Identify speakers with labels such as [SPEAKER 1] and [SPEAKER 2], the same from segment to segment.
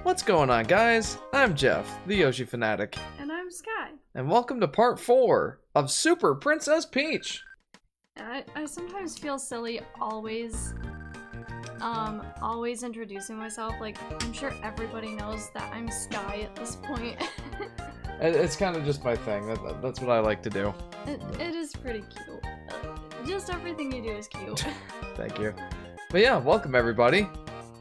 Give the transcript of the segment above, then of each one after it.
[SPEAKER 1] What's going on, guys? I'm Jeff, the Yoshi Fanatic.
[SPEAKER 2] And I'm Sky.
[SPEAKER 1] And welcome to part 4 of Super Princess Peach.
[SPEAKER 2] I sometimes feel silly always introducing myself. Like, I'm sure everybody knows that I'm Sky at this point.
[SPEAKER 1] It's kind of just my thing. That's what I like to do.
[SPEAKER 2] It is pretty cute. Just everything you do is cute.
[SPEAKER 1] Thank you. But yeah, welcome everybody.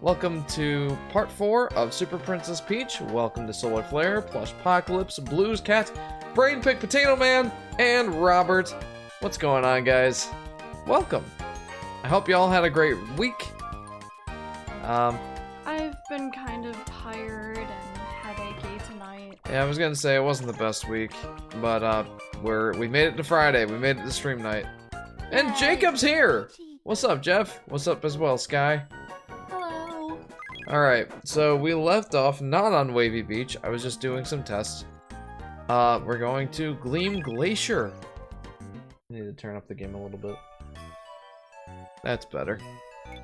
[SPEAKER 1] Welcome to part 4 of Super Princess Peach. Welcome to Solar Flare, Plush Apocalypse, Blues Cat, Brain Pick Potato Man, and Robert. What's going on, guys? Welcome. I hope you all had a great week.
[SPEAKER 2] I've been kind of tired and headachy tonight.
[SPEAKER 1] Yeah, I was gonna say it wasn't the best week, but we made it to Friday. We made it to stream night, and
[SPEAKER 2] Yay.
[SPEAKER 1] Jacob's here. What's up, Jeff? What's up as well, Sky?
[SPEAKER 2] Hello.
[SPEAKER 1] All right, so we left off not on Wavy Beach. I was just doing some tests. We're going to Gleam Glacier. I need to turn up the game a little bit. That's better.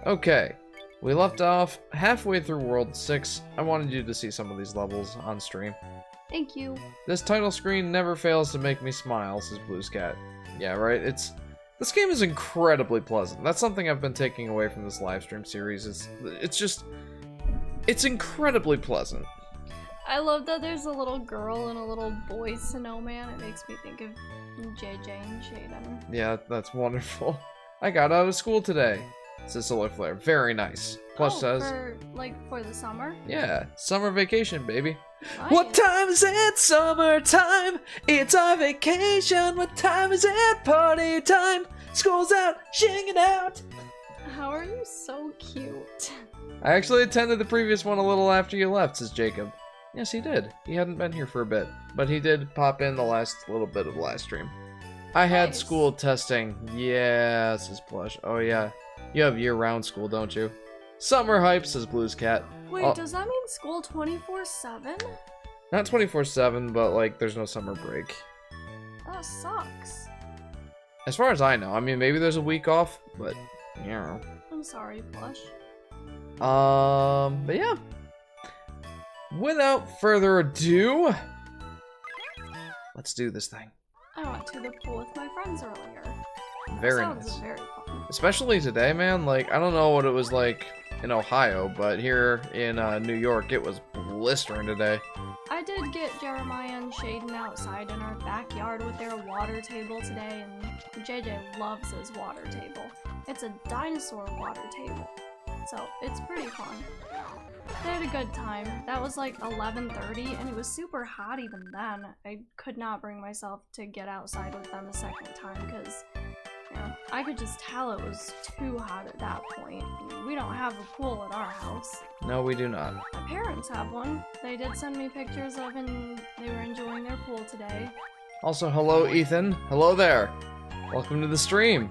[SPEAKER 1] Okay. We left off halfway through World 6. I wanted you to see some of these levels on stream.
[SPEAKER 2] Thank you.
[SPEAKER 1] This title screen never fails to make me smile, says Blues Cat. Yeah, right? This game is incredibly pleasant. That's something I've been taking away from this live stream series. It's incredibly pleasant.
[SPEAKER 2] I love that there's a little girl and a little boy snowman. It makes me think of JJ and Shaden.
[SPEAKER 1] Yeah, that's wonderful. I got out of school today, says Solar Flare. Very nice. Plush says,
[SPEAKER 2] for the summer?
[SPEAKER 1] Yeah, summer vacation, baby.
[SPEAKER 2] Nice.
[SPEAKER 1] What time is it? Summertime. It's our vacation. What time is it? Party time. School's out. Shing it out.
[SPEAKER 2] How are you so cute?
[SPEAKER 1] I actually attended the previous one a little after you left, says Jacob. Yes, he did. He hadn't been here for a bit, but he did pop in the last little bit of the live stream. I had
[SPEAKER 2] Nice.
[SPEAKER 1] school testing. Yeah, says Plush. Oh yeah. You have year-round school, don't you? Summer hype, says Blues Cat.
[SPEAKER 2] Wait, does that mean school 24/7?
[SPEAKER 1] Not 24/7, but like there's no summer break.
[SPEAKER 2] That sucks.
[SPEAKER 1] As far as I know. I mean, maybe there's a week off, but, you know.
[SPEAKER 2] I'm sorry, Plush.
[SPEAKER 1] But yeah. Without further ado, let's do this thing.
[SPEAKER 2] I went to the pool with my friends earlier.
[SPEAKER 1] Very
[SPEAKER 2] Sounds
[SPEAKER 1] nice.
[SPEAKER 2] very fun.
[SPEAKER 1] Especially today, man. Like, I don't know what it was like in Ohio, but here in New York, it was blistering today.
[SPEAKER 2] I did get Jeremiah and Shaden outside in our backyard with their water table today, and JJ loves his water table. It's a dinosaur water table, so it's pretty fun. They had a good time. That was like 11:30, and it was super hot even then. I could not bring myself to get outside with them a second time, because, you know, I could just tell it was too hot at that point. We don't have a pool at our house.
[SPEAKER 1] No, we do not.
[SPEAKER 2] My parents have one. They did send me pictures of, and they were enjoying their pool today.
[SPEAKER 1] Also, hello, Ethan. Hello there. Welcome to the stream.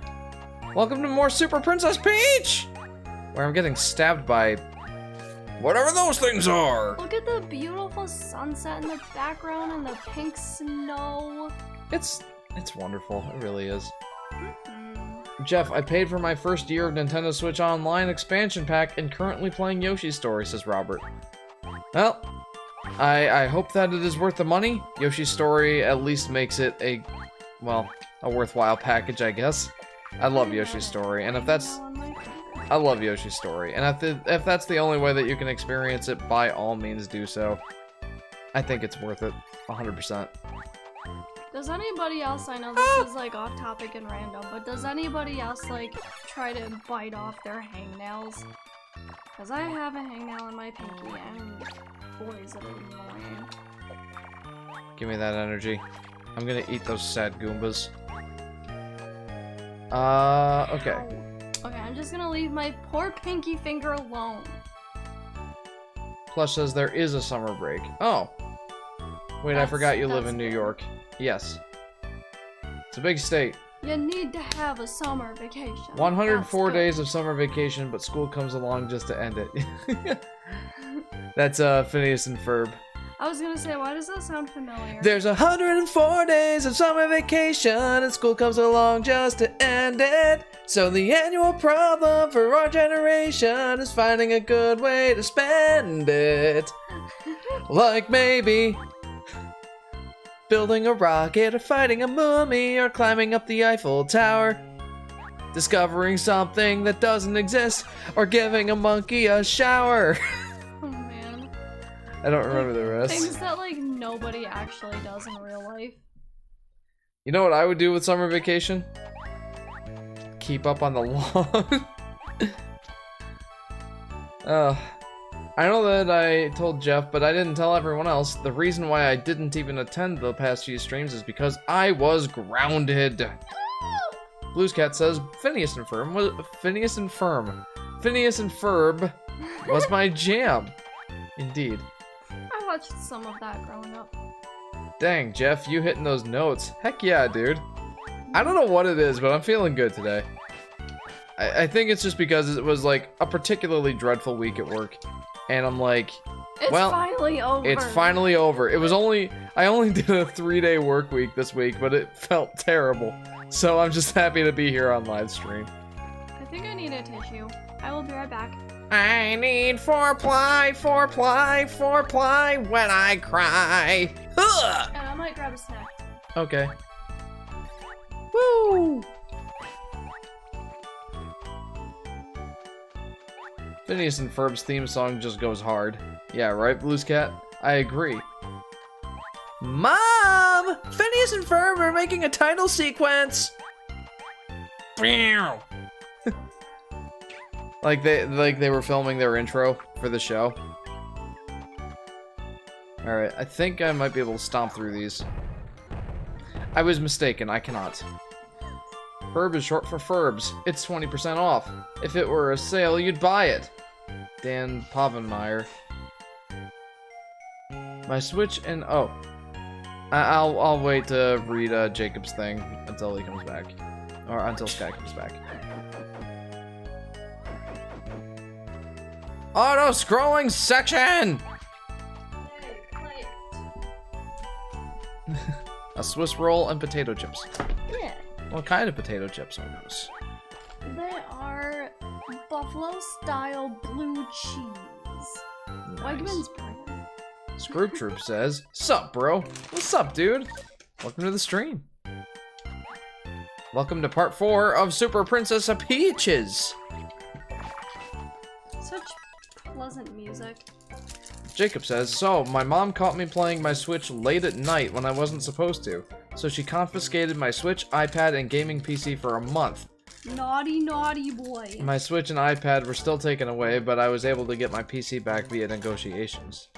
[SPEAKER 1] Welcome to more Super Princess Peach! Where I'm getting stabbed by whatever those things are.
[SPEAKER 2] Look at the beautiful sunset in the background and the pink snow.
[SPEAKER 1] It's wonderful. It really is.
[SPEAKER 2] Mm-mm.
[SPEAKER 1] Jeff, I paid for my first year of Nintendo Switch Online expansion pack and currently playing Yoshi's Story, says Robert. Well, I hope that it is worth the money. Yoshi's Story at least makes it a worthwhile package, I guess. I love Yoshi's Story, and if that's... I love Yoshi's Story, and if that's the only way that you can experience it, by all means do so. I think it's worth it, 100%.
[SPEAKER 2] Does anybody else, I know this is like off topic and random, but does anybody else like try to bite off their hangnails? Because I have a hangnail in my pinky and boy is it annoying.
[SPEAKER 1] Give me that energy. I'm gonna eat those sad Goombas. Okay.
[SPEAKER 2] Ow. Okay, I'm just gonna leave my poor pinky finger alone.
[SPEAKER 1] Plush says there is a summer break. Oh. Wait, I forgot you live in New
[SPEAKER 2] good.
[SPEAKER 1] York. Yes. It's a big state.
[SPEAKER 2] You need to have a summer vacation.
[SPEAKER 1] 104
[SPEAKER 2] That's good.
[SPEAKER 1] days of summer vacation, but school comes along just to end it. That's Phineas and Ferb.
[SPEAKER 2] I was gonna say, why does that sound familiar?
[SPEAKER 1] There's 104 days of summer vacation, and school comes along just to end it. So the annual problem for our generation is finding a good way to spend it. Like maybe building a rocket, or fighting a mummy, or climbing up the Eiffel Tower. Discovering something that doesn't exist, or giving a monkey a shower.
[SPEAKER 2] Oh man.
[SPEAKER 1] I don't remember the rest.
[SPEAKER 2] Things that like nobody actually does in real life.
[SPEAKER 1] You know what I would do with summer vacation? Keep up on the lawn. I know that I told Jeff, but I didn't tell everyone else. The reason why I didn't even attend the past few streams is because I was grounded. Blues Cat says Phineas and Ferb was my jam. Indeed.
[SPEAKER 2] I watched some of that growing up.
[SPEAKER 1] Dang, Jeff, you hitting those notes. Heck yeah, dude. I don't know what it is, but I'm feeling good today. I think it's just because it was like a particularly dreadful week at work. And I'm like,
[SPEAKER 2] It's
[SPEAKER 1] well,
[SPEAKER 2] finally over.
[SPEAKER 1] it's finally over. It was I only did a 3-day work week this week, but it felt terrible. So I'm just happy to be here on live stream.
[SPEAKER 2] I think I need a tissue. I will be right back.
[SPEAKER 1] I need 4-ply when I cry. Ugh!
[SPEAKER 2] And I might grab a snack.
[SPEAKER 1] Okay. Woo! Phineas and Ferb's theme song just goes hard. Yeah, right, Blues Cat? I agree. Mom! Phineas and Ferb are making a title sequence! like they were filming their intro for the show. Alright, I think I might be able to stomp through these. I was mistaken, I cannot. Ferb is short for Ferbs. It's 20% off. If it were a sale, you'd buy it. Dan Povenmire. My Switch and oh, I'll wait to read Jacob's thing until he comes back, or until Sky comes back. Auto scrolling section. A Swiss roll and potato chips.
[SPEAKER 2] Yeah.
[SPEAKER 1] What kind of potato chips are those?
[SPEAKER 2] They are buffalo-style blue cheese.
[SPEAKER 1] Nice.
[SPEAKER 2] Wegmans brand.
[SPEAKER 1] Screw Troop says, "Sup, bro? What's up, dude? Welcome to the stream. Welcome to part 4 of Super Princess Peaches."
[SPEAKER 2] Such pleasant music.
[SPEAKER 1] Jacob says, "So, my mom caught me playing my Switch late at night when I wasn't supposed to. So she confiscated my Switch, iPad, and gaming PC for a month.
[SPEAKER 2] Naughty, naughty boy.
[SPEAKER 1] My Switch and iPad were still taken away, but I was able to get my PC back via negotiations."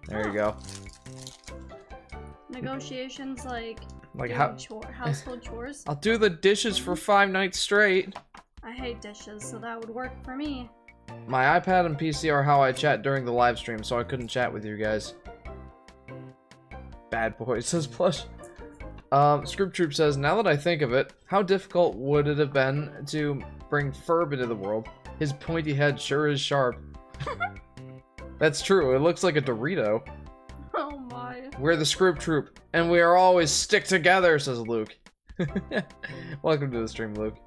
[SPEAKER 1] There you go.
[SPEAKER 2] Negotiations like
[SPEAKER 1] how
[SPEAKER 2] household chores.
[SPEAKER 1] I'll do the dishes for 5 nights straight.
[SPEAKER 2] I hate dishes, so that would work for me.
[SPEAKER 1] My iPad and PC are how I chat during the live stream, so I couldn't chat with you guys. Bad boy, says Plush. Script Troop says, "Now that I think of it, how difficult would it have been to bring Ferb into the world? His pointy head sure is sharp." That's true, it looks like a Dorito.
[SPEAKER 2] Oh my.
[SPEAKER 1] "We're the Script Troop, and we are always stick together," says Luke. Welcome to the stream, Luke.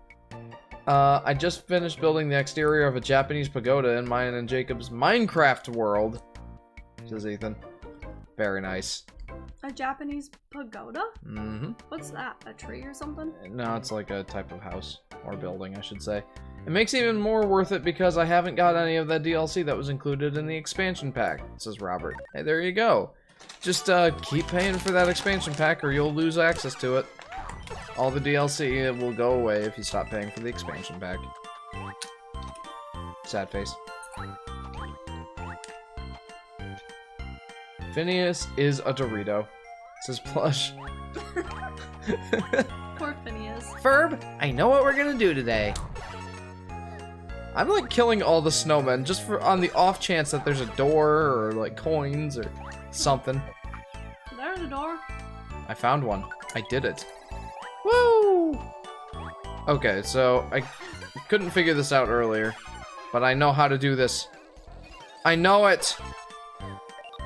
[SPEAKER 1] "I just finished building the exterior of a Japanese pagoda in mine and Jacob's Minecraft world," says Ethan. Very nice.
[SPEAKER 2] A Japanese pagoda?
[SPEAKER 1] Mm-hmm.
[SPEAKER 2] What's that? A tree or something?
[SPEAKER 1] No, it's like a type of house. Or building, I should say. It makes it even more worth it because I haven't got any of that DLC that was included in the expansion pack, says Robert. Hey, there you go. Just keep paying for that expansion pack or you'll lose access to it. All the DLC will go away if you stop paying for the expansion pack. Sad face. "Phineas is a Dorito," says Plush.
[SPEAKER 2] Poor Phineas.
[SPEAKER 1] "Ferb, I know what we're gonna do today." I'm like killing all the snowmen just for on the off chance that there's a door or like coins or something.
[SPEAKER 2] There's a door.
[SPEAKER 1] I found one. I did it. Woo! Okay, so I couldn't figure this out earlier, but I know how to do this. I know it!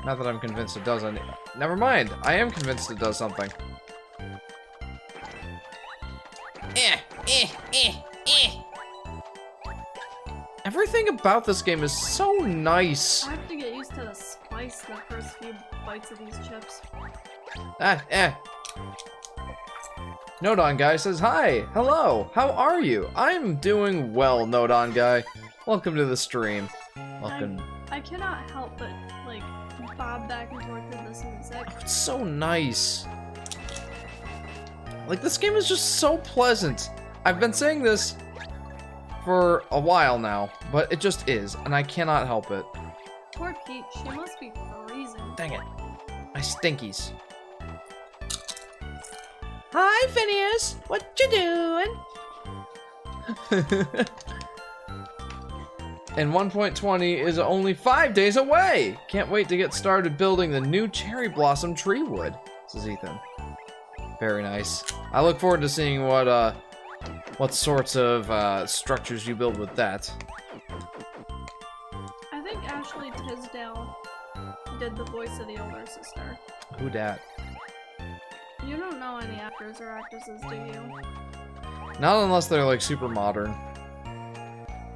[SPEAKER 1] Not that I'm convinced it does any. Never mind, I am convinced it does something. Everything about this game is so nice.
[SPEAKER 2] I have to get used to the spice the first few bites of these chips.
[SPEAKER 1] Nodon Guy says, "Hi, hello, how are you? I'm doing well, Nodon Guy. Welcome to the stream." Welcome.
[SPEAKER 2] I cannot help but, like, bob back and forth to this music.
[SPEAKER 1] Oh, it's so nice. Like, this game is just so pleasant. I've been saying this for a while now, but it just is, and I cannot help it.
[SPEAKER 2] Poor Peach, she must be freezing.
[SPEAKER 1] Dang it. My stinkies. "Hi, Phineas. What you doing?" And 1.20 is only 5 days away. Can't wait to get started building the new cherry blossom tree wood, says Ethan. Very nice. I look forward to seeing what sorts of structures you build with that.
[SPEAKER 2] I think Ashley Tisdale did the voice of the older sister.
[SPEAKER 1] Who dat?
[SPEAKER 2] You don't know any actors or actresses, do you?
[SPEAKER 1] Not unless they're like super modern.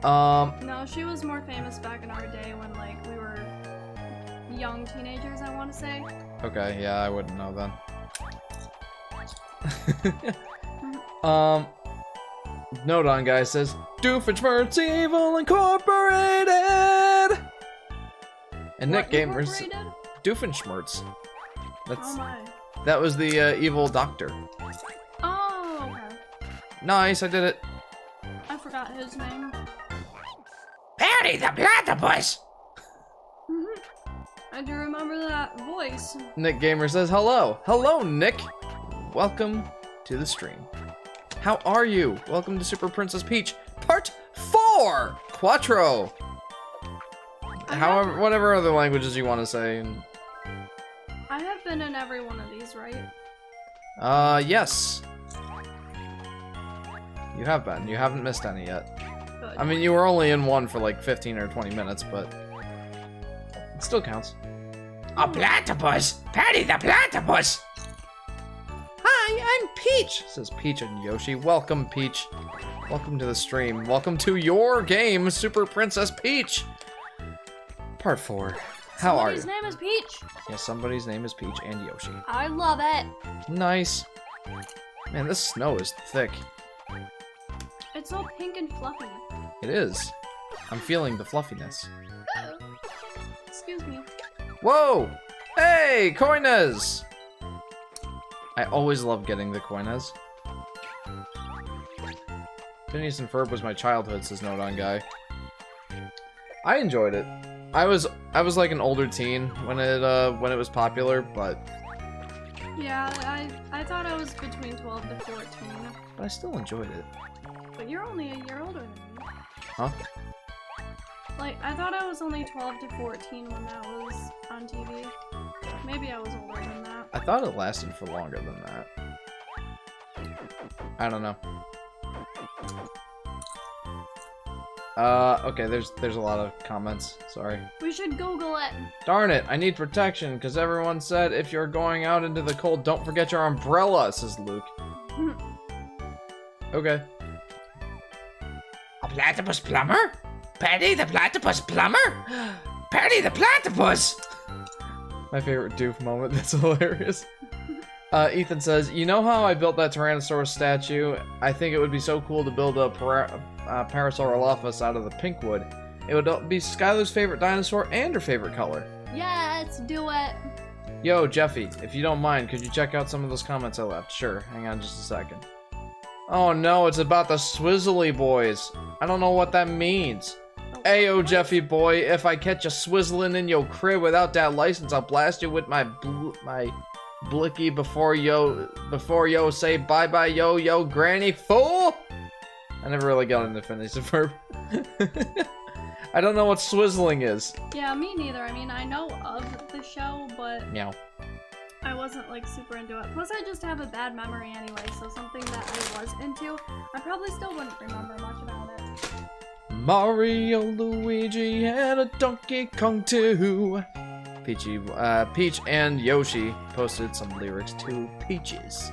[SPEAKER 2] No, she was more famous back in our day when, like, we were young teenagers, I want to say.
[SPEAKER 1] Okay, yeah, I wouldn't know then. Nodon Guy says, "Doofenshmirtz Evil Incorporated!" And Nick Gamers,
[SPEAKER 2] Incorporated?
[SPEAKER 1] Doofenshmirtz.
[SPEAKER 2] Oh my.
[SPEAKER 1] That was the evil doctor.
[SPEAKER 2] Oh, okay.
[SPEAKER 1] Nice, I did it.
[SPEAKER 2] I forgot his name.
[SPEAKER 1] Perry the Platypus!
[SPEAKER 2] I do remember that voice.
[SPEAKER 1] Nick Gamer says, "Hello. Hello, Nick. Welcome to the stream. How are you? Welcome to Super Princess Peach, Part 4! Quattro!" However, whatever other languages you want to say.
[SPEAKER 2] I have been in every one of these, right?
[SPEAKER 1] Yes. You have been. You haven't missed any yet.
[SPEAKER 2] Good.
[SPEAKER 1] I mean, you were only in one for like 15 or 20 minutes, but it still counts. A platypus! Patty the platypus! Hi, I'm Peach! Says Peach and Yoshi. Welcome, Peach. Welcome to the stream. Welcome to your game, Super Princess Peach. Part 4. How are you?
[SPEAKER 2] Somebody's name is Peach.
[SPEAKER 1] Yeah, somebody's name is Peach and Yoshi.
[SPEAKER 2] I love it.
[SPEAKER 1] Nice. Man, this snow is thick.
[SPEAKER 2] It's so pink and fluffy.
[SPEAKER 1] It is. I'm feeling the fluffiness.
[SPEAKER 2] Excuse me.
[SPEAKER 1] Whoa! Hey, Coinez! I always love getting the Coinez. Phineas and Ferb was my childhood, says Nodon Guy. I enjoyed it. I was like an older teen when it was popular, but
[SPEAKER 2] Yeah, I thought I was between 12 to 14.
[SPEAKER 1] but I still enjoyed it.
[SPEAKER 2] But you're only a year older than me.
[SPEAKER 1] Huh?
[SPEAKER 2] Like, I thought I was only 12 to 14 when that was on TV. Maybe I was older than that.
[SPEAKER 1] I thought it lasted for longer than that. I don't know. Okay, there's a lot of comments. Sorry.
[SPEAKER 2] We should Google it.
[SPEAKER 1] Darn it, I need protection, because everyone said if you're going out into the cold, don't forget your umbrella, says Luke. Okay.
[SPEAKER 3] A platypus plumber? Patty the platypus plumber? Patty the platypus!
[SPEAKER 1] My favorite doof moment, that's hilarious. Ethan says, you know how I built that Tyrannosaurus statue? I think it would be so cool to build a Parasaurolophus out of the pink wood. It would be Skylar's favorite dinosaur and her favorite color.
[SPEAKER 2] Yeah, let's do it.
[SPEAKER 1] Yo, Jeffy, if you don't mind, could you check out some of those comments I left? Sure, hang on just a second. Oh no, it's about the Swizzly Boys. I don't know what that means. Ayo, Jeffy boy, if I catch you swizzling in your crib without that license, I'll blast you with my blicky before yo say bye-bye yo granny fool. I never really got into Phineas and Ferb. I don't know what swizzling is.
[SPEAKER 2] Yeah, me neither. I mean, I know of the show, but
[SPEAKER 1] Meow.
[SPEAKER 2] I wasn't like super into it. Plus, I just have a bad memory anyway, so something that I was into, I probably still wouldn't remember much about it.
[SPEAKER 1] Mario, Luigi, and a Donkey Kong too. Peach and Yoshi posted some lyrics to Peaches.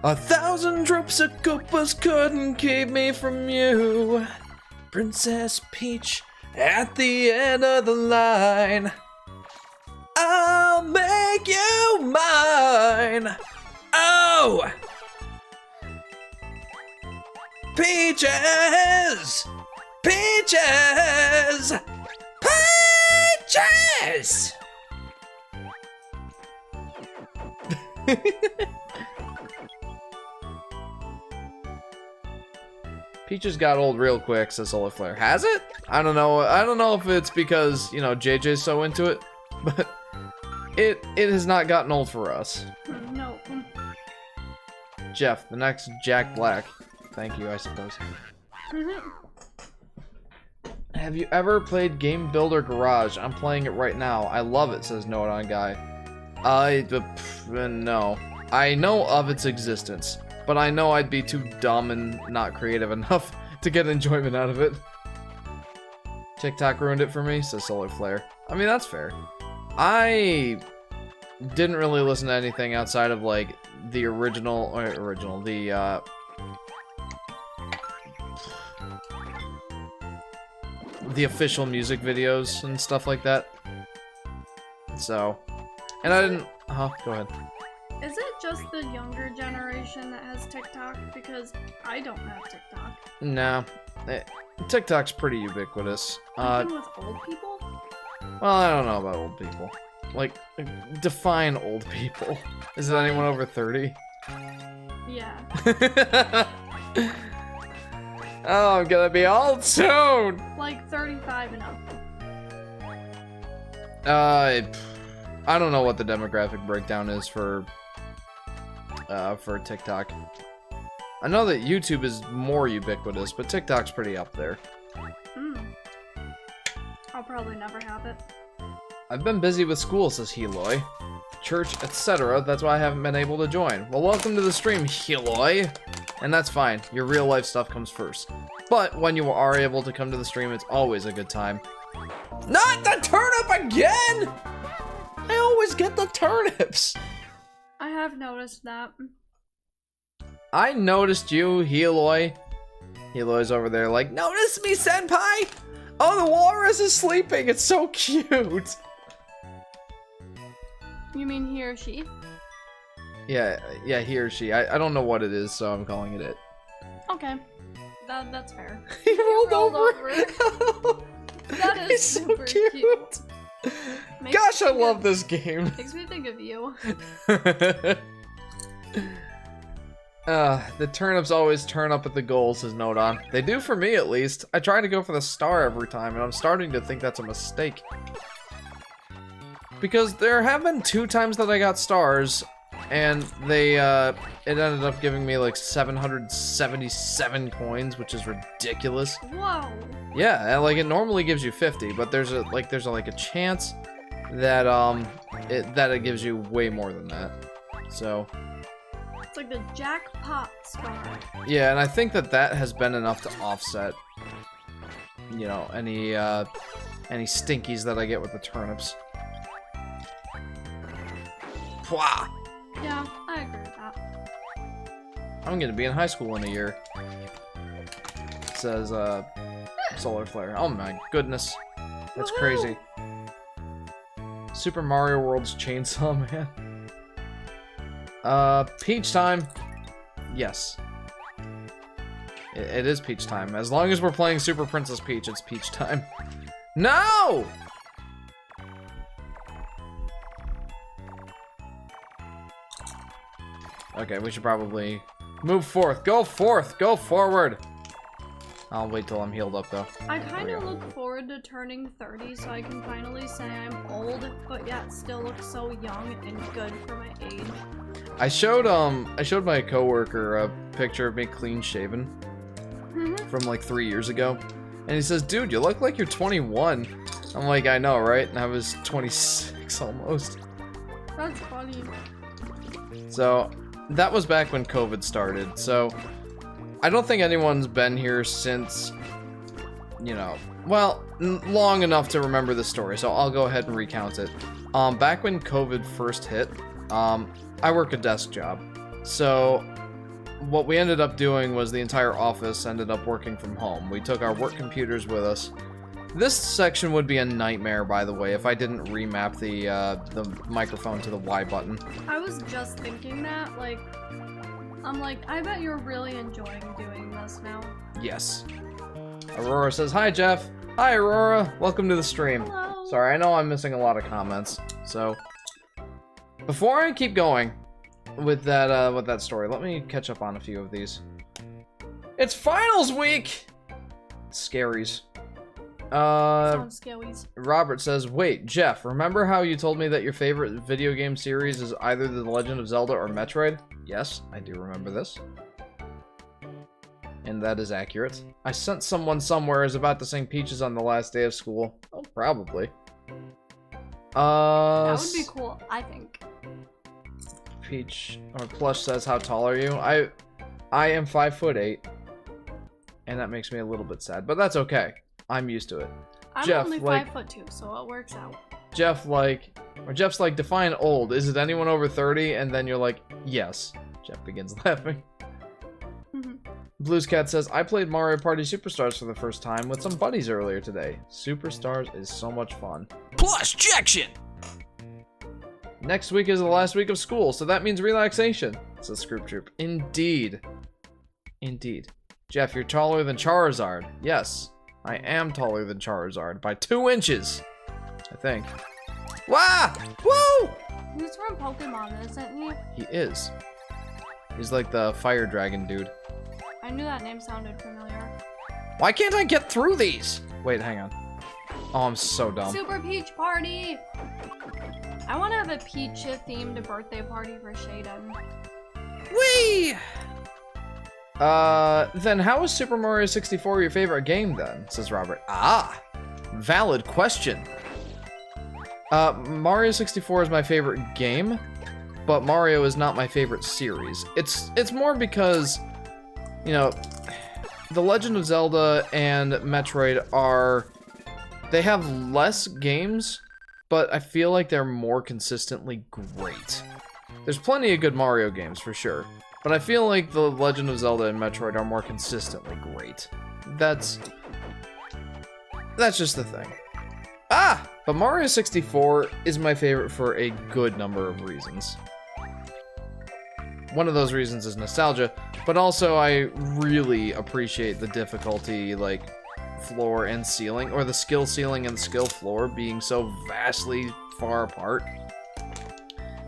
[SPEAKER 1] 1,000 troops of Koopas couldn't keep me from you. Princess Peach at the end of the line. I'll make you mine. Oh! Peaches! Peaches! Peaches! Peaches got old real quick, says Solar Flare. Has it? I don't know. I don't know if it's because, you know, JJ's so into it, but it has not gotten old for us.
[SPEAKER 2] No.
[SPEAKER 1] Jeff, the next Jack Black. Thank you, I suppose. Have you ever played Game Builder Garage? I'm playing it right now. I love it, says Nodon Guy. No. I know of its existence, but I know I'd be too dumb and not creative enough to get enjoyment out of it. TikTok ruined it for me, says Solar Flare. I mean, that's fair. I didn't really listen to anything outside of, like, the the official music videos and stuff like that. So, and I didn't, go ahead.
[SPEAKER 2] Is it just the younger generation that has TikTok? Because I don't have TikTok.
[SPEAKER 1] No, TikTok's pretty ubiquitous.
[SPEAKER 2] Even with old people?
[SPEAKER 1] Well, I don't know about old people. Like, define old people. Is it anyone over 30?
[SPEAKER 2] Yeah.
[SPEAKER 1] Oh, I'm gonna be old soon!
[SPEAKER 2] Like 35 and up.
[SPEAKER 1] I don't know what the demographic breakdown is for TikTok. I know that YouTube is more ubiquitous, but TikTok's pretty up there.
[SPEAKER 2] I'll probably never have it.
[SPEAKER 1] I've been busy with school, says Heloy. Church, etc. That's why I haven't been able to join. Well, welcome to the stream, Heloy. And that's fine. Your real life stuff comes first. But when you are able to come to the stream, it's always a good time. Not the turnip again! I always get the turnips!
[SPEAKER 2] I have noticed that.
[SPEAKER 1] I noticed you, Heloi. Heloi's over there like, notice me, senpai! Oh, the walrus is sleeping. It's so cute.
[SPEAKER 2] You mean he or she?
[SPEAKER 1] Yeah, he or she. I don't know what it is, so I'm calling it it.
[SPEAKER 2] Okay. That's fair.
[SPEAKER 1] He rolled over.
[SPEAKER 2] That is
[SPEAKER 1] so
[SPEAKER 2] super cute.
[SPEAKER 1] Gosh, I love this game.
[SPEAKER 2] Makes me think of you.
[SPEAKER 1] The turnips always turn up at the goal, says Nodon. They do for me, at least. I try to go for the star every time, and I'm starting to think that's a mistake. Because there have been 2 times that I got stars, and they, it ended up giving me like 777 coins, which is ridiculous.
[SPEAKER 2] Whoa.
[SPEAKER 1] Yeah, and like it normally gives you 50, but there's a chance that it gives you way more than that. So
[SPEAKER 2] It's like the jackpot star.
[SPEAKER 1] yeah, and I think that has been enough to offset, you know, any stinkies that I get with the turnips. Pwah!
[SPEAKER 2] Yeah, I agree with that.
[SPEAKER 1] I'm gonna be in high school in a year. Says Solar Flare. Oh my goodness, that's crazy. Super Mario World's Chainsaw Man. Peach time. Yes. It is Peach time. As long as we're playing Super Princess Peach, it's Peach time. No! Okay, we should probably move forth. Go forth! Go forward! I'll wait till I'm healed up, though.
[SPEAKER 2] I kind of look forward to turning 30 so I can finally say I'm old, but yet still look so young and good for my age.
[SPEAKER 1] I showed my coworker a picture of me clean shaven from like 3 years ago, and he says, "Dude, you look like you're 21." I'm like, "I know, right?" And I was 26 almost.
[SPEAKER 2] That's funny.
[SPEAKER 1] So that was back when COVID started. So I don't think anyone's been here since, you know, well, long enough to remember the story. So I'll go ahead and recount it. Back when COVID first hit, I work a desk job. So what we ended up doing was the entire office ended up working from home. We took our work computers with us. This section would be a nightmare, by the way, if I didn't remap the microphone to the Y button.
[SPEAKER 2] I was just thinking that, like, I'm like, I bet you're really enjoying doing this now.
[SPEAKER 1] Yes. Aurora says, "Hi, Jeff." Hi, Aurora. Welcome to the stream.
[SPEAKER 2] Hello.
[SPEAKER 1] Sorry, I know I'm missing a lot of comments. So, before I keep going with that story, let me catch up on a few of these. It's finals week! Scaries.
[SPEAKER 2] Sounds scaries.
[SPEAKER 1] Robert says, "Wait, Jeff, remember how you told me that your favorite video game series is either The Legend of Zelda or Metroid?" Yes, I do remember this. And that is accurate. I sent someone somewhere is about to sing Peaches on the last day of school. Oh, probably.
[SPEAKER 2] That would be cool, I think.
[SPEAKER 1] Peach or Plush says, "How tall are you?" I am 5'8", and that makes me a little bit sad, but that's okay. I'm used to it.
[SPEAKER 2] I'm
[SPEAKER 1] Jeff,
[SPEAKER 2] only
[SPEAKER 1] like,
[SPEAKER 2] 5'2", so it works out.
[SPEAKER 1] Jeff's like, define old. Is it anyone over 30? And then you're like, yes. Jeff begins laughing. Blues Cat says, "I played Mario Party Superstars for the first time with some buddies earlier today. Superstars is so much fun."
[SPEAKER 3] Plus Jackson!
[SPEAKER 1] Next week is the last week of school, so that means relaxation, says Scoop Troop. Indeed. Indeed. Jeff, you're taller than Charizard. Yes, I am taller than Charizard by 2 inches, I think. Wah! Woo!
[SPEAKER 2] He's from Pokemon, isn't he?
[SPEAKER 1] He is. He's like the fire dragon dude.
[SPEAKER 2] I knew that name sounded familiar.
[SPEAKER 1] Why can't I get through these? Wait, hang on. Oh, I'm so dumb.
[SPEAKER 2] Super Peach Party! I want to have a Peach-themed birthday party for Shaden.
[SPEAKER 1] Whee! Then how is Super Mario 64 your favorite game then? Says Robert. Ah! Valid question. Mario 64 is my favorite game, but Mario is not my favorite series. It's more because, you know, The Legend of Zelda and Metroid they have less games, but I feel like they're more consistently great. There's plenty of good Mario games, for sure. But I feel like The Legend of Zelda and Metroid are more consistently great. That's just the thing. But Mario 64 is my favorite for a good number of reasons. One of those reasons is nostalgia, but also I really appreciate the difficulty, like, floor and ceiling, or the skill ceiling and the skill floor being so vastly far apart.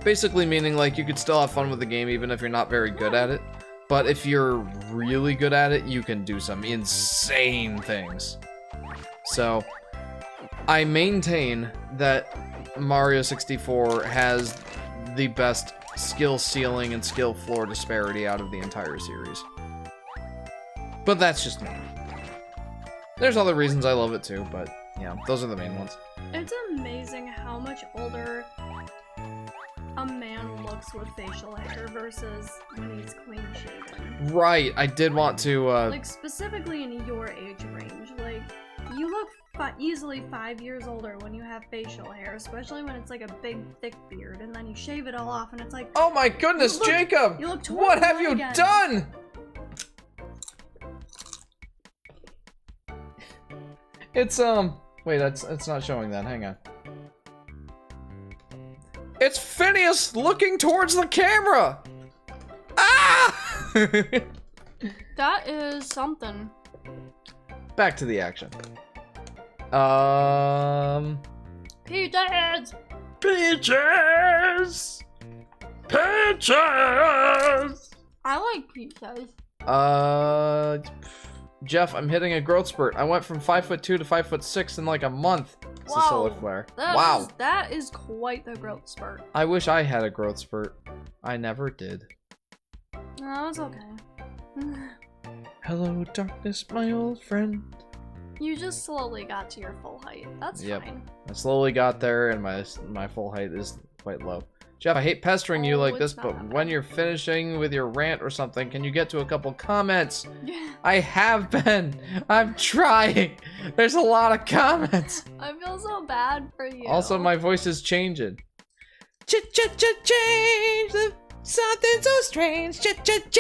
[SPEAKER 1] Basically meaning, like, you could still have fun with the game even if you're not very good at it, but if you're really good at it, you can do some insane things. So, I maintain that Mario 64 has the best skill ceiling and skill floor disparity out of the entire series. But that's just me. There's other reasons I love it too, but yeah, those are the main ones.
[SPEAKER 2] It's amazing how much older a man looks with facial hair versus when he's clean shaven.
[SPEAKER 1] Right, I did want to,
[SPEAKER 2] like, specifically in your age range, like, you look easily 5 years older when you have facial hair, especially when it's like a big, thick beard, and then you shave it all off, and it's like,
[SPEAKER 1] oh my goodness, Jacob!
[SPEAKER 2] You look
[SPEAKER 1] what have you
[SPEAKER 2] again.
[SPEAKER 1] done? It's, wait, it's not showing that, hang on. It's Phineas looking towards the camera! Ah!
[SPEAKER 2] That is something.
[SPEAKER 1] Back to the action.
[SPEAKER 2] Peaches!
[SPEAKER 1] Peaches! Peaches!
[SPEAKER 2] I like peaches.
[SPEAKER 1] Jeff, I'm hitting a growth spurt. I went from 5'2" to 5'6" in like a month. It's a solar flare. Wow.
[SPEAKER 2] That is quite the growth spurt.
[SPEAKER 1] I wish I had a growth spurt. I never did.
[SPEAKER 2] No, it's okay.
[SPEAKER 1] Hello, darkness, my old friend.
[SPEAKER 2] You just slowly got to your full height. That's fine.
[SPEAKER 1] I slowly got there, and my full height is quite low. Jeff, I hate pestering you like this, but when you're finishing with your rant or something, can you get to a couple comments?
[SPEAKER 2] Yeah.
[SPEAKER 1] I have been. I'm trying. There's a lot of comments.
[SPEAKER 2] I feel so bad for you.
[SPEAKER 1] Also, my voice is changing. Change. Something so strange. Change it.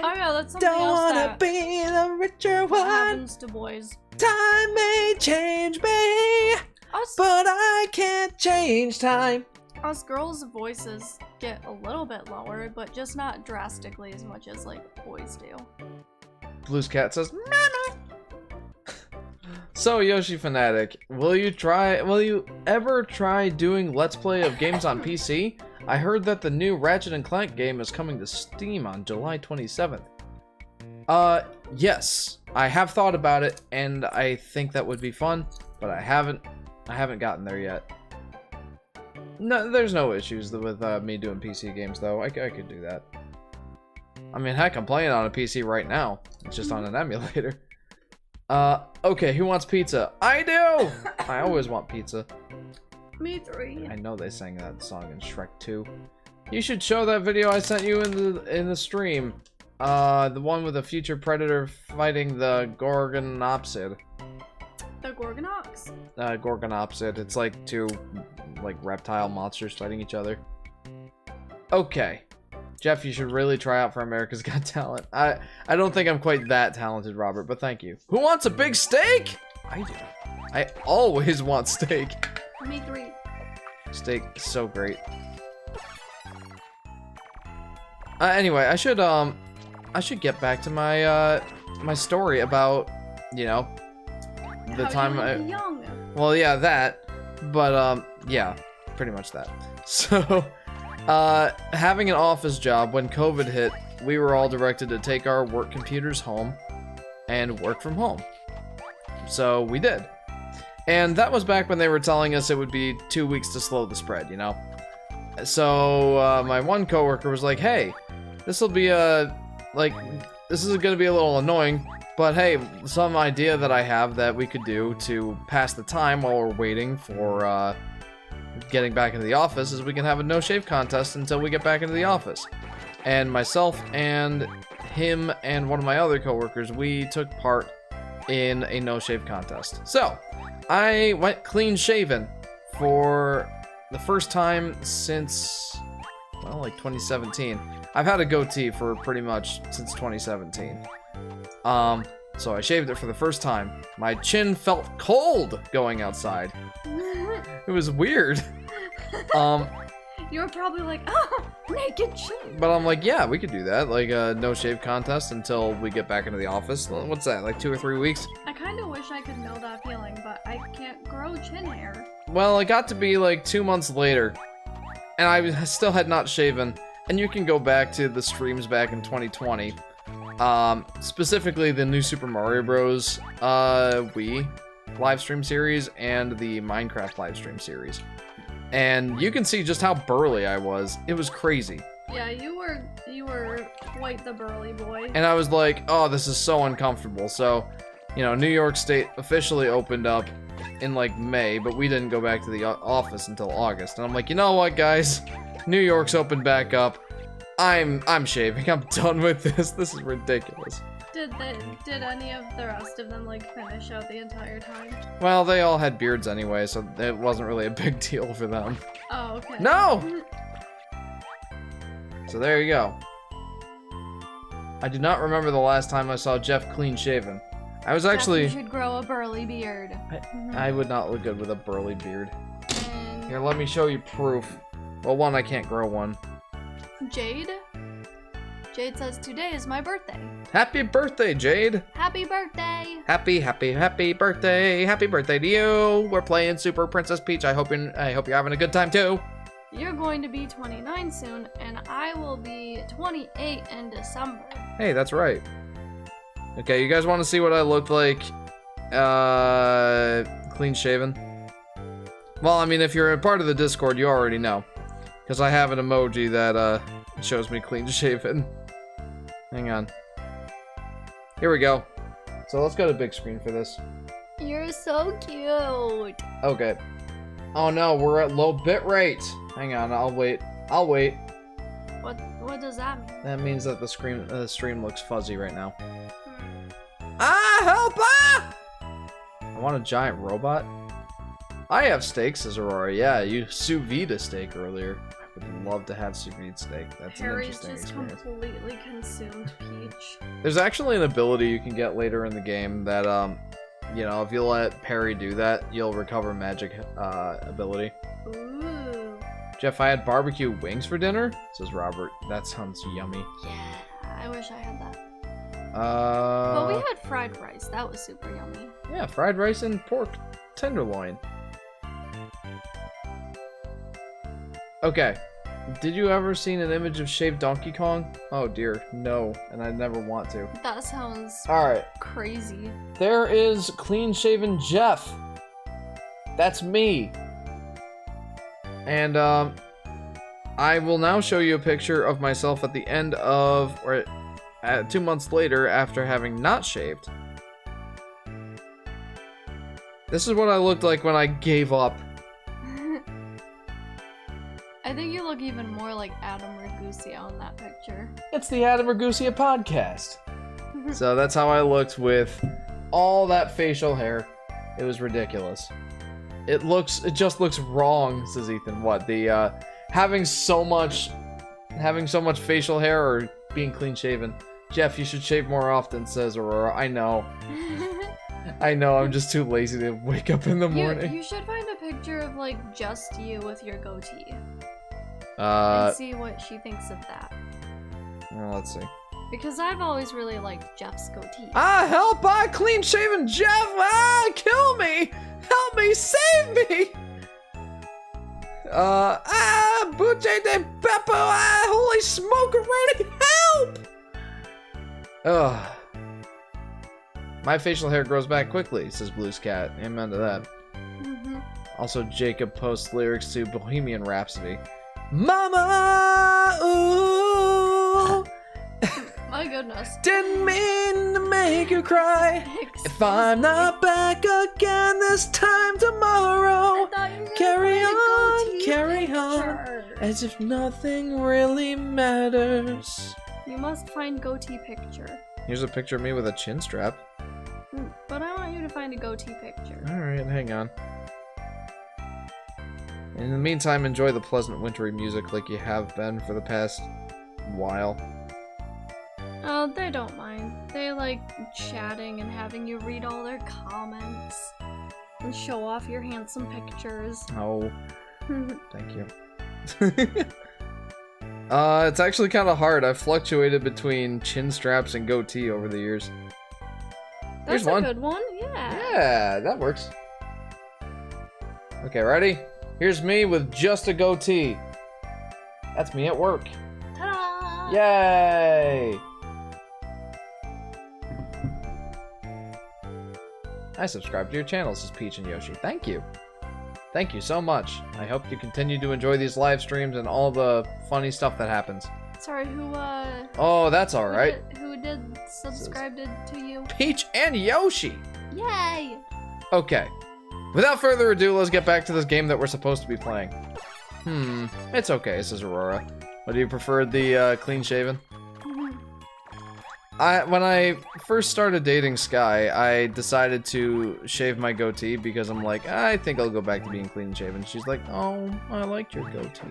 [SPEAKER 2] Oh yeah, that's something
[SPEAKER 1] Don't
[SPEAKER 2] else
[SPEAKER 1] wanna
[SPEAKER 2] that
[SPEAKER 1] be the richer one.
[SPEAKER 2] happens to boys.
[SPEAKER 1] Time may change me, but I can't change time.
[SPEAKER 2] Us girls' voices get a little bit lower, but just not drastically as much as, like, boys do.
[SPEAKER 1] Blues Cat says, Mama. So, Yoshi Fanatic, will you ever try doing Let's Play of games on PC? I heard that the new Ratchet & Clank game is coming to Steam on July 27th. Yes. I have thought about it, and I think that would be fun, but I haven't gotten there yet. No, there's no issues with me doing PC games, though. I could do that. I mean, heck, I'm playing on a PC right now. It's just on an emulator. Okay, who wants pizza? I do! I always want pizza.
[SPEAKER 2] Me three.
[SPEAKER 1] I know they sang that song in Shrek 2. You should show that video I sent you in the stream. The one with the future predator fighting the Gorgonopsid.
[SPEAKER 2] The Gorgonox?
[SPEAKER 1] Gorgonopsid. It's like two, like, reptile monsters fighting each other. Okay. Jeff, you should really try out for America's Got Talent. I don't think I'm quite that talented, Robert, but thank you. Who wants a big steak? I do. I always want steak.
[SPEAKER 2] Me three.
[SPEAKER 1] Steak is so great. Anyway, I should get back to my my story about, you know, the time I
[SPEAKER 2] young.
[SPEAKER 1] Well, yeah, that, but yeah, pretty much that. So, having an office job when COVID hit, we were all directed to take our work computers home and work from home. So we did. And that was back when they were telling us it would be 2 weeks to slow the spread, you know? So, my one coworker was like, hey, this'll be this is gonna be a little annoying, but hey, some idea that I have that we could do to pass the time while we're waiting for, getting back into the office is we can have a no-shave contest until we get back into the office. And myself and him and one of my other coworkers, we took part in a no-shave contest. So, I went clean-shaven for the first time since well, like 2017. I've had a goatee for pretty much since 2017. So I shaved it for the first time. My chin felt cold going outside. It was weird.
[SPEAKER 2] You were probably like, oh, naked chin.
[SPEAKER 1] But I'm like, yeah, we could do that. Like a no shave contest until we get back into the office. What's that, like 2 or 3 weeks?
[SPEAKER 2] I kind of wish I could know that feeling, but I can't grow chin hair.
[SPEAKER 1] Well, it got to be like 2 months later, and I still had not shaven. And you can go back to the streams back in 2020. Specifically the new Super Mario Bros. Wii livestream series and the Minecraft livestream series. And you can see just how burly I was. It was crazy.
[SPEAKER 2] Yeah, you were quite the burly boy.
[SPEAKER 1] And I was like, oh, this is so uncomfortable. So, you know, New York State officially opened up in like May, but we didn't go back to the office until August. And I'm like, you know what, guys? New York's opened back up. I'm shaving. I'm done with this. This is ridiculous.
[SPEAKER 2] Did any of the rest of them like finish out the entire time?
[SPEAKER 1] Well, they all had beards anyway, so it wasn't really a big deal for them.
[SPEAKER 2] Oh, okay.
[SPEAKER 1] No! So there you go. I do not remember the last time I saw Jeff clean shaven. I was actually...
[SPEAKER 2] Jeff, you should grow a burly beard.
[SPEAKER 1] I would not look good with a burly beard.
[SPEAKER 2] And
[SPEAKER 1] Here, let me show you proof. Well, one, I can't grow one.
[SPEAKER 2] Jade? Jade says, today is my birthday.
[SPEAKER 1] Happy birthday, Jade!
[SPEAKER 2] Happy birthday!
[SPEAKER 1] Happy birthday! Happy birthday to you! We're playing Super Princess Peach. I hope you're having a good time too.
[SPEAKER 2] You're going to be 29 soon, and I will be 28 in December.
[SPEAKER 1] Hey, that's right. Okay, you guys want to see what I look like, clean shaven? Well, I mean, if you're a part of the Discord, you already know. Because I have an emoji that, shows me clean shaven. Hang on. Here we go. So let's go to big screen for this.
[SPEAKER 2] You're so cute.
[SPEAKER 1] Okay. Oh no, we're at low bit rate. Hang on, I'll wait.
[SPEAKER 2] What does that mean?
[SPEAKER 1] That means that the stream looks fuzzy right now. Ah, help! Ah! I want a giant robot. I have steak, says Aurora. Yeah, you sous vide a steak earlier. I would love to have sous vide steak. That's
[SPEAKER 2] Harry's
[SPEAKER 1] an interesting
[SPEAKER 2] just
[SPEAKER 1] experience.
[SPEAKER 2] completely consumed Peach.
[SPEAKER 1] There's actually an ability you can get later in the game that, you know, if you let Perry do that, you'll recover magic ability.
[SPEAKER 2] Ooh.
[SPEAKER 1] Jeff, I had barbecue wings for dinner, says Robert. That sounds yummy.
[SPEAKER 2] Yeah, I wish I had that. But we
[SPEAKER 1] Uh,
[SPEAKER 2] had fried rice. That was super yummy.
[SPEAKER 1] yeah, fried rice and pork tenderloin. Okay. Did you ever seen an image of shaved Donkey Kong? Oh dear, no, and I never want to.
[SPEAKER 2] That sounds
[SPEAKER 1] Alright,
[SPEAKER 2] crazy.
[SPEAKER 1] there is clean shaven Jeff. That's me. And, I will now show you a picture of myself at the end of, or 2 months later after having not shaved. This is what I looked like when I gave up.
[SPEAKER 2] I think you look even more like Adam Ragusa in that picture.
[SPEAKER 1] It's the Adam Ragusa podcast. So that's how I looked with all that facial hair. It was ridiculous. It just looks wrong, says Ethan. What, the having so much facial hair or being clean shaven? Jeff, you should shave more often, says Aurora. I know. I know, I'm just too lazy to wake up in the morning.
[SPEAKER 2] You should find a picture of like just you with your goatee.
[SPEAKER 1] Uh,
[SPEAKER 2] And see what she thinks of that.
[SPEAKER 1] well, let's see.
[SPEAKER 2] Because I've always really liked Jeff's goatee.
[SPEAKER 1] Ah, help! Ah, clean shaven Jeff! Ah, kill me! Help me! Save me! Buche de Beppo! Ah, holy smoke-a-roni! Help! Ugh. My facial hair grows back quickly, says Blue's Cat. Amen to that. Also, Jacob posts lyrics to Bohemian Rhapsody. Mama! Ooh!
[SPEAKER 2] My goodness.
[SPEAKER 1] Didn't mean to make you cry. If I'm not back again this time tomorrow, carry on, as if nothing really matters.
[SPEAKER 2] You must find goatee picture.
[SPEAKER 1] Here's a picture of me with a chin strap.
[SPEAKER 2] But I want you to find a goatee picture.
[SPEAKER 1] Alright, hang on. In the meantime, enjoy the pleasant wintry music like you have been for the past while.
[SPEAKER 2] Oh, they don't mind. They like chatting and having you read all their comments and show off your handsome pictures.
[SPEAKER 1] Oh, thank you. It's actually kind of hard. I've fluctuated between chin straps and goatee over the years.
[SPEAKER 2] That's
[SPEAKER 1] Here's
[SPEAKER 2] a
[SPEAKER 1] one.
[SPEAKER 2] good one, yeah.
[SPEAKER 1] Yeah, that works. Okay, ready? Here's me with just a goatee. That's me at work.
[SPEAKER 2] Ta-da!
[SPEAKER 1] Yay! I subscribe to your channel, says Peach and Yoshi. Thank you. Thank you so much. I hope you continue to enjoy these live streams and all the funny stuff that happens.
[SPEAKER 2] Sorry,
[SPEAKER 1] Oh, that's alright.
[SPEAKER 2] Who did subscribe to you?
[SPEAKER 1] Peach and Yoshi!
[SPEAKER 2] Yay!
[SPEAKER 1] Okay. Without further ado, let's get back to this game that we're supposed to be playing. It's okay, says Aurora. What do you prefer, the clean shaven? When I first started dating Sky, I decided to shave my goatee because I'm like, I think I'll go back to being clean shaven. She's like, oh, I liked your goatee.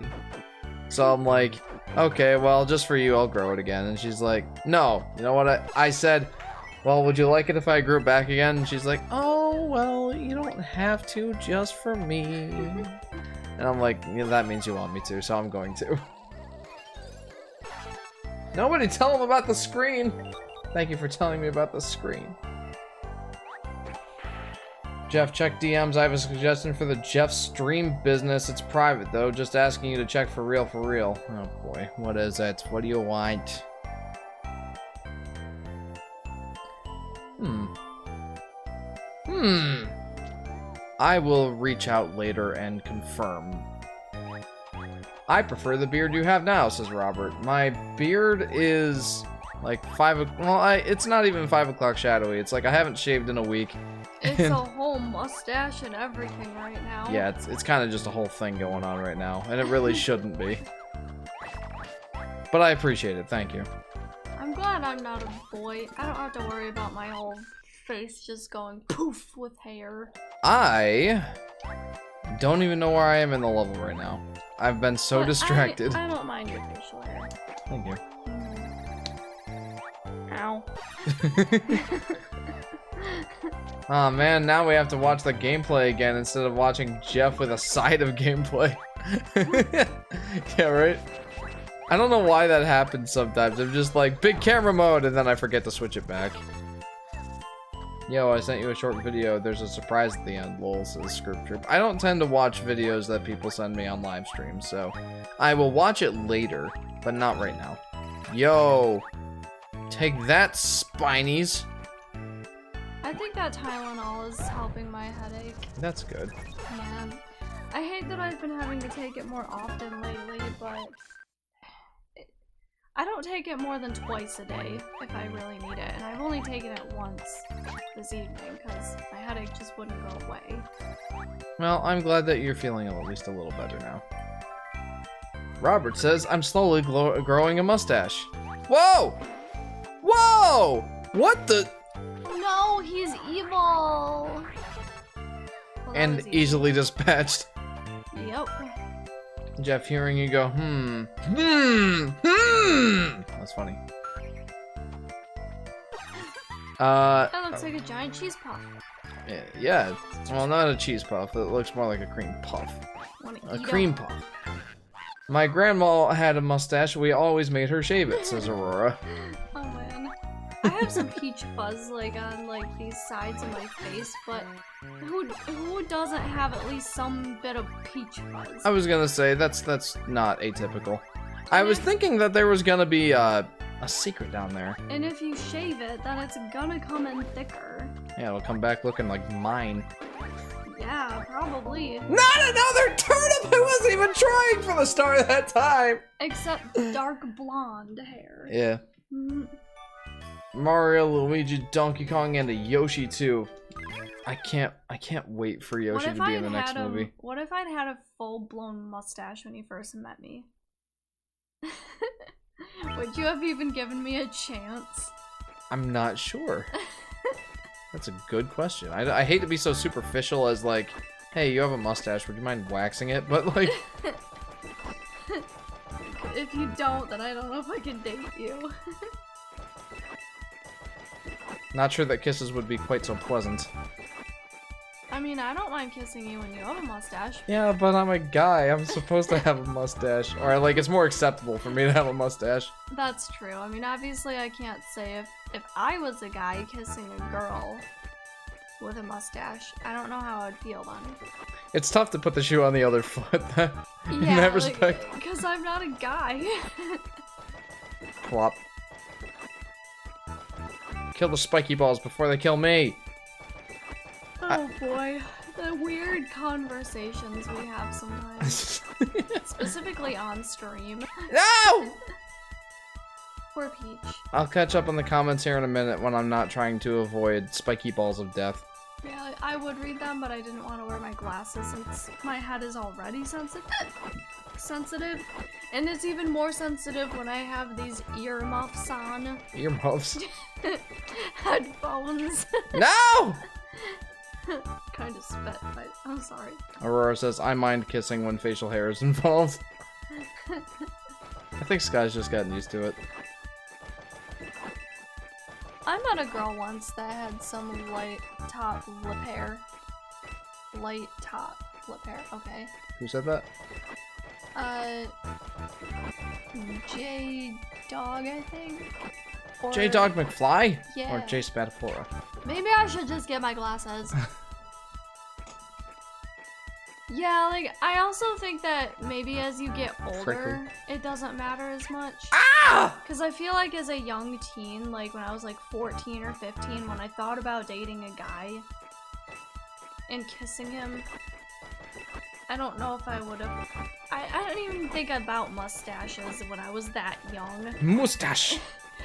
[SPEAKER 1] So I'm like, okay, well, just for you, I'll grow it again. And she's like, no. You know what? I said, well, would you like it if I grew it back again? And she's like, oh, well, you don't have to, just for me. And I'm like, yeah, that means you want me to, so I'm going to. Nobody tell him about the screen. Thank you for telling me about the screen. Jeff, check DMs. I have a suggestion for the Jeff stream business. It's private, though. Just asking you to check for real, for real. Oh, boy. What is it? What do you want? I will reach out later and confirm. I prefer the beard you have now, says Robert. My beard is like it's not even 5 o'clock shadowy. It's like I haven't shaved in a week.
[SPEAKER 2] It's a whole mustache and everything right now.
[SPEAKER 1] Yeah, it's kind of just a whole thing going on right now, and it really shouldn't be. But I appreciate it, thank you.
[SPEAKER 2] I'm glad I'm not a boy. I don't have to worry about my whole face just going poof with hair.
[SPEAKER 1] I don't even know where I am in the level right now. I've been so
[SPEAKER 2] But
[SPEAKER 1] distracted.
[SPEAKER 2] I don't mind your facial hair.
[SPEAKER 1] Thank you.
[SPEAKER 2] Ow.
[SPEAKER 1] Oh man, now we have to watch the gameplay again instead of watching Jeff with a side of gameplay. Yeah, right? I don't know why that happens sometimes. I'm just like, big camera mode, and then I forget to switch it back. Yo, I sent you a short video. There's a surprise at the end, lol, says Script Troop. I don't tend to watch videos that people send me on live streams, so I will watch it later, but not right now. Yo, take that, Spinies.
[SPEAKER 2] I think that Tylenol is helping my headache.
[SPEAKER 1] That's good.
[SPEAKER 2] Man, I hate that I've been having to take it more often lately, but I don't take it more than twice a day if I really need it, and I've only taken it once this evening because my headache just wouldn't go away.
[SPEAKER 1] Well, I'm glad that you're feeling at least a little better now. Robert says, I'm slowly growing a mustache. Whoa! Whoa! What the?
[SPEAKER 2] No, he's evil! Well, that
[SPEAKER 1] And
[SPEAKER 2] was easy.
[SPEAKER 1] easily dispatched.
[SPEAKER 2] Yep.
[SPEAKER 1] Jeff, hearing you go, That's funny.
[SPEAKER 2] That looks like a giant cheese puff.
[SPEAKER 1] Yeah, well, not a cheese puff. It looks more like a cream puff.
[SPEAKER 2] Wanna
[SPEAKER 1] A
[SPEAKER 2] eat
[SPEAKER 1] cream
[SPEAKER 2] 'em?
[SPEAKER 1] puff. My grandma had a mustache. We always made her shave it, says Aurora.
[SPEAKER 2] Oh man. I have some peach fuzz like on like these sides of my face, but who doesn't have at least some bit of peach fuzz?
[SPEAKER 1] I was gonna say, that's not atypical. I was thinking that there was gonna be a secret down there.
[SPEAKER 2] And if you shave it, then it's gonna come in thicker.
[SPEAKER 1] Yeah, it'll come back looking like mine.
[SPEAKER 2] Yeah, probably.
[SPEAKER 1] Not another turnip! I wasn't even trying for the start of that time!
[SPEAKER 2] Except dark blonde hair.
[SPEAKER 1] Yeah.
[SPEAKER 2] Mhm.
[SPEAKER 1] Mario, Luigi, Donkey Kong, and a Yoshi too. I can't wait for Yoshi to be in the next movie.
[SPEAKER 2] What if I'd had a full-blown mustache when you first met me? Would you have even given me a chance?
[SPEAKER 1] I'm not sure. That's a good question. I hate to be so superficial as like, Hey, you have a mustache. Would you mind waxing it? But like,
[SPEAKER 2] If you don't, then I don't know if I can date you.
[SPEAKER 1] not sure that kisses would be quite so pleasant.
[SPEAKER 2] I mean, I don't mind kissing you when you have a mustache.
[SPEAKER 1] Yeah, but I'm a guy. I'm supposed to have a mustache. Or, like, it's more acceptable for me to have a mustache.
[SPEAKER 2] That's true. I mean, obviously I can't say if I was a guy kissing a girl with a mustache, I don't know how I'd feel then.
[SPEAKER 1] It's tough to put the shoe on the other foot in
[SPEAKER 2] Yeah,
[SPEAKER 1] that respect.
[SPEAKER 2] because I'm not a guy.
[SPEAKER 1] Plop. Kill the spiky balls before they kill me.
[SPEAKER 2] Oh boy, the weird conversations we have sometimes. Specifically on stream.
[SPEAKER 1] No!
[SPEAKER 2] Poor Peach.
[SPEAKER 1] I'll catch up on the comments here in a minute when I'm not trying to avoid spiky balls of death.
[SPEAKER 2] Yeah, I would read them, but I didn't want to wear my glasses since my head is already sensitive. And it's even more sensitive when I have these earmuffs on.
[SPEAKER 1] Earmuffs?
[SPEAKER 2] Headphones.
[SPEAKER 1] No!
[SPEAKER 2] Kind of spit, but I'm sorry.
[SPEAKER 1] Aurora says, I mind kissing when facial hair is involved. I think Sky's just gotten used to it.
[SPEAKER 2] I met a girl once that had some light top lip hair. Light top lip hair, okay.
[SPEAKER 1] Who said that?
[SPEAKER 2] J-Dog, I think? Or...
[SPEAKER 1] J-Dog McFly?
[SPEAKER 2] Yeah.
[SPEAKER 1] Or J Spatafora?
[SPEAKER 2] Maybe I should just get my glasses. Yeah, like, I also think that maybe as you get older,
[SPEAKER 1] Prickly.
[SPEAKER 2] it doesn't matter as much.
[SPEAKER 1] Ah!
[SPEAKER 2] Because I feel like as a young teen, like when I was like 14 or 15, when I thought about dating a guy and kissing him, I don't know if I would have. I don't even think about mustaches when I was that young.
[SPEAKER 1] Mustache!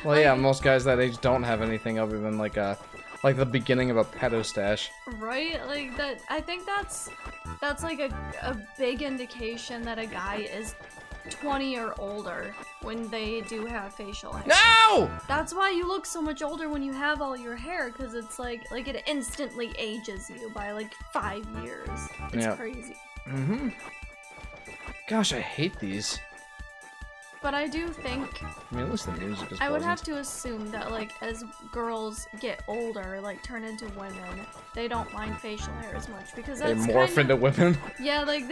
[SPEAKER 1] Well, yeah, most guys that age don't have anything other than like the beginning of a pedo stash.
[SPEAKER 2] Right? Like that. I think that's like a big indication that a guy is 20 or older when they do have facial hair.
[SPEAKER 1] No!
[SPEAKER 2] That's why you look so much older when you have all your hair, because it's like it instantly ages you by like 5 years. It's
[SPEAKER 1] Yeah.
[SPEAKER 2] crazy.
[SPEAKER 1] Mm-hmm. Gosh, I hate these.
[SPEAKER 2] But I do think
[SPEAKER 1] I mean, at least the music is
[SPEAKER 2] I would
[SPEAKER 1] pleasant.
[SPEAKER 2] have to assume that like as girls get older, like turn into women, they don't mind facial hair as much because
[SPEAKER 1] They
[SPEAKER 2] that's
[SPEAKER 1] morph into women.
[SPEAKER 2] yeah, like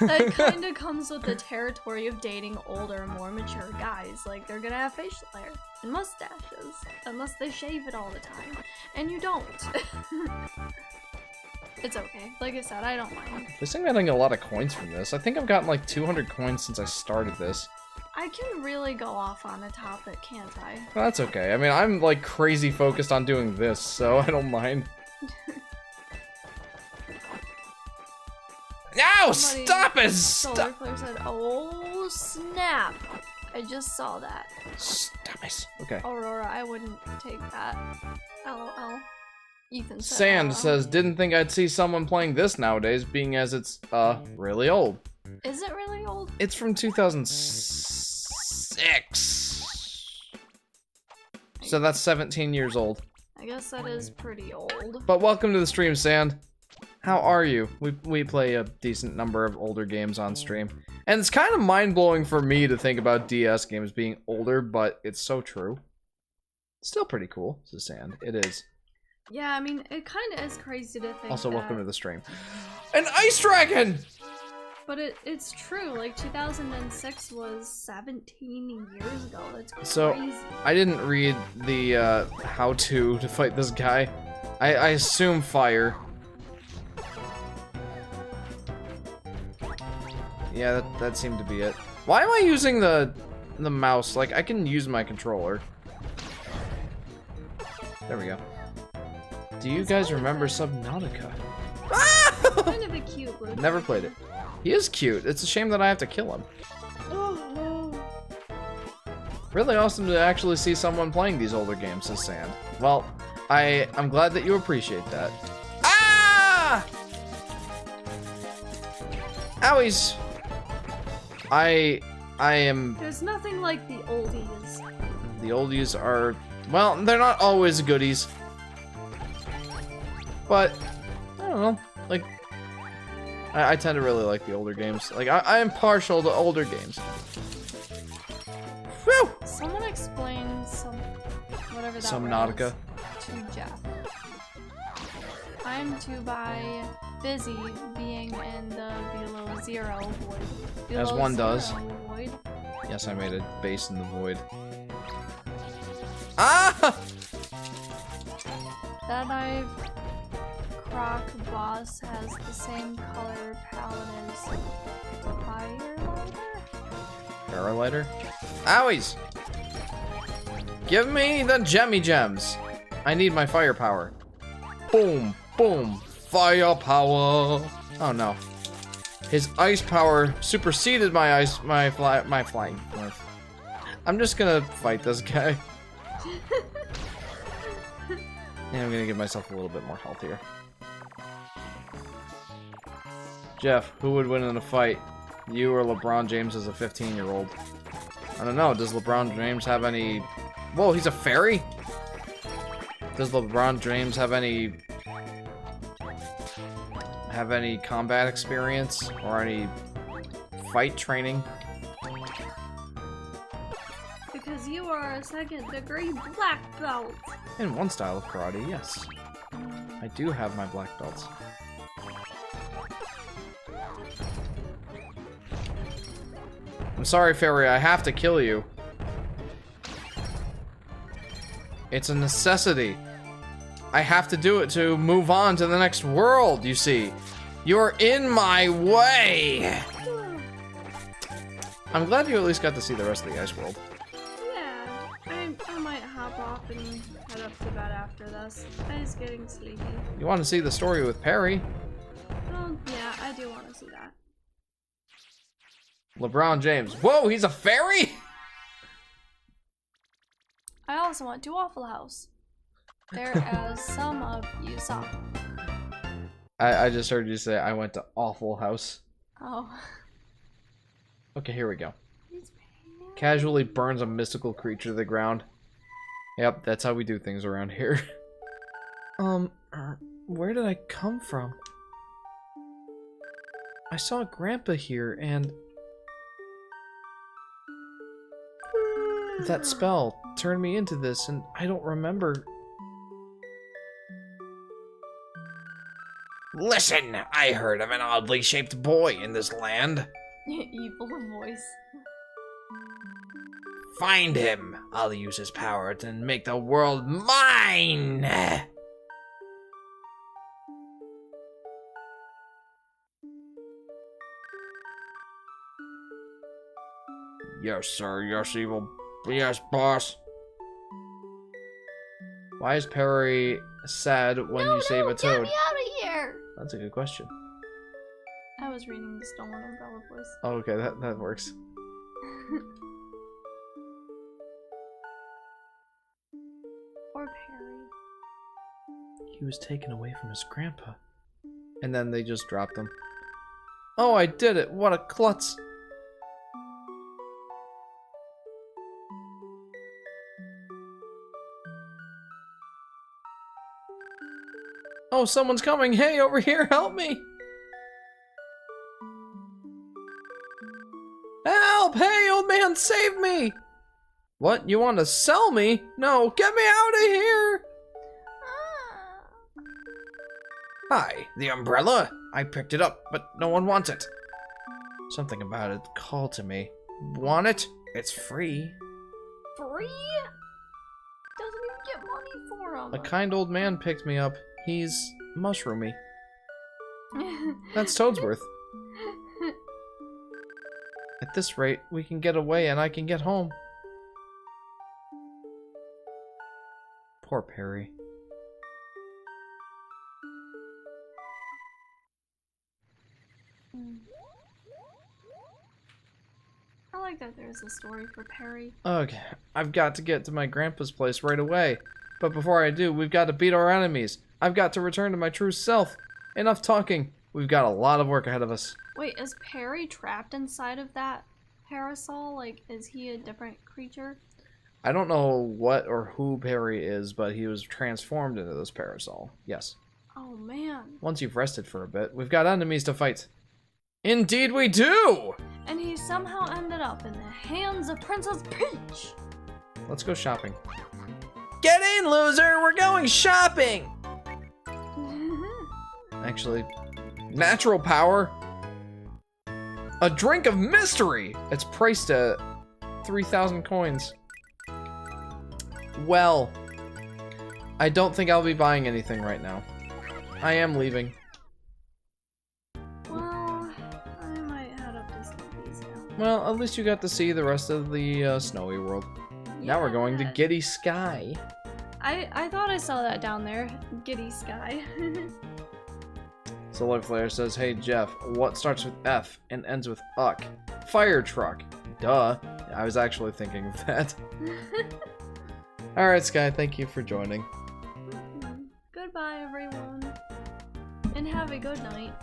[SPEAKER 2] that kind of comes with the territory of dating older, more mature guys. Like they're gonna have facial hair and mustaches unless they shave it all the time, and you don't. It's okay. Like I said, I don't mind.
[SPEAKER 1] This thing getting a lot of coins from this. I think I've gotten like 200 coins since I started this.
[SPEAKER 2] I can really go off on a topic, can't I?
[SPEAKER 1] Well, that's okay. I mean, I'm like crazy focused on doing this, so I don't mind. No!
[SPEAKER 2] Somebody-
[SPEAKER 1] Stop it!
[SPEAKER 2] Solar
[SPEAKER 1] Stop!
[SPEAKER 2] Flare said, "Oh snap! I just saw that."
[SPEAKER 1] Stop it. Okay.
[SPEAKER 2] Aurora, I wouldn't take that. LOL. Ethan said,
[SPEAKER 1] Sand
[SPEAKER 2] LOL.
[SPEAKER 1] says, didn't think I'd see someone playing this nowadays, being as it's, really old.
[SPEAKER 2] Is it really old?
[SPEAKER 1] It's from 2006. So that's 17 years old.
[SPEAKER 2] I guess that is pretty old.
[SPEAKER 1] But welcome to the stream, Sand. How are you? We play a decent number of older games on stream. And it's kind of mind-blowing for me to think about DS games being older, but it's so true. Still pretty cool, says Sand. It is.
[SPEAKER 2] Yeah, I mean, it kind of is crazy to think
[SPEAKER 1] Also,
[SPEAKER 2] that,
[SPEAKER 1] welcome to the stream. An ice dragon!
[SPEAKER 2] but it's true, like 2006 was 17 years ago. That's crazy.
[SPEAKER 1] So, I didn't read the how-to to fight this guy. I assume fire. Yeah, that seemed to be it. Why am I using the mouse? Like, I can use my controller. There we go. Do you guys remember Subnautica?
[SPEAKER 2] kind of a cute blue.
[SPEAKER 1] Never played it. He is cute. It's a shame that I have to kill him. Really awesome to actually see someone playing these older games, says Sand. Well, I'm glad that you appreciate that. Ah! Owies! I am...
[SPEAKER 2] There's nothing like the oldies.
[SPEAKER 1] The oldies are... Well, they're not always goodies. But, I don't know. Like, I tend to really like the older games. Like, I am partial to older games. Whew!
[SPEAKER 2] Someone explain whatever that
[SPEAKER 1] Subnautica.
[SPEAKER 2] to Jeff. I'm too busy being in the below zero void.
[SPEAKER 1] As one does.
[SPEAKER 2] Void.
[SPEAKER 1] Yes, I made a base in the void. Ah!
[SPEAKER 2] That I've Croc boss has the same color palette as
[SPEAKER 1] Paralighter? Owies! Give me the gemmy gems! I need my firepower. Boom, boom, firepower! Oh no. His ice power superseded my flying. I'm just gonna fight this guy. And I'm gonna give myself a little bit more health here. Jeff, who would win in a fight? You or LeBron James as a 15-year-old? I don't know, does LeBron James have any... Whoa, he's a fairy? Does LeBron James have any combat experience? Or any fight training?
[SPEAKER 2] Because you are a second-degree black belt.
[SPEAKER 1] In one style of karate, yes. I do have my black belts. I'm sorry, Fairy, I have to kill you. It's a necessity. I have to do it to move on to the next world, you see. You're in my way! I'm glad you at least got to see the rest of the ice world.
[SPEAKER 2] Yeah, I might hop off and head up to bed after this. I'm just getting sleepy.
[SPEAKER 1] You want to see the story with Perry?
[SPEAKER 2] Yeah, I do want to see that.
[SPEAKER 1] LeBron James. Whoa, he's a fairy?!
[SPEAKER 2] I also went to Waffle House. There, as some of you saw.
[SPEAKER 1] I just heard you say I went to Awful House.
[SPEAKER 2] Oh.
[SPEAKER 1] Okay, here we go. Casually burns a mystical creature to the ground. Yep, that's how we do things around here. Where did I come from? I saw Grandpa here, and... that spell turned me into this, and I don't remember...
[SPEAKER 3] Listen, I heard of an oddly shaped boy in this land.
[SPEAKER 2] Evil voice.
[SPEAKER 3] Find him. I'll use his power to make the world mine.
[SPEAKER 1] Yes, sir. Yes, evil. Yes, boss. Why is Perry sad when you save a toad?
[SPEAKER 2] Get me out of here!
[SPEAKER 1] That's a good question.
[SPEAKER 2] I was reading the Stolen Umbrella voice.
[SPEAKER 1] Oh, okay, that works.
[SPEAKER 2] Or Perry.
[SPEAKER 1] He was taken away from his grandpa. And then they just dropped him. Oh, I did it! What a klutz! Oh, someone's coming! Hey, over here, help me! Help! Hey, old man, save me! What? You want to sell me? No, get me out of here!
[SPEAKER 3] Hi, the umbrella. I picked it up, but no one wants it.
[SPEAKER 1] Something about it called to me. Want it?
[SPEAKER 3] It's free.
[SPEAKER 2] Free? Doesn't even get money for him.
[SPEAKER 1] A kind old man picked me up. He's mushroomy. That's Toadsworth. At this rate, we can get away and I can get home. Poor Perry.
[SPEAKER 2] I like that there's a story for Perry.
[SPEAKER 1] Okay, I've got to get to my grandpa's place right away. But before I do, we've got to beat our enemies. I've got to return to my true self. Enough talking. We've got a lot of work ahead of us.
[SPEAKER 2] Wait, is Perry trapped inside of that parasol? Like, is he a different creature?
[SPEAKER 1] I don't know what or who Perry is, but he was transformed into this parasol. Yes.
[SPEAKER 2] Oh, man.
[SPEAKER 1] Once you've rested for a bit, we've got enemies to fight. Indeed we do!
[SPEAKER 2] And he somehow ended up in the hands of Princess Peach.
[SPEAKER 1] Let's go shopping.
[SPEAKER 3] Get in, loser! We're going shopping!
[SPEAKER 1] Actually, natural power. A drink of mystery! It's priced at 3,000 coins. Well, I don't think I'll be buying anything right now. I am leaving.
[SPEAKER 2] Well, I might head up to Snoopy's now.
[SPEAKER 1] Well, at least you got to see the rest of the snowy world. Now we're going to
[SPEAKER 2] Yeah.
[SPEAKER 1] Giddy Sky.
[SPEAKER 2] I thought I saw that down there. Giddy Sky.
[SPEAKER 1] Solar Flare says, hey Jeff, what starts with F and ends with uck? Fire truck. Duh. I was actually thinking of that. Alright, Sky, thank you for joining.
[SPEAKER 2] Goodbye, everyone. And have a good night.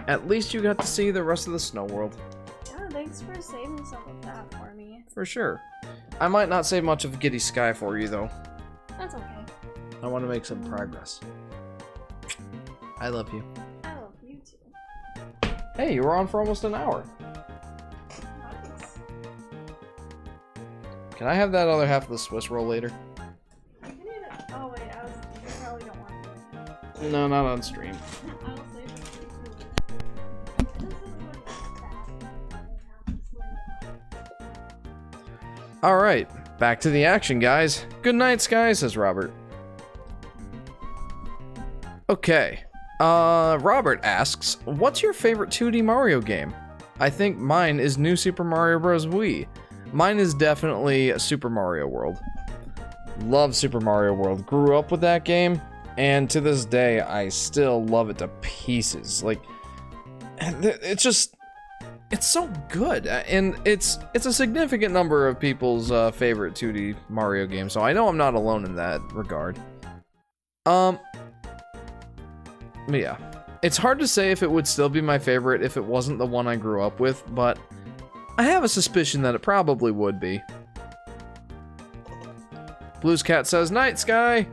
[SPEAKER 1] At least you got to see the rest of the snow world.
[SPEAKER 2] Yeah, thanks for saving some of that for me.
[SPEAKER 1] For sure. I might not save much of Giddy Sky for you, though.
[SPEAKER 2] That's okay.
[SPEAKER 1] I want to make some progress. I love you.
[SPEAKER 2] I love you too.
[SPEAKER 1] Hey, you were on for almost an hour.
[SPEAKER 2] Nice.
[SPEAKER 1] Can I have that other half of the Swiss roll later?
[SPEAKER 2] You can either. Oh wait, you probably don't want to do it now.
[SPEAKER 1] No, not on stream.
[SPEAKER 2] I'll save it for you. This is what
[SPEAKER 1] Alright, back to the action, guys. Good night, Sky, says Robert. Okay. Robert asks, what's your favorite 2D Mario game? I think mine is New Super Mario Bros. Wii. Mine is definitely Super Mario World. Love Super Mario World. Grew up with that game, and to this day, I still love it to pieces. Like, it's just... It's so good, and it's a significant number of people's favorite 2D Mario game, so I know I'm not alone in that regard. But yeah, it's hard to say if it would still be my favorite if it wasn't the one I grew up with, but I have a suspicion that it probably would be. Blues Cat says, night, Sky!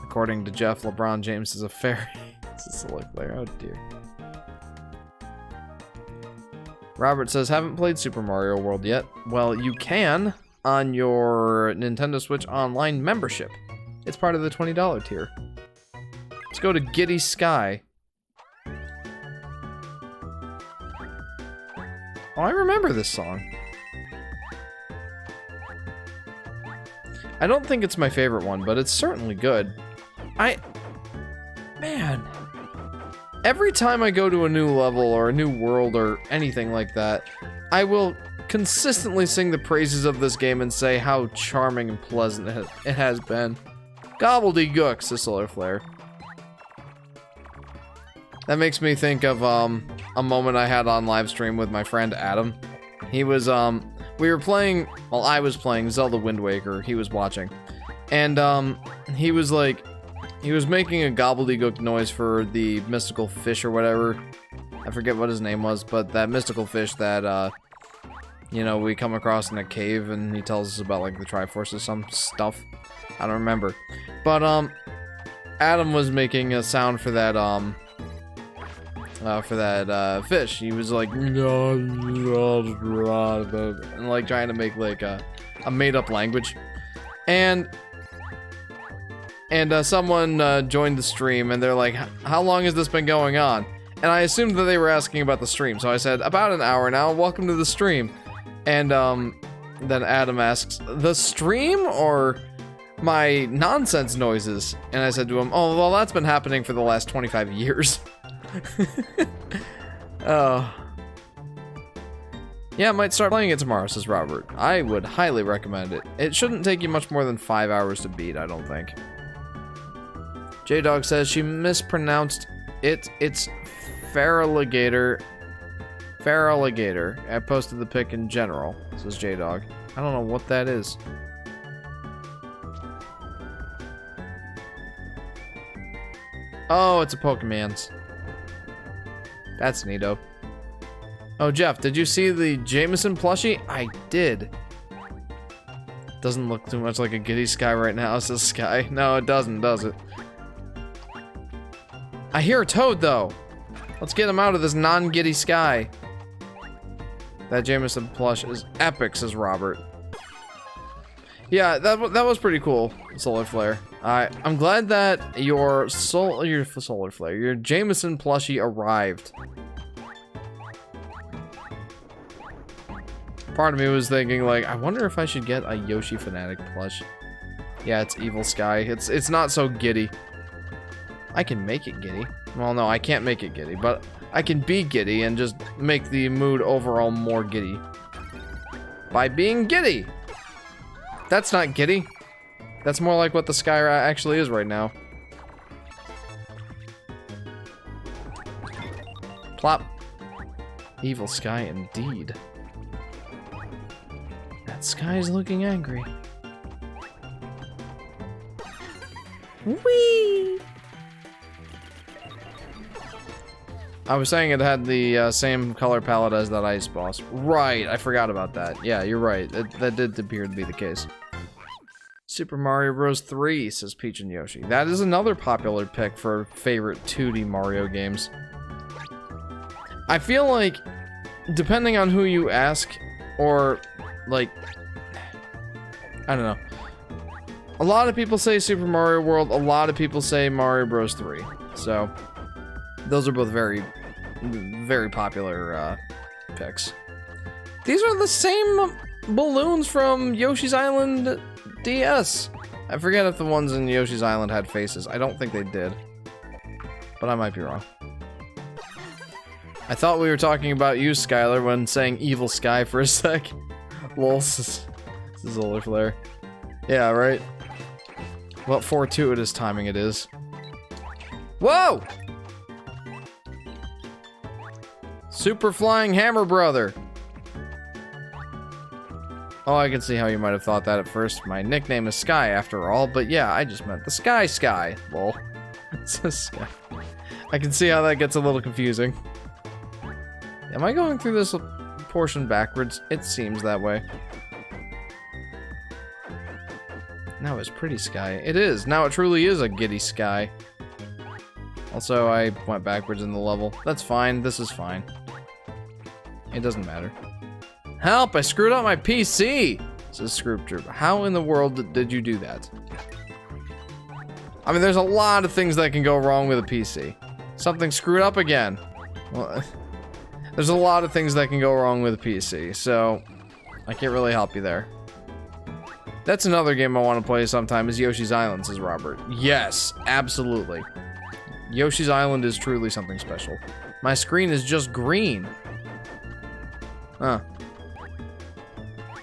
[SPEAKER 1] According to Jeff, LeBron James is a fairy. This is a select player, oh dear. Robert says, haven't played Super Mario World yet. Well, you can on your Nintendo Switch Online membership. It's part of the $20 tier. Let's go to Giddy Sky. Oh, I remember this song. I don't think it's my favorite one, but it's certainly good. Man. Every time I go to a new level or a new world or anything like that, I will consistently sing the praises of this game and say how charming and pleasant it has been. Gobbledygook, says Solar Flare. That makes me think of a moment I had on Livestream with my friend Adam. He was we were playing, well, I was playing Zelda Wind Waker. He was watching, and he was like, he was making a gobbledygook noise for the mystical fish or whatever. I forget what his name was, but that mystical fish that you know, we come across in a cave, and he tells us about like the Triforce or some stuff. I don't remember. But, Adam was making a sound for that, fish. He was like, and like trying to make like a made-up language. And someone joined the stream, and they're like, how long has this been going on? And I assumed that they were asking about the stream, so I said, about an hour now, welcome to the stream. And, then Adam asks, the stream, or my nonsense noises? And I said to him, oh, well, that's been happening for the last 25 years. Oh. Yeah, I might start playing it tomorrow, says Robert. I would highly recommend it. It shouldn't take you much more than 5 hours to beat, I don't think. J-Dog says she mispronounced it. It's Faraligator. Faraligator. I posted the pic in general, says J-Dog. I don't know what that is. Oh, it's a Pokemon's. That's neato. Oh, Jeff, did you see the Jameson plushie? I did. Doesn't look too much like a Giddy Sky right now, says Sky. No, it doesn't, does it? I hear a Toad, though. Let's get him out of this non-giddy sky. That Jameson plush is epic, says Robert. Yeah, that was pretty cool, Solar Flare. I'm glad that your Solar Flare, your Jameson plushie arrived. Part of me was thinking, like, I wonder if I should get a Yoshi Fanatic plush. Yeah, it's Evil Sky. It's not so giddy. I can make it giddy. Well, no, I can't make it giddy, but I can be giddy and just make the mood overall more giddy. By being giddy! That's not giddy. That's more like what the sky actually is right now. Plop. Evil Sky indeed. That sky's looking angry. Whee! I was saying it had the same color palette as that ice boss. Right, I forgot about that. Yeah, you're right. That did appear to be the case. Super Mario Bros. 3, says Peach and Yoshi. That is another popular pick for favorite 2D Mario games. I feel like, depending on who you ask, or, like, I don't know. A lot of people say Super Mario World, a lot of people say Mario Bros. 3. So, those are both very, very popular picks. These are the same balloons from Yoshi's Island DS. I forget if the ones in Yoshi's Island had faces. I don't think they did. But I might be wrong. I thought we were talking about you, Skylar, when saying Evil Sky for a sec. Lol, this is Solar Flare. Yeah, right? What fortuitous timing it is. Whoa! Super Flying Hammer Brother. Oh, I can see how you might have thought that at first. My nickname is Sky, after all, but yeah, I just meant the Sky. Lol. It's a Sky. I can see how that gets a little confusing. Am I going through this portion backwards? It seems that way. Now it's pretty Sky. It is. Now it truly is a giddy Sky. Also, I went backwards in the level. That's fine. This is fine. It doesn't matter. Help! I screwed up my PC! Says Scroop Troop. How in the world did you do that? I mean, there's a lot of things that can go wrong with a PC. Something screwed up again. Well, there's a lot of things that can go wrong with a PC, so I can't really help you there. That's another game I want to play sometime, is Yoshi's Island, says Robert. Yes, absolutely. Yoshi's Island is truly something special. My screen is just green. Huh.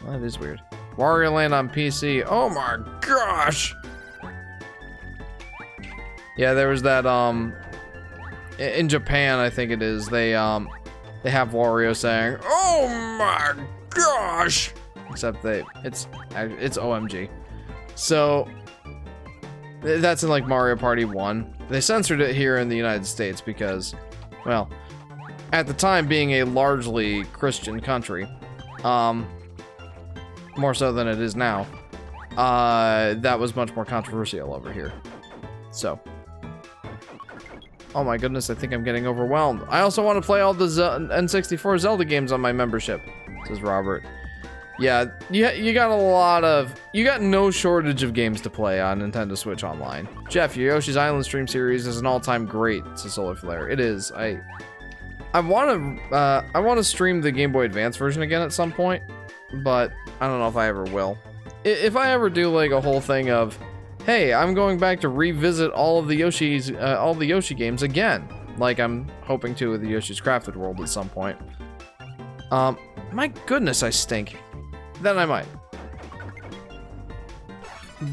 [SPEAKER 1] Well, that is weird. Wario Land on PC. Oh my gosh! Yeah, there was that, in Japan, I think it is, they have Wario saying, "Oh my gosh!" Except it's OMG. So, that's in, like, Mario Party 1. They censored it here in the United States because, well, at the time being a largely Christian country, more so than it is now, that was much more controversial over here. So, oh my goodness, I think I'm getting overwhelmed. I also want to play all the N64 Zelda games on my membership, says Robert. Yeah, you got no shortage of games to play on Nintendo Switch Online. Jeff, your Yoshi's Island stream series is an all-time great, says Solar Flare. It is. I want to stream the Game Boy Advance version again at some point, but I don't know if I ever will. If I ever do like a whole thing of, hey, I'm going back to revisit all the Yoshi games again, like I'm hoping to with the Yoshi's Crafted World at some point. My goodness, I stink. Then I might.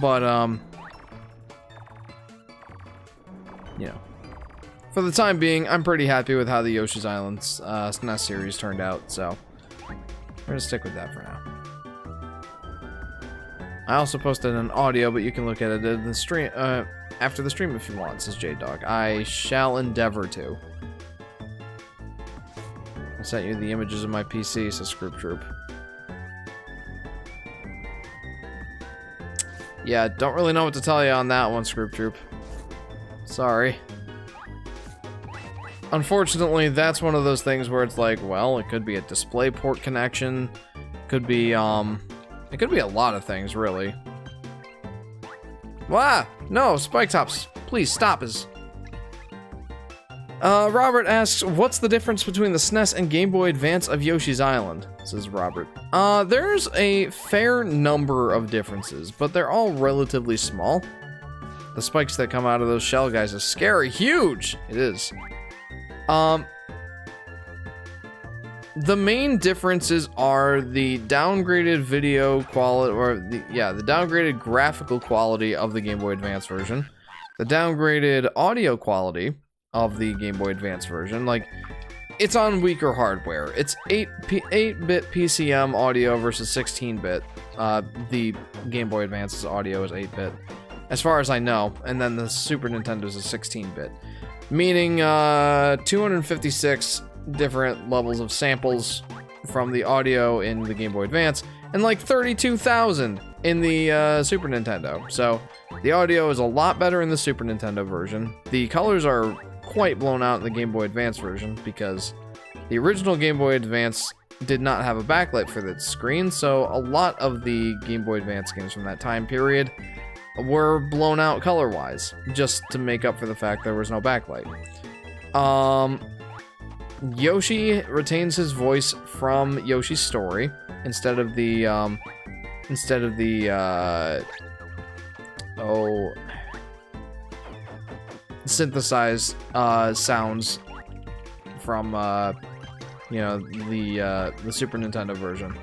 [SPEAKER 1] But, you know. For the time being, I'm pretty happy with how the Yoshi's Island SNES series turned out, so we're gonna stick with that for now. I also posted an audio, but you can look at it in the stream, after the stream if you want, says J-Dog. I shall endeavor to. I sent you the images of my PC, says Scroop Troop. Yeah, don't really know what to tell you on that one, Scroop Troop. Sorry. unfortunately, that's one of those things where it's like, well, it could be a display port connection, could be, it could be a lot of things, really. Wow, no, Spike Tops, please stop us. Robert asks, what's the difference between the SNES and Game Boy Advance of Yoshi's Island? Says Robert. There's a fair number of differences, but they're all relatively small. The spikes that come out of those shell guys is scary, huge! It is. The main differences are the downgraded video quality, or the downgraded graphical quality of the Game Boy Advance version, the downgraded audio quality of the Game Boy Advance version. Like, it's on weaker hardware. It's 8-bit PCM audio versus 16-bit. The Game Boy Advance's audio is 8-bit, as far as I know, and then the Super Nintendo's is 16-bit, meaning 256 different levels of samples from the audio in the Game Boy Advance, and like 32,000 in the Super Nintendo. So the audio is a lot better in the Super Nintendo version. The colors are quite blown out in the Game Boy Advance version because the original Game Boy Advance did not have a backlight for the screen, so a lot of the Game Boy Advance games from that time period were blown out color-wise, just to make up for the fact there was no backlight. Yoshi retains his voice from Yoshi's Story instead of the synthesized sounds from the Super Nintendo version.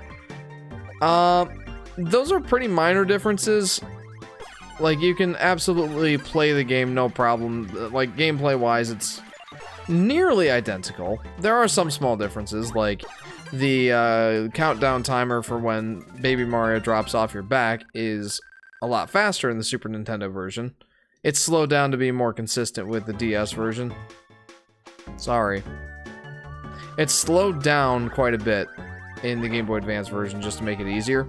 [SPEAKER 1] Those are pretty minor differences. Like, you can absolutely play the game no problem. Like, gameplay wise, it's nearly identical. There are some small differences, like the countdown timer for when Baby Mario drops off your back is a lot faster in the Super Nintendo version. It's slowed down to be more consistent with the DS version. Sorry. It's slowed down quite a bit in the Game Boy Advance version just to make it easier.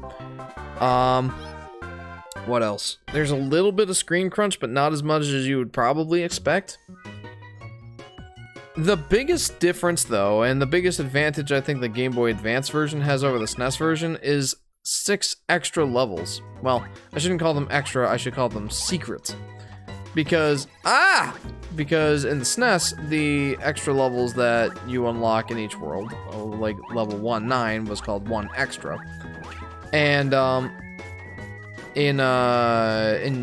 [SPEAKER 1] What else? There's a little bit of screen crunch, but not as much as you would probably expect. The biggest difference, though, and the biggest advantage I think the Game Boy Advance version has over the SNES version is 6 extra levels. Well, I shouldn't call them extra, I should call them secret. Because in the SNES, the extra levels that you unlock in each world, like level 1-9 was called 1 Extra. And in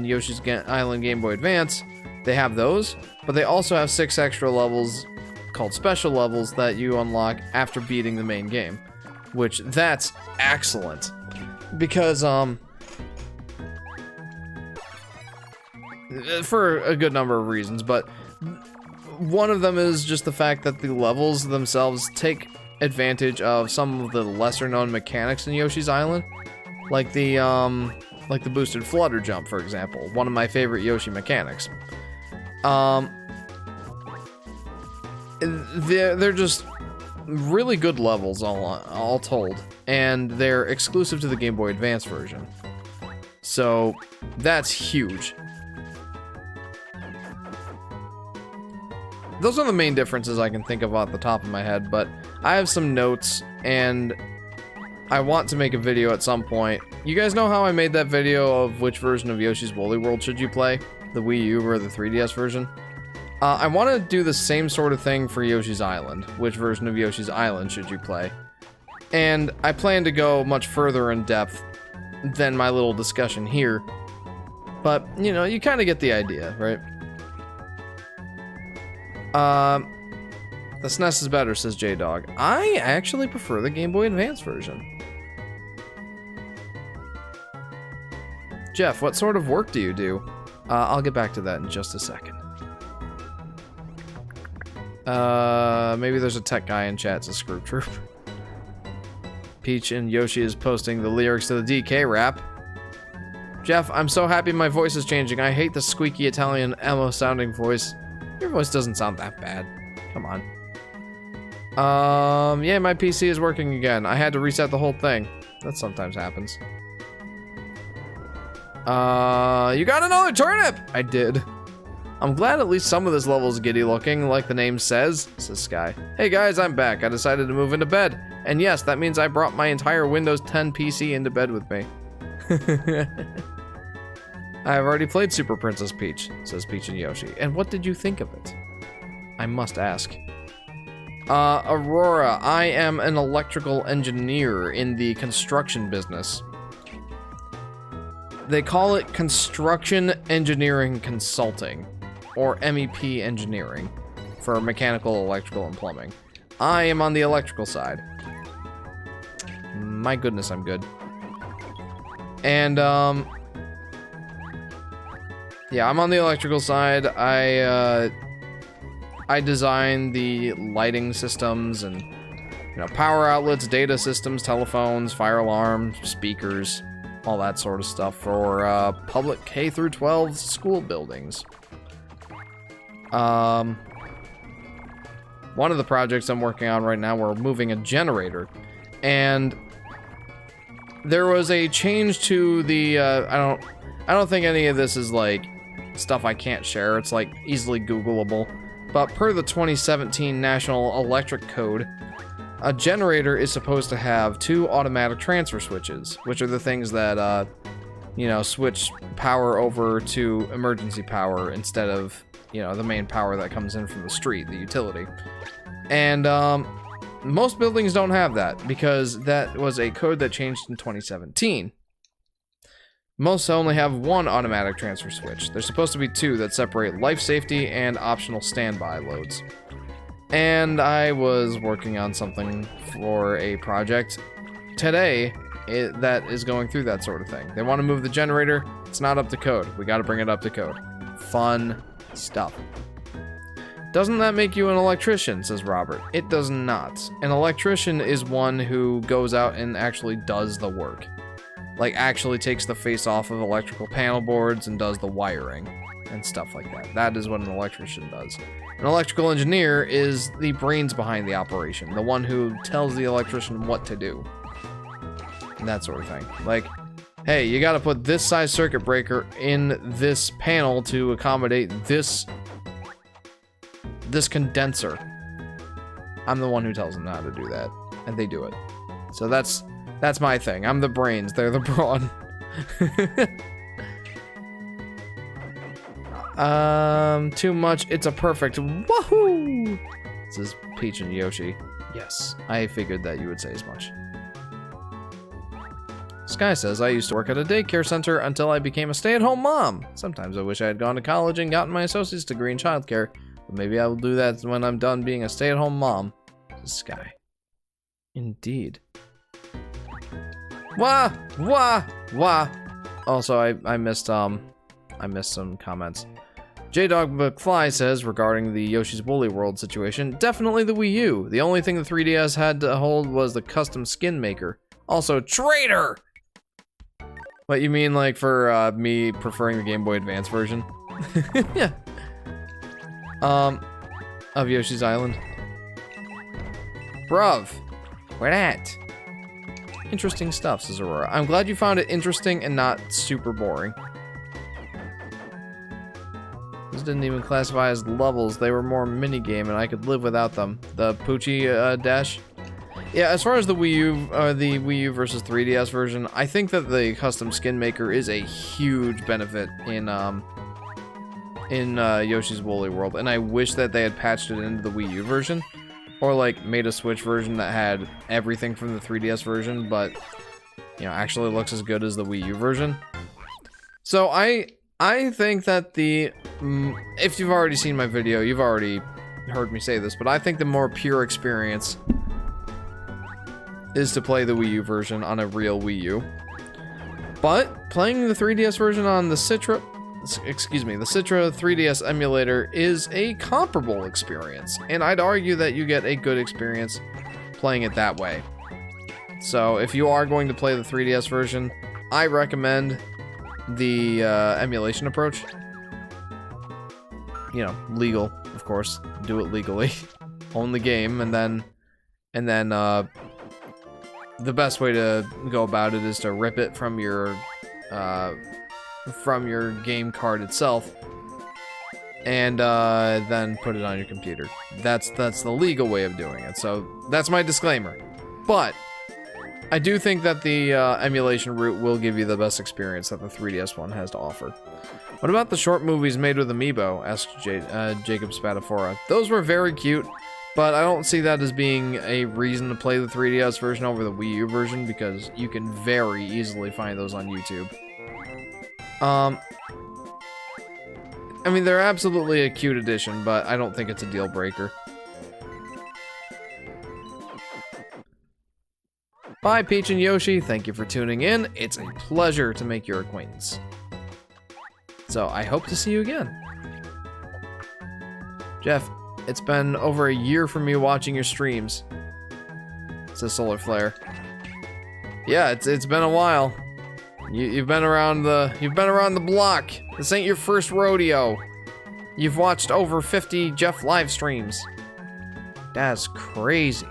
[SPEAKER 1] Yoshi's Island Game Boy Advance, they have those, but they also have 6 extra levels called special levels that you unlock after beating the main game, which that's excellent because for a good number of reasons, but one of them is just the fact that the levels themselves take advantage of some of the lesser known mechanics in Yoshi's Island, like the boosted flutter jump, for example, one of my favorite Yoshi mechanics. They're just really good levels all told, and they're exclusive to the Game Boy Advance version. So that's huge. Those are the main differences I can think of off the top of my head, but I have some notes, and I want to make a video at some point. You guys know how I made that video of which version of Yoshi's Woolly World should you play? The Wii U or the 3DS version? I want to do the same sort of thing for Yoshi's Island. Which version of Yoshi's Island should you play? And I plan to go much further in depth than my little discussion here. But, you know, you kind of get the idea, right? The SNES is better, says J-Dog. I actually prefer the Game Boy Advance version. Jeff, what sort of work do you do? I'll get back to that in just a second. Maybe there's a tech guy in chat, it's a Screw Troop. Peach and Yoshi is posting the lyrics to the DK rap. Jeff, I'm so happy my voice is changing. I hate the squeaky Italian emo sounding voice. Your voice doesn't sound that bad. Come on. Yeah, my PC is working again. I had to reset the whole thing. That sometimes happens. You got another turnip! I did. I'm glad at least some of this level is giddy looking, like the name says Sky. Hey guys, I'm back. I decided to move into bed. And yes, that means I brought my entire Windows 10 PC into bed with me. I've already played Super Princess Peach, says Peach and Yoshi. And what did you think of it? I must ask. Aurora, I am an electrical engineer in the construction business. They call it Construction Engineering Consulting, or MEP Engineering, for mechanical, electrical, and plumbing. I am on the electrical side. My goodness, I'm good. And, yeah, I'm on the electrical side. I design the lighting systems and, you know, power outlets, data systems, telephones, fire alarms, speakers, all that sort of stuff for public K through 12 school buildings. One of the projects I'm working on right now, we're moving a generator, and there was a change to the I don't think any of this is like stuff I can't share. It's like easily Googleable. But per the 2017 National Electric Code, a generator is supposed to have 2 automatic transfer switches, which are the things that, you know, switch power over to emergency power instead of, you know, the main power that comes in from the street, the utility. And, most buildings don't have that because that was a code that changed in 2017. Most only have 1 automatic transfer switch. There's supposed to be 2 that separate life safety and optional standby loads. And I was working on something for a project today that is going through that sort of thing. They want to move the generator. It's not up to code. We got to bring it up to code. Fun stuff. Doesn't that make you an electrician, says Robert. It does not. An electrician is one who goes out and actually does the work. Like, actually takes the face off of electrical panel boards and does the wiring and stuff like that. That is what an electrician does. An electrical engineer is the brains behind the operation, the one who tells the electrician what to do. And that sort of thing. Like, hey, you gotta put this size circuit breaker in this panel to accommodate this condenser. I'm the one who tells them how to do that, and they do it. So that's my thing. I'm the brains, they're the brawn. Too much. It's a perfect wahoo! This is Peach and Yoshi. Yes, I figured that you would say as much. Sky says, I used to work at a daycare center until I became a stay-at-home mom. Sometimes I wish I had gone to college and gotten my associate's degree in childcare, but maybe I will do that when I'm done being a stay-at-home mom. Sky. Indeed. Wah! Wah! Wah! Also, I missed some comments. J-Dog McFly says, regarding the Yoshi's Woolly World situation, definitely the Wii U. The only thing the 3DS had to hold was the custom skin maker. Also, traitor! What, you mean like for me preferring the Game Boy Advance version? Yeah. Of Yoshi's Island. Bruv. Where at? Interesting stuff, says Aurora. I'm glad you found it interesting and not super boring. These didn't even classify as levels. They were more minigame, and I could live without them. The Poochie dash. Yeah, as far as the Wii U versus 3DS version, I think that the custom skin maker is a huge benefit in Yoshi's Woolly World, and I wish that they had patched it into the Wii U version. Or, like, made a Switch version that had everything from the 3DS version, but, you know, actually looks as good as the Wii U version. So, I think that if you've already seen my video, you've already heard me say this, but I think the more pure experience is to play the Wii U version on a real Wii U. But, playing the 3DS version on the Citra 3DS emulator is a comparable experience, and I'd argue that you get a good experience playing it that way. So if you are going to play the 3DS version, I recommend the emulation approach. You know, legal, of course. Do it legally. Own the game, and then the best way to go about it is to rip it from your game card itself and then put it on your computer. That's the legal way of doing it. So that's my disclaimer. But I do think that the emulation route will give you the best experience that the 3DS one has to offer. What about the short movies made with Amiibo? Asked Jacob Spadafora. Those were very cute, but I don't see that as being a reason to play the 3DS version over the Wii U version, because you can very easily find those on YouTube. I mean, they're absolutely a cute addition, but I don't think it's a deal breaker. Bye, Peach and Yoshi. Thank you for tuning in. It's a pleasure to make your acquaintance. So, I hope to see you again. Jeff, it's been over a year from me watching your streams, says Solar Flare. Yeah, it's been a while. You've been around the block. This ain't your first rodeo. You've watched over 50 Jeff live streams. That's crazy.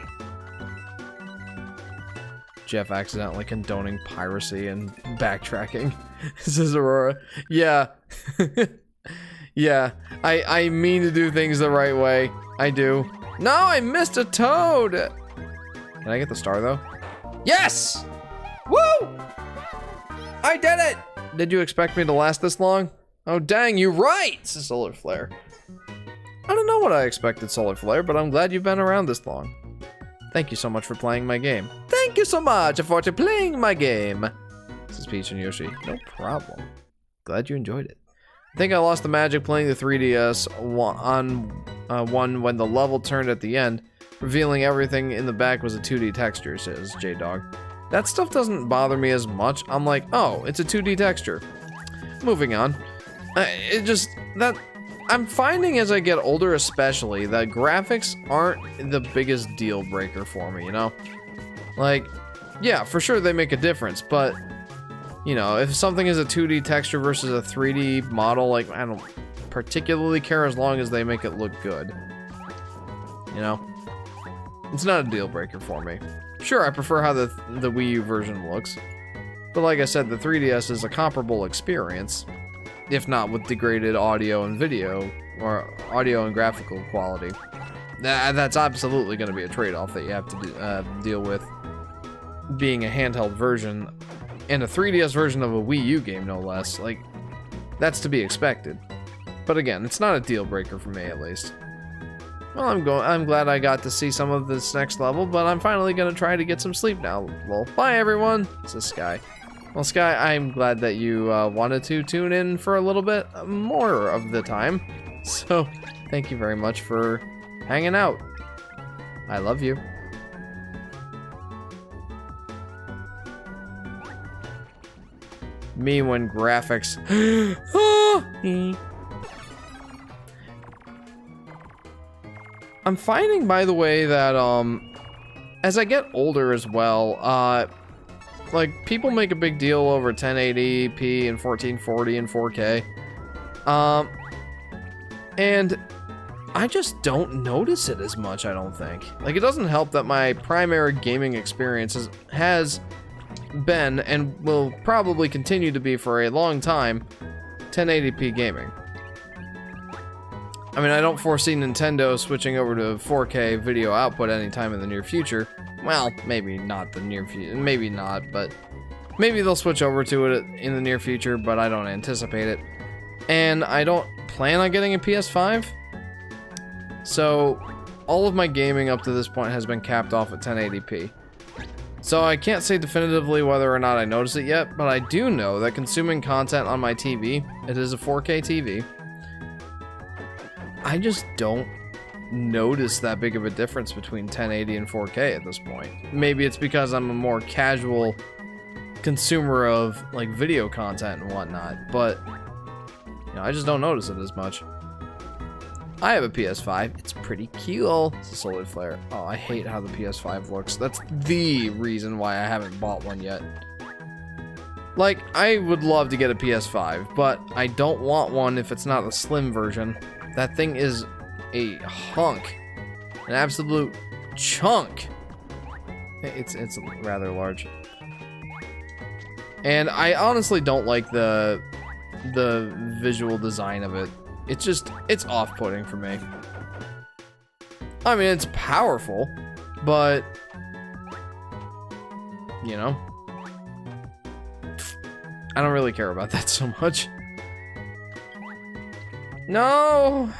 [SPEAKER 1] Jeff accidentally condoning piracy and backtracking. Says Aurora. Yeah. Yeah. I mean to do things the right way. I do. No, I missed a toad! Can I get the star, though? Yes! Woo! I did it! Did you expect me to last this long? Oh, dang, you're right! Says Solar Flare. I don't know what I expected, Solar Flare, but I'm glad you've been around this long. Thank you so much for playing my game. Thank you so much for playing my game. Says Peach and Yoshi. No problem. Glad you enjoyed it. I think I lost the magic playing the 3DS on one when the level turned at the end, revealing everything in the back was a 2D texture, says J-Dog. That stuff doesn't bother me as much. I'm like, oh, it's a 2D texture. Moving on. I'm finding as I get older especially that graphics aren't the biggest deal breaker for me, you know? Like, yeah, for sure they make a difference, but, you know, if something is a 2D texture versus a 3D model, like, I don't particularly care as long as they make it look good. You know? It's not a deal breaker for me. Sure, I prefer how the Wii U version looks, but like I said, the 3DS is a comparable experience, if not with degraded audio and video, or audio and graphical quality. That's absolutely going to be a trade-off that you have to deal with, being a handheld version, and a 3DS version of a Wii U game, no less. Like, that's to be expected. But again, it's not a deal breaker for me, at least. Well, I'm glad I got to see some of this next level, but I'm finally going to try to get some sleep now. Well, bye everyone, says Sky. Well, Sky, I'm glad that you wanted to tune in for a little bit more of the time. So, thank you very much for hanging out. I love you. Me when graphics. I'm finding, by the way, that as I get older as well, like, people make a big deal over 1080p and 1440 and 4K. And I just don't notice it as much, I don't think. Like, it doesn't help that my primary gaming experience has been, and will probably continue to be for a long time, 1080p gaming. I mean, I don't foresee Nintendo switching over to 4K video output anytime in the near future. Well, maybe not the near future, maybe not, but maybe they'll switch over to it in the near future, but I don't anticipate it. And I don't plan on getting a PS5. So, all of my gaming up to this point has been capped off at 1080p. So I can't say definitively whether or not I notice it yet, but I do know that consuming content on my TV, it is a 4K TV, I just don't notice that big of a difference between 1080 and 4K at this point. Maybe it's because I'm a more casual consumer of like video content and whatnot, but you know, I just don't notice it as much. I have a PS5. It's pretty cool. It's a Solar Flare. Oh, I hate how the PS5 looks. That's the reason why I haven't bought one yet. Like, I would love to get a PS5, but I don't want one if it's not the slim version. That thing is a hunk. An absolute chunk. It's rather large. And I honestly don't like the visual design of it. It's just, it's off-putting for me. I mean, it's powerful, but, you know, I don't really care about that so much. No!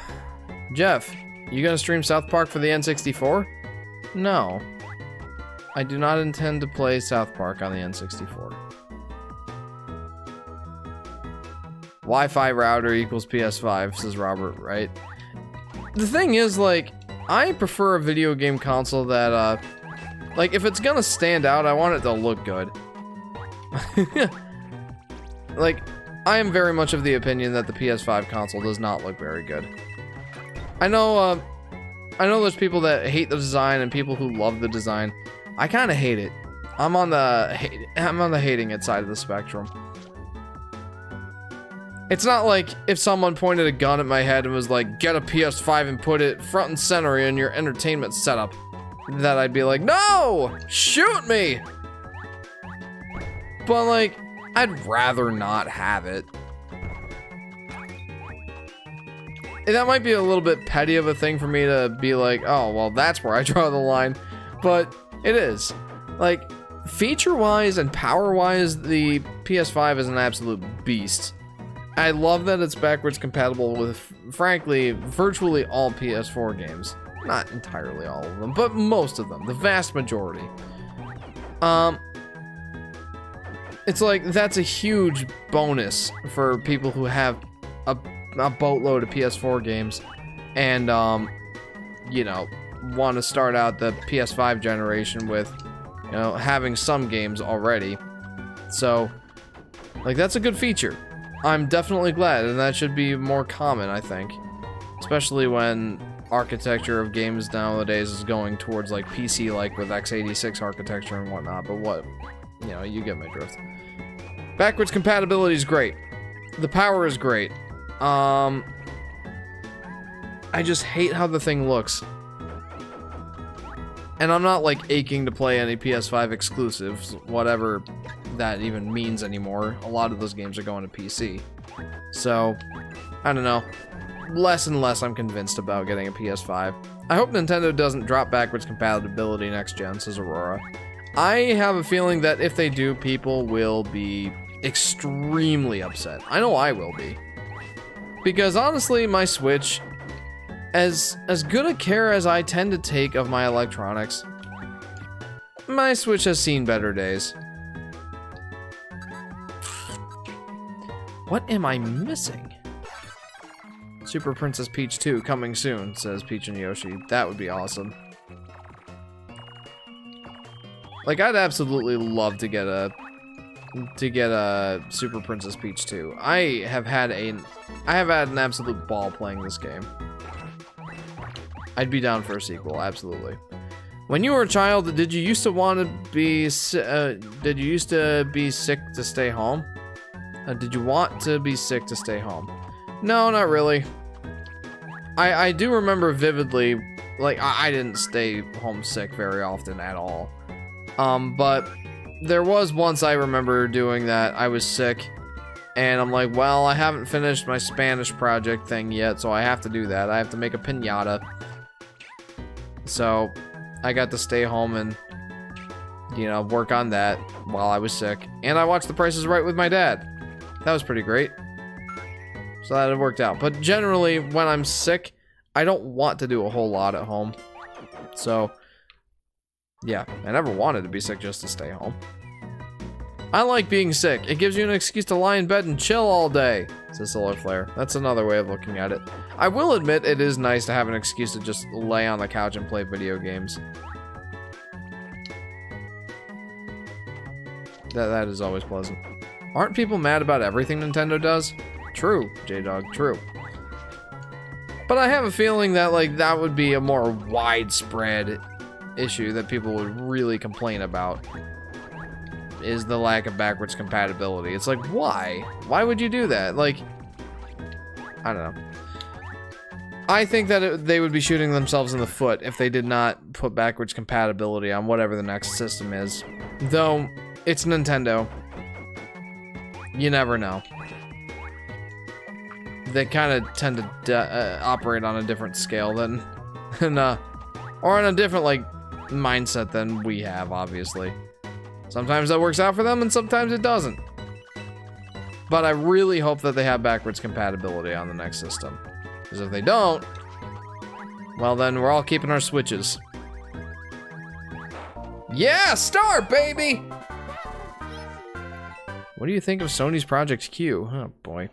[SPEAKER 1] Jeff, you gonna stream South Park for the N64? No. I do not intend to play South Park on the N64. Wi-Fi router equals PS5, says Robert, right? The thing is, like, I prefer a video game console that, like, if it's gonna stand out, I want it to look good. Like, I am very much of the opinion that the PS5 console does not look very good. I know there's people that hate the design and people who love the design. I kind of hate it. I'm on the hating it side of the spectrum. It's not like if someone pointed a gun at my head and was like, get a PS5 and put it front and center in your entertainment setup, that I'd be like, no! Shoot me! But like, I'd rather not have it. And that might be a little bit petty of a thing for me to be like, oh, well, that's where I draw the line. But it is. Like, feature-wise and power-wise, the PS5 is an absolute beast. I love that it's backwards compatible with, frankly, virtually all PS4 games. Not entirely all of them, but most of them. The vast majority. It's like, that's a huge bonus for people who have a boatload of PS4 games and, you know, want to start out the PS5 generation with, you know, having some games already. So, like, that's a good feature. I'm definitely glad, and that should be more common, I think. Especially when architecture of games nowadays is going towards, like, PC, like, with x86 architecture and whatnot, but what, you know, you get my drift. Backwards compatibility is great. The power is great. I just hate how the thing looks. And I'm not, like, aching to play any PS5 exclusives, whatever that even means anymore. A lot of those games are going to PC. So, I don't know. Less and less I'm convinced about getting a PS5. I hope Nintendo doesn't drop backwards compatibility next gen, says Aurora. I have a feeling that if they do, people will be extremely upset. I know I will be. Because honestly, my Switch, as good a care as I tend to take of my electronics, my Switch has seen better days. What am I missing? Super Princess Peach 2 coming soon, says Peach and Yoshi. That would be awesome. Like, I'd absolutely love to get a Super Princess Peach 2. I have had an absolute ball playing this game. I'd be down for a sequel, absolutely. When you were a child, did you used to want to be sick to stay home? Did you want to be sick to stay home? No, not really. I do remember vividly, like, I didn't stay homesick very often at all. But there was once I remember doing that. I was sick, and I'm like, well, I haven't finished my Spanish project thing yet, so I have to do that. I have to make a piñata. So, I got to stay home and, you know, work on that while I was sick. And I watched The Price is Right with my dad. That was pretty great. So that had worked out. But generally, when I'm sick, I don't want to do a whole lot at home. So, yeah, I never wanted to be sick just to stay home. I like being sick. It gives you an excuse to lie in bed and chill all day, says Solar Flare. That's another way of looking at it. I will admit it is nice to have an excuse to just lay on the couch and play video games. That is always pleasant. Aren't people mad about everything Nintendo does? True, J-Dog, true. But I have a feeling that, like, that would be a more widespread issue that people would really complain about, is the lack of backwards compatibility. It's like, why? Why would you do that? Like, I don't know. I think that they would be shooting themselves in the foot if they did not put backwards compatibility on whatever the next system is. Though, it's Nintendo. You never know. they kind of tend to operate on a different scale than, or on a different, like, mindset than we have, obviously. Sometimes that works out for them, and sometimes it doesn't. But I really hope that they have backwards compatibility on the next system. Because if they don't, well then we're all keeping our Switches. Yeah, star, baby! What do you think of Sony's Project Q? Oh boy.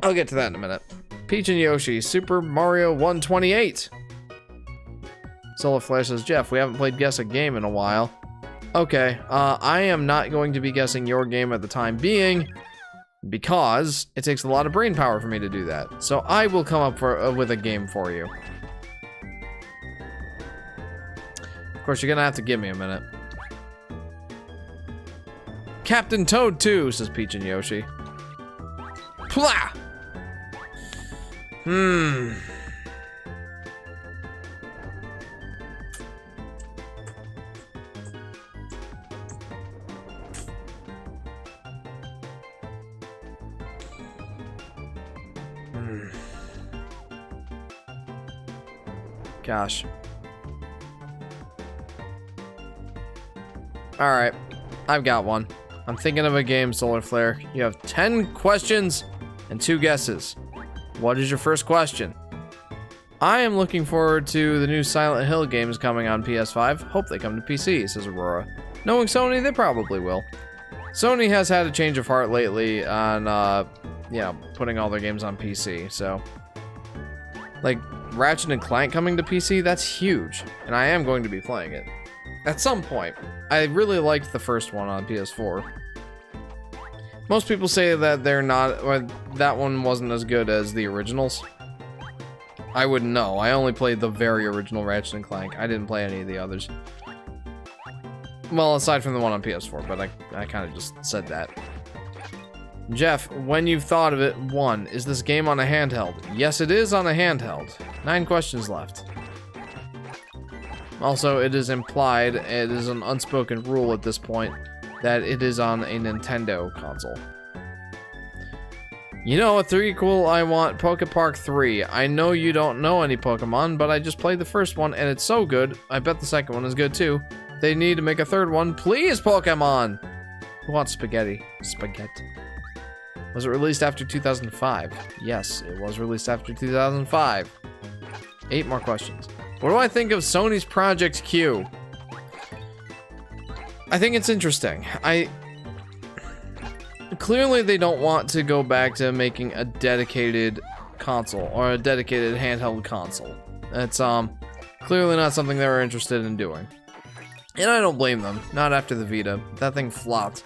[SPEAKER 1] I'll get to that in a minute. Peach and Yoshi, Super Mario 128. Solar Flare says, Jeff, we haven't played Guess a Game in a while. Okay, I am not going to be guessing your game at the time being, because it takes a lot of brain power for me to do that. So I will come up with a game for you. Of course, you're gonna have to give me a minute. Captain Toad 2, says Peach and Yoshi. Plah! Gosh. Alright, I've got one. I'm thinking of a game, Solar Flare. You have 10 questions and 2 guesses. What is your first question? I am looking forward to the new Silent Hill games coming on PS5. Hope they come to PC, says Aurora. Knowing Sony, they probably will. Sony has had a change of heart lately on, yeah, putting all their games on PC, so... Like, Ratchet and Clank coming to PC, that's huge. And I am going to be playing it. At some point. I really liked the first one on PS4. Most people say that they're not, or that one wasn't as good as the originals. I wouldn't know. I only played the very original Ratchet and Clank. I didn't play any of the others. Well, aside from the one on PS4, but I kind of just said that. Jeff, when you've thought of it, 1, is this game on a handheld? Yes, it is on a handheld. 9 questions left. Also, it is implied, it is an unspoken rule at this point, that it is on a Nintendo console. You know, a 3 cool I want, Pokepark 3. I know you don't know any Pokemon, but I just played the first one and it's so good. I bet the second one is good too. They need to make a third one. Please, Pokemon! Who wants spaghetti? Spaghetti. Was it released after 2005? Yes, it was released after 2005. 8 more questions. What do I think of Sony's Project Q? I think it's interesting. Clearly they don't want to go back to making a dedicated console or a dedicated handheld console. That's clearly not something they were interested in doing. And I don't blame them. Not after the Vita. That thing flopped.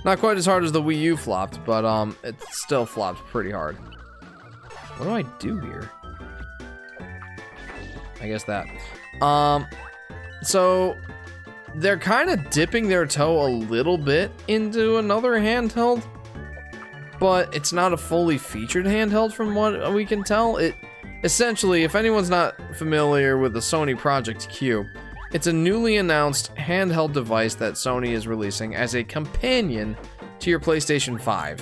[SPEAKER 1] Not quite as hard as the Wii U flopped, but it still flopped pretty hard. What do I do here? I guess that. So they're kind of dipping their toe a little bit into another handheld, but it's not a fully featured handheld from what we can tell. It essentially, if anyone's not familiar with the Sony Project Q, it's a newly announced handheld device that Sony is releasing as a companion to your PlayStation 5.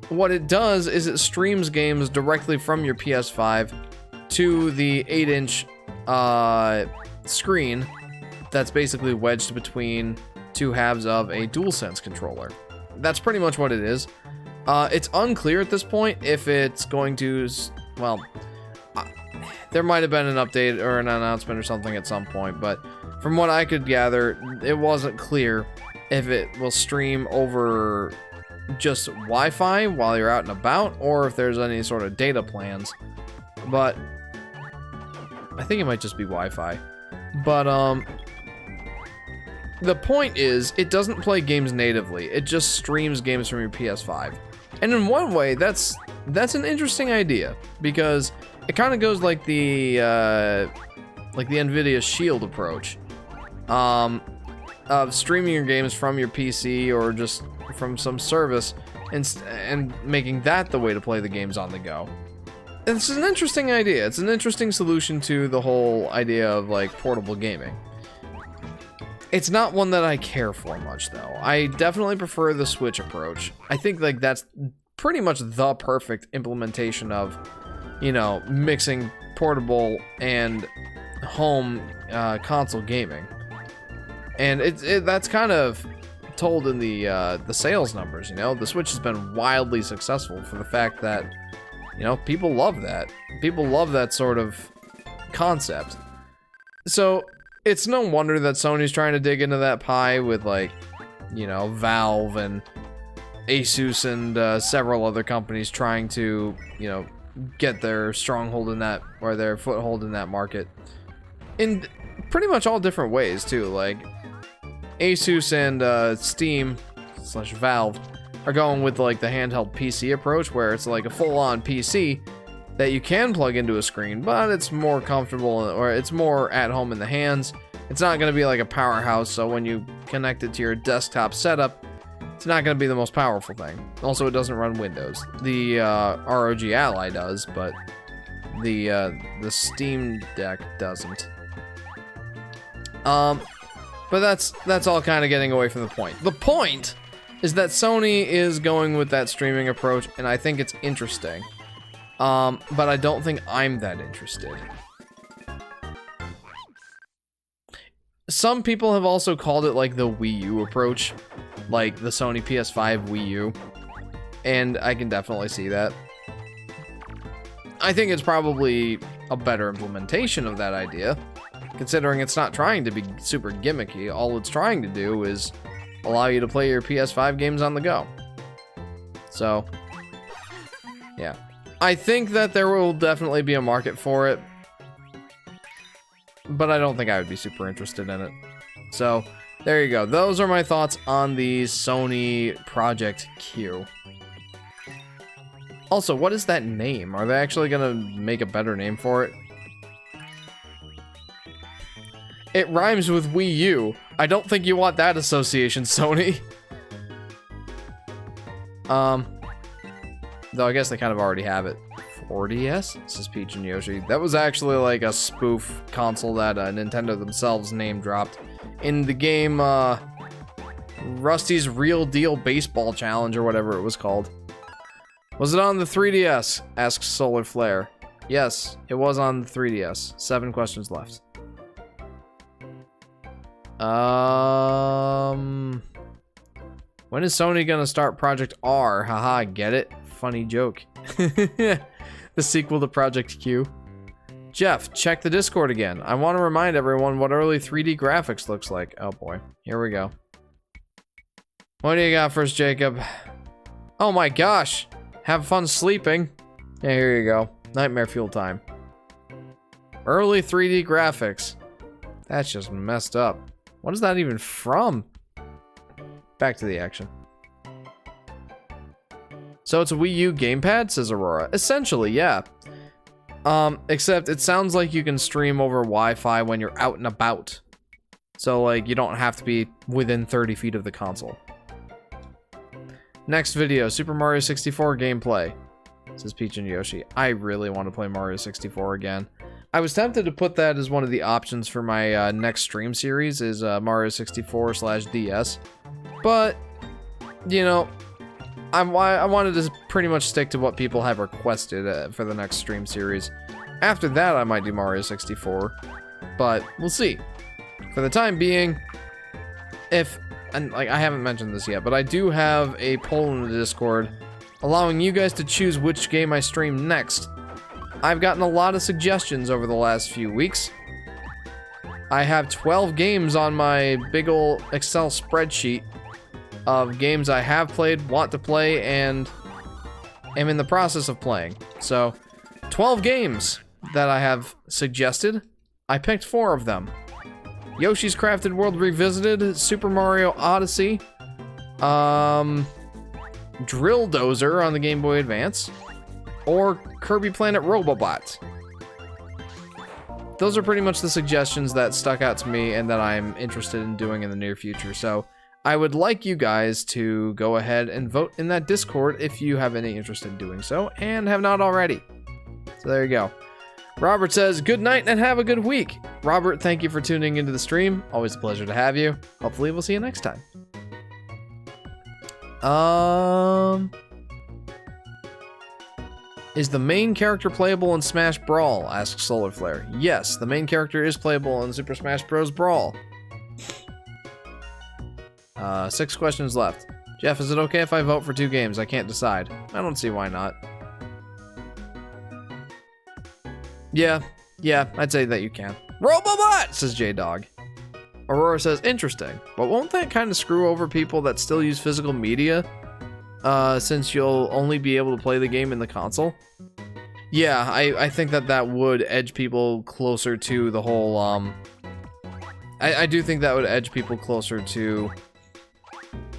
[SPEAKER 1] What it does is it streams games directly from your PS5 to the 8-inch screen that's basically wedged between 2 halves of a DualSense controller. That's pretty much what it is. It's unclear at this point if it's going to, well, there might have been an update or an announcement or something at some point, but from what I could gather, it wasn't clear if it will stream over just Wi-Fi while you're out and about, or if there's any sort of data plans. But I think it might just be Wi-Fi. But the point is, it doesn't play games natively. It just streams games from your PS5. And in one way, that's an interesting idea, because it kind of goes like the NVIDIA Shield approach, of streaming your games from your PC or just from some service and making that the way to play the games on the go. It's an interesting idea. It's an interesting solution to the whole idea of like portable gaming. It's not one that I care for much though. I definitely prefer the Switch approach. I think like that's pretty much the perfect implementation of, you know, mixing portable and home console gaming. And that's kind of told in the sales numbers, you know. The Switch has been wildly successful for the fact that, you know, people love that. People love that sort of concept. So it's no wonder that Sony's trying to dig into that pie with, like, you know, Valve and Asus and several other companies trying to, you know, get their stronghold in that, or their foothold in that market in pretty much all different ways too. Like Asus and Steam / Valve are going with like the handheld PC approach, where it's like a full-on PC that you can plug into a screen, but it's more comfortable, or it's more at home in the hands. It's not going to be like a powerhouse, so when you connect it to your desktop setup, it's not going to be the most powerful thing. Also, it doesn't run Windows. The ROG Ally does, but the Steam Deck doesn't. But that's all kind of getting away from the point. The point is that Sony is going with that streaming approach, and I think it's interesting. But I don't think I'm that interested. Some people have also called it like the Wii U approach, like the Sony PS5 Wii U, and I can definitely see that. I think it's probably a better implementation of that idea, considering it's not trying to be super gimmicky. All it's trying to do is allow you to play your PS5 games on the go. So, yeah. I think that there will definitely be a market for it, but I don't think I would be super interested in it. So, there you go. Those are my thoughts on the Sony Project Q. Also, what is that name? Are they actually gonna make a better name for it? It rhymes with Wii U. I don't think you want that association, Sony. Though I guess they kind of already have it. 4DS? This is Peach and Yoshi. That was actually like a spoof console that Nintendo themselves name dropped in the game Rusty's Real Deal Baseball Challenge, or whatever it was called. Was it on the 3DS? Asks Solar Flare. Yes, it was on the 3DS. 7 questions left. When is Sony gonna start Project R? Haha, get it? Funny joke. The sequel to Project Q. Jeff, check the Discord again. I want to remind everyone what early 3D graphics looks like. Oh boy, here we go. What do you got for us, Jacob? Oh my gosh! Have fun sleeping. Yeah, here you go. Nightmare fuel time. Early 3D graphics. That's just messed up. What is that even from? Back to the action. So it's a Wii U gamepad, says Aurora. Essentially, yeah. Except it sounds like you can stream over Wi-Fi when you're out and about. So, like, you don't have to be within 30 feet of the console. Next video, Super Mario 64 gameplay, says Peach and Yoshi. I really want to play Mario 64 again. I was tempted to put that as one of the options for my next stream series, is Mario 64/DS. But, you know, I wanted to pretty much stick to what people have requested for the next stream series. After that, I might do Mario 64, but we'll see. For the time being, and like I haven't mentioned this yet, but I do have a poll in the Discord allowing you guys to choose which game I stream next. I've gotten a lot of suggestions over the last few weeks. I have 12 games on my big ol' Excel spreadsheet of games I have played, want to play, and am in the process of playing. So, 12 games that I have suggested. I picked 4 of them. Yoshi's Crafted World Revisited, Super Mario Odyssey, Drill Dozer on the Game Boy Advance, or Kirby Planet Robobot. Those are pretty much the suggestions that stuck out to me and that I'm interested in doing in the near future. So I would like you guys to go ahead and vote in that Discord if you have any interest in doing so and have not already. So there you go. Robert says, good night and have a good week. Robert, thank you for tuning into the stream. Always a pleasure to have you. Hopefully we'll see you next time. Is the main character playable in Smash Brawl? Asks Solar Flare. Yes, the main character is playable in Super Smash Bros. Brawl. 6 questions left. Jeff, is it okay if I vote for 2 games? I can't decide. I don't see why not. Yeah, I'd say that you can. Robobot, says J-Dog. Aurora says, interesting, but won't that kind of screw over people that still use physical media? Since you'll only be able to play the game in the console? Yeah, I think that would edge people closer to the whole, I do think that would edge people closer to,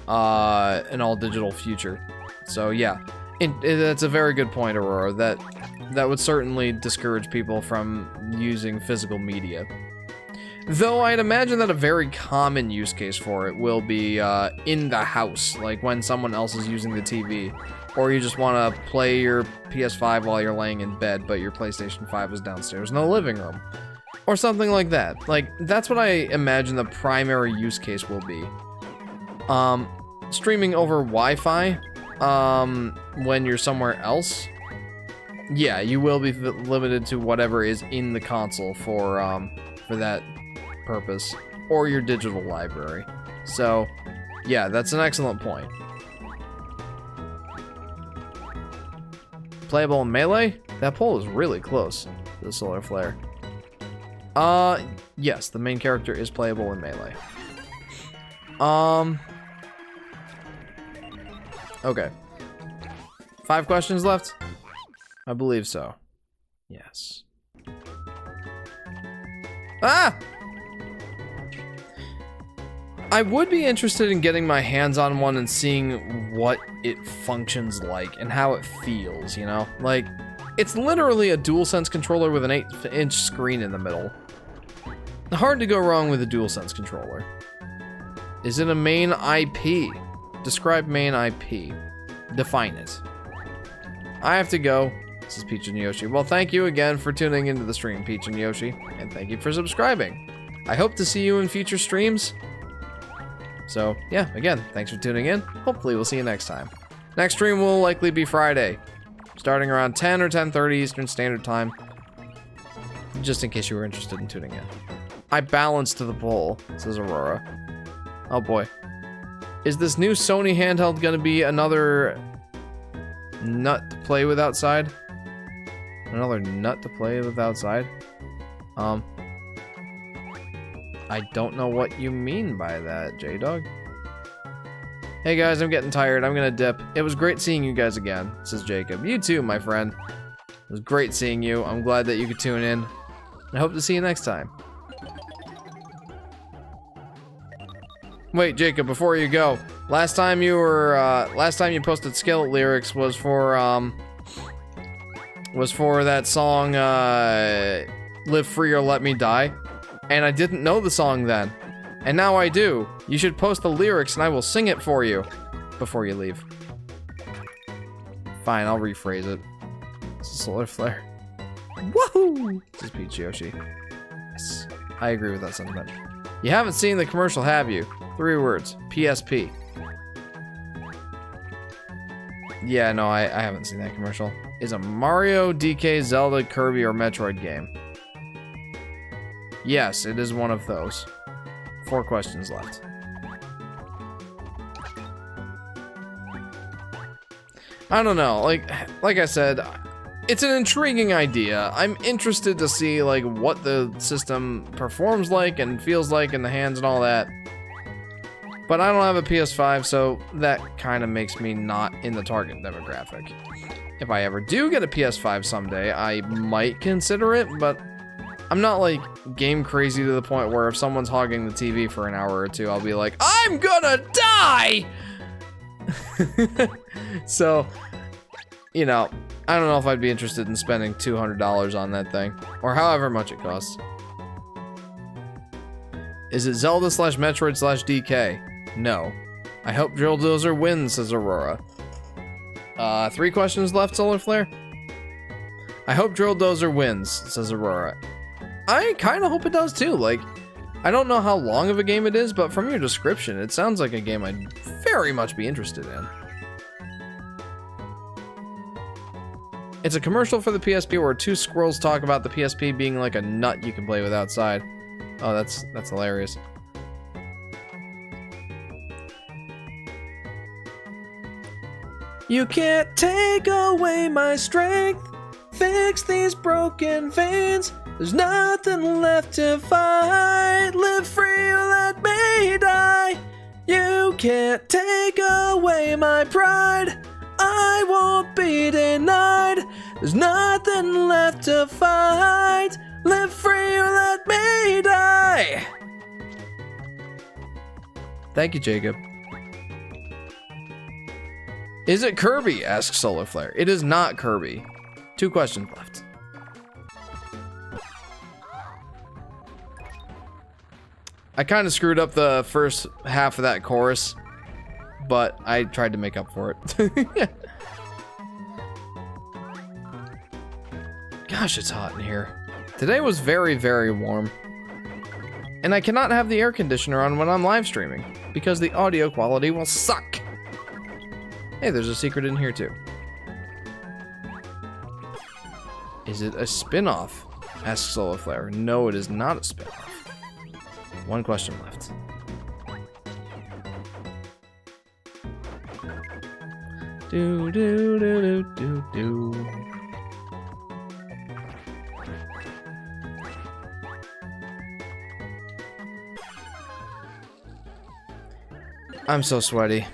[SPEAKER 1] an all-digital future. So, yeah. That's a very good point, Aurora. That would certainly discourage people from using physical media. Though I'd imagine that a very common use case for it will be in the house, like when someone else is using the TV. Or you just want to play your PS5 while you're laying in bed, but your PlayStation 5 is downstairs in the living room. Or something like that. Like, that's what I imagine the primary use case will be. Streaming over Wi-Fi, when you're somewhere else, yeah, you will be limited to whatever is in the console for that purpose, or your digital library. So, yeah, that's an excellent point. Playable in Melee? That poll is really close to the Solar Flare. Yes, the main character is playable in Melee. Okay. 5 questions left? I believe so. Yes. Ah! I would be interested in getting my hands on one and seeing what it functions like and how it feels, you know? Like, it's literally a DualSense controller with an 8-inch screen in the middle. Hard to go wrong with a DualSense controller. Is it a main IP? Describe main IP. Define it. I have to go. This is Peach and Yoshi. Well, thank you again for tuning into the stream, Peach and Yoshi. And thank you for subscribing. I hope to see you in future streams. So, yeah, again, thanks for tuning in. Hopefully we'll see you next time. Next stream will likely be Friday, starting around 10 or 10:30 Eastern Standard Time. Just in case you were interested in tuning in. I balanced to the poll, says Aurora. Oh boy. Is this new Sony handheld gonna be another nut to play with outside? Another nut to play with outside? I don't know what you mean by that, J-Dog. Hey guys, I'm getting tired. I'm gonna dip. It was great seeing you guys again, says Jacob. You too, my friend. It was great seeing you. I'm glad that you could tune in. I hope to see you next time. Wait, Jacob, before you go. Last time you posted Skillet lyrics was for that song, Live Free or Let Me Die. And I didn't know the song then. And now I do. You should post the lyrics and I will sing it for you before you leave. Fine, I'll rephrase it. It's a Solar Flare. Woohoo! This is Peach Yoshi. Yes, I agree with that sentiment. You haven't seen the commercial, have you? 3 words. PSP. Yeah, no, I haven't seen that commercial. Is a Mario, DK, Zelda, Kirby, or Metroid game? Yes, it is one of those. 4 questions left. I don't know, like I said, it's an intriguing idea. I'm interested to see like what the system performs like and feels like in the hands and all that. But I don't have a PS5, so that kind of makes me not in the target demographic. If I ever do get a PS5 someday, I might consider it, but I'm not like game crazy to the point where if someone's hogging the TV for an hour or 2, I'll be like, I'm gonna die! So, you know, I don't know if I'd be interested in spending $200 on that thing, or however much it costs. Is it Zelda / Metroid / DK? No. I hope Drill Dozer wins, says Aurora. 3 questions left, Solar Flare? I hope Drill Dozer wins, says Aurora. I kind of hope it does too. Like, I don't know how long of a game it is, but from your description, it sounds like a game I'd very much be interested in. It's a commercial for the PSP where two squirrels talk about the PSP being like a nut you can play with outside. Oh, that's hilarious. You can't take away my strength, fix these broken veins. There's nothing left to fight. Live free or let me die. You can't take away my pride. I won't be denied. There's nothing left to fight. Live free or let me die. Thank you, Jacob. Is it Kirby? Asks Solar Flare. It is not Kirby. 2 questions left. I kind of screwed up the first half of that chorus, but I tried to make up for it. Gosh, it's hot in here. Today was very, very warm. And I cannot have the air conditioner on when I'm live streaming, because the audio quality will suck. Hey, there's a secret in here too. Is it a spin-off? Asks Solar Flare. No, it is not a spin-off. 1 question left. Do do do do do do. I'm so sweaty.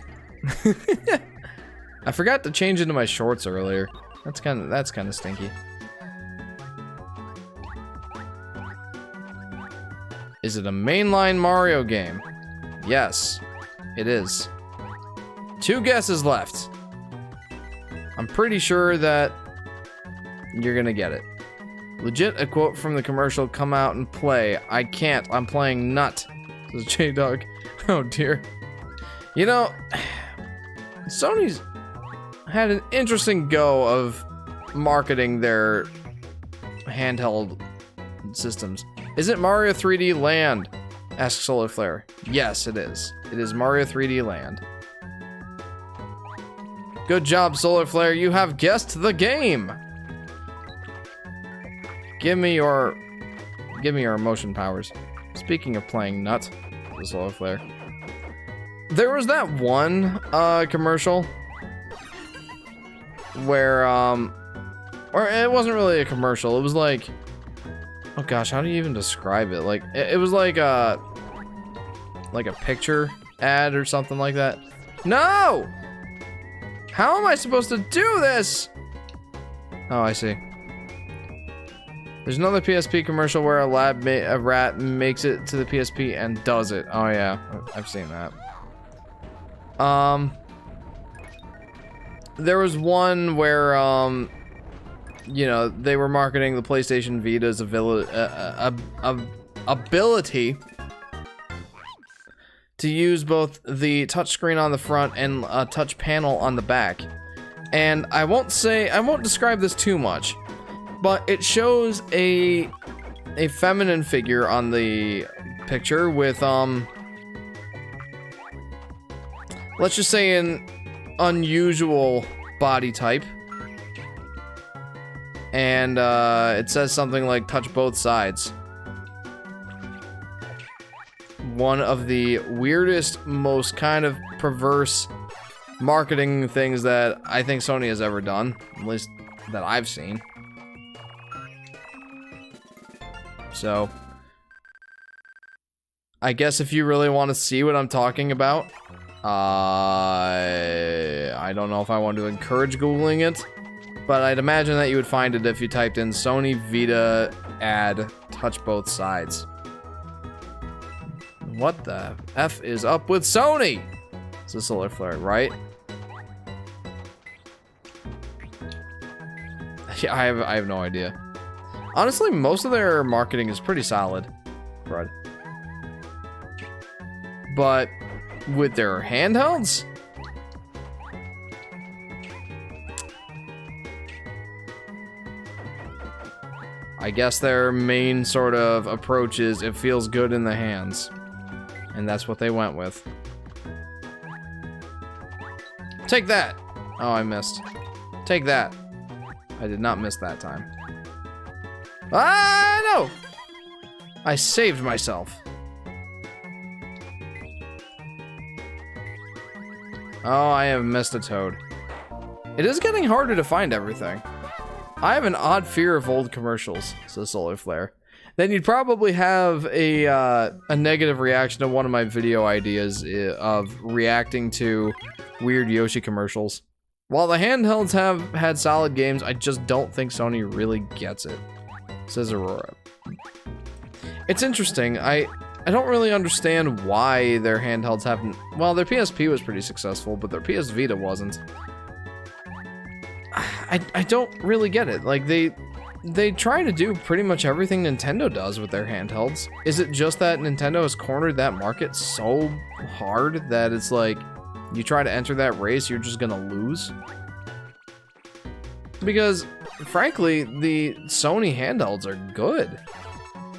[SPEAKER 1] I forgot to change into my shorts earlier. That's kind of stinky. Is it a mainline Mario game? Yes, it is. 2 guesses left. I'm pretty sure that you're gonna get it. Legit, a quote from the commercial, come out and play. I can't, I'm playing nut. Says J-Dog. Oh dear. You know, Sony's had an interesting go of marketing their handheld systems. Is it Mario 3D Land? Asks Solar Flare. Yes, it is. It is Mario 3D Land. Good job, Solar Flare. You have guessed the game. Give me your emotion powers. Speaking of playing nut, the Solar Flare. There was that one commercial where or it wasn't really a commercial. It was like, oh gosh, how do you even describe it? Like it was like a picture ad or something like that. No! How am I supposed to do this? Oh, I see. There's another PSP commercial where a rat makes it to the PSP and does it. Oh yeah, I've seen that. There was one where you know, they were marketing the PlayStation Vita's ability to use both the touchscreen on the front and a touch panel on the back. And I won't describe this too much, but it shows a feminine figure on the picture with let's just say an unusual body type. And it says something like touch both sides. One of the weirdest, most kind of perverse marketing things that I think Sony has ever done, at least that I've seen. So I guess if you really want to see what I'm talking about, I don't know if I want to encourage Googling it, but I'd imagine that you would find it if you typed in Sony Vita ad touch both sides. What the F is up with Sony? It's a Solar Flare, right? Yeah, I have no idea. Honestly, most of their marketing is pretty solid, Fred. But with their handhelds? I guess their main sort of approach is it feels good in the hands. And that's what they went with. Take that! Oh, I missed. Take that. I did not miss that time. Ah, no! I saved myself. Oh, I have missed a toad. It is getting harder to find everything. I have an odd fear of old commercials, says Solar Flare. Then you'd probably have a negative reaction to one of my video ideas of reacting to weird Yoshi commercials. While the handhelds have had solid games, I just don't think Sony really gets it, says Aurora. It's interesting. I don't really understand why their handhelds haven't... Well, their PSP was pretty successful, but their PS Vita wasn't. I don't really get it. Like, they try to do pretty much everything Nintendo does with their handhelds. Is it just that Nintendo has cornered that market so hard that it's like, you try to enter that race, you're just gonna lose? Because, frankly, the Sony handhelds are good.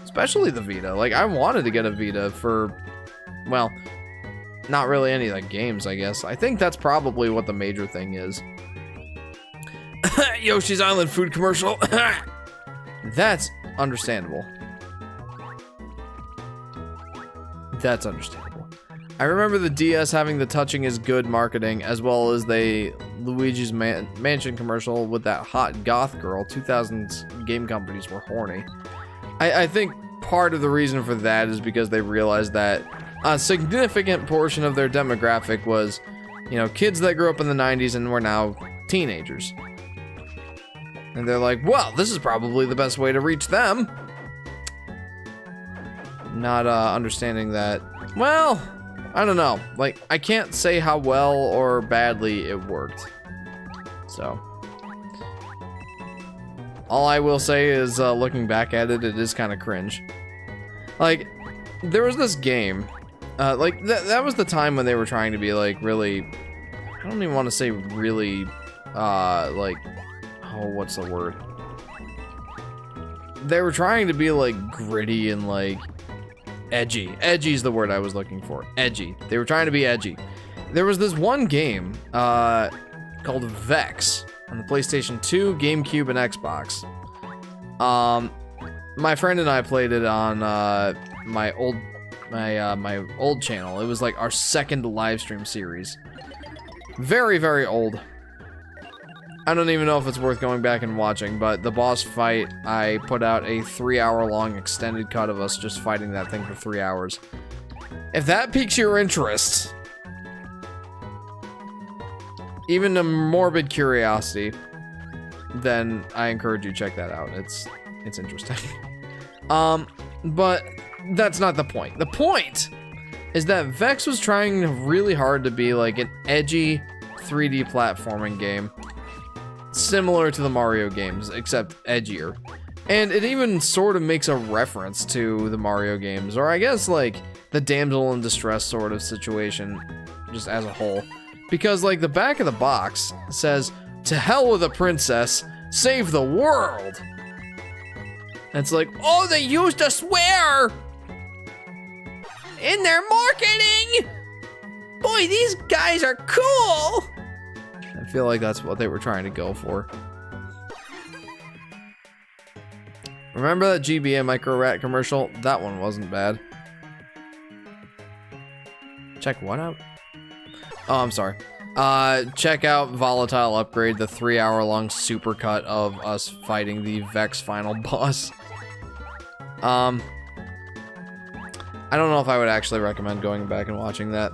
[SPEAKER 1] Especially the Vita. Like, I wanted to get a Vita for, well, not really any of the games, I guess. I think that's probably what the major thing is. Yoshi's Island food commercial. That's understandable. That's understandable. I remember the DS having the touching is good marketing, as well as the Luigi's Mansion commercial with that hot goth girl. 2000s game companies were horny. I think part of the reason for that is because they realized that a significant portion of their demographic was, you know, kids that grew up in the 90s and were now teenagers. And they're like, well, this is probably the best way to reach them. Not understanding that, well, I don't know. Like, I can't say how well or badly it worked. So, all I will say is, looking back at it, it is kind of cringe. Like, there was this game, like, that was the time when they were trying to be, like, really, I don't even want to say really, like, oh, what's the word? They were trying to be, like, gritty and, like, edgy. Edgy is the word I was looking for. Edgy. They were trying to be edgy. There was this one game, called Vex on the PlayStation 2, GameCube, and Xbox. My friend and I played it on, my old channel. It was, like, our second live stream series. Very, very old. I don't even know if it's worth going back and watching, but the boss fight, I put out a 3-hour-long extended cut of us just fighting that thing for 3 hours. If that piques your interest, even a morbid curiosity, then I encourage you to check that out. It's interesting. But that's not the point. The point is that Vex was trying really hard to be like an edgy 3D platforming game. Similar to the Mario games, except edgier. And it even sort of makes a reference to the Mario games, or I guess like the damsel in distress sort of situation, just as a whole. Because like the back of the box says, "To hell with a princess, save the world." And it's like, oh, they used a swear in their marketing! Boy, these guys are cool! I feel like that's what they were trying to go for. Remember that GBA Micro Rat commercial? That one wasn't bad. Check what out? Oh, I'm sorry. Check out Volatile Upgrade, the 3-hour-long supercut of us fighting the Vex final boss. I don't know if I would actually recommend going back and watching that.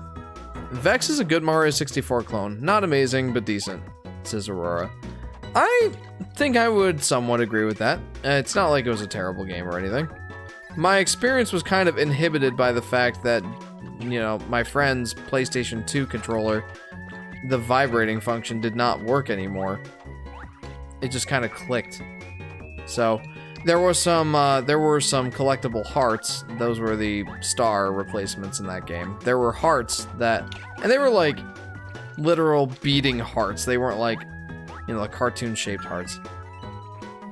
[SPEAKER 1] Vex is a good Mario 64 clone. Not amazing, but decent, says Aurora. I think I would somewhat agree with that. It's not like it was a terrible game or anything. My experience was kind of inhibited by the fact that, you know, my friend's PlayStation 2 controller, the vibrating function did not work anymore. It just kind of clicked. So, there were some collectible hearts. Those were the star replacements in that game. There were hearts that, and they were like literal beating hearts. They weren't like, you know, like cartoon-shaped hearts.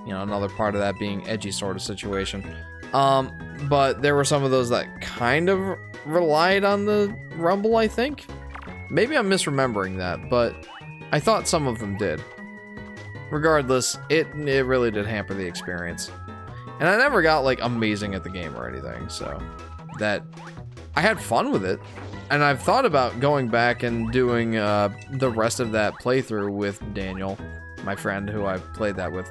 [SPEAKER 1] You know, another part of that being edgy sort of situation. But there were some of those that kind of relied on the rumble, I think. Maybe I'm misremembering that, but I thought some of them did. regardless, it really did hamper the experience. And I never got, like, amazing at the game or anything, so that I had fun with it. And I've thought about going back and doing the rest of that playthrough with Daniel, my friend who I played that with.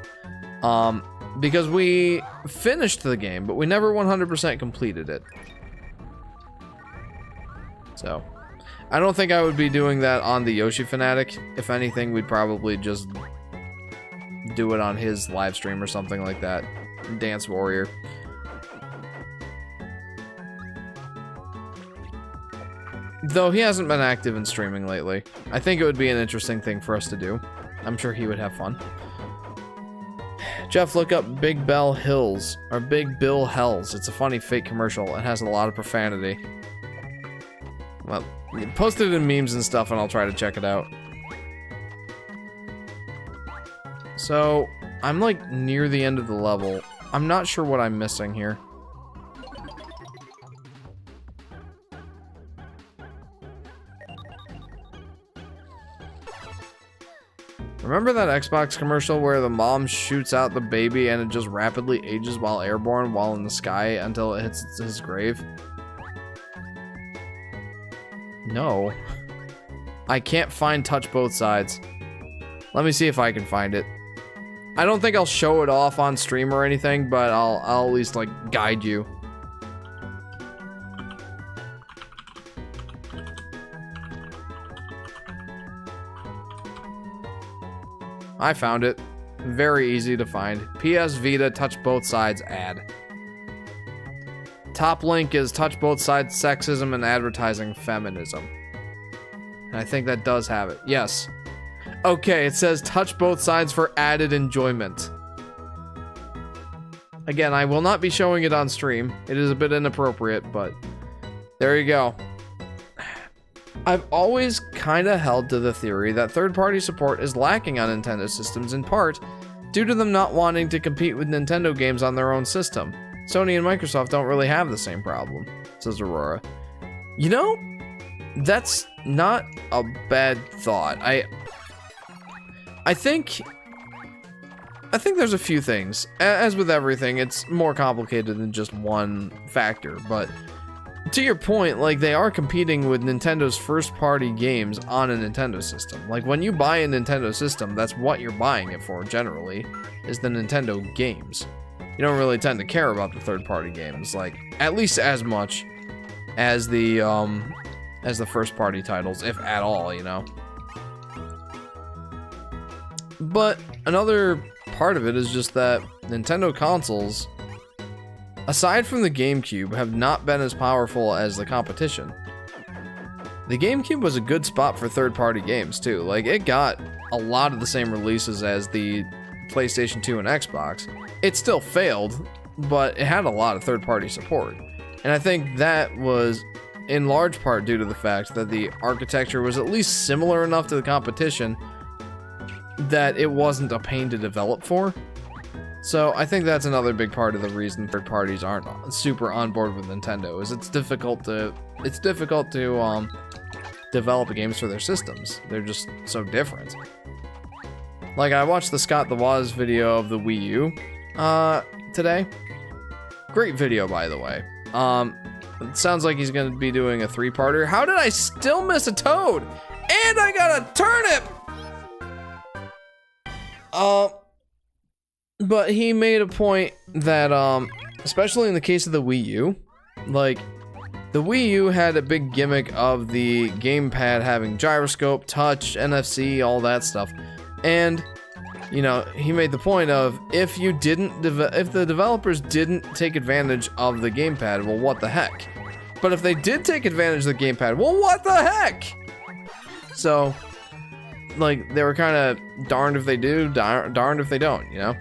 [SPEAKER 1] Because we finished the game, but we never 100% completed it. So, I don't think I would be doing that on the Yoshi Fanatic. If anything, we'd probably just do it on his live stream or something like that. Dance Warrior. Though he hasn't been active in streaming lately. I think it would be an interesting thing for us to do. I'm sure he would have fun. Jeff, look up Big Bell Hills, or Big Bill Hells. It's a funny fake commercial. It has a lot of profanity. Well, post it in memes and stuff and I'll try to check it out. So, I'm like near the end of the level. I'm not sure what I'm missing here. Remember that Xbox commercial where the mom shoots out the baby and it just rapidly ages while airborne while in the sky until it hits his grave? No. I can't find Touch Both Sides. Let me see if I can find it. I don't think I'll show it off on stream or anything, but I'll at least, like, guide you. I found it. Very easy to find. PS Vita Touch Both Sides ad. Top link is Touch Both Sides Sexism and Advertising Feminism. And I think that does have it. Yes. Okay, it says Touch Both Sides for added enjoyment. Again, I will not be showing it on stream. It is a bit inappropriate, but there you go. I've always kind of held to the theory that third-party support is lacking on Nintendo systems in part due to them not wanting to compete with Nintendo games on their own system. Sony and Microsoft don't really have the same problem, says Aurora. You know, that's not a bad thought. I think there's a few things. As with everything, it's more complicated than just one factor, but to your point, like, they are competing with Nintendo's first-party games on a Nintendo system. Like, when you buy a Nintendo system, that's what you're buying it for, generally, is the Nintendo games. You don't really tend to care about the third-party games, like, at least as much as the first-party titles, if at all, you know? But another part of it is just that Nintendo consoles, aside from the GameCube, have not been as powerful as the competition. The GameCube was a good spot for third-party games, too. Like, it got a lot of the same releases as the PlayStation 2 and Xbox. It still failed, but it had a lot of third-party support. And I think that was in large part due to the fact that the architecture was at least similar enough to the competition that it wasn't a pain to develop for. So I think that's another big part of the reason third parties aren't super on board with Nintendo, is it's difficult to develop games for their systems. They're just so different. Like, I watched the Scott the Woz video of the Wii U today. Great video, by the way. It sounds like he's gonna be doing a 3-parter. How did I still miss a Toad? And I got a turnip! But he made a point that, especially in the case of the Wii U, like, the Wii U had a big gimmick of the gamepad having gyroscope, touch, NFC, all that stuff. And, you know, he made the point of, if the developers didn't take advantage of the gamepad, well, what the heck? But if they did take advantage of the gamepad, well, what the heck? So, like, they were kind of darned if they do, darned if they don't, you know?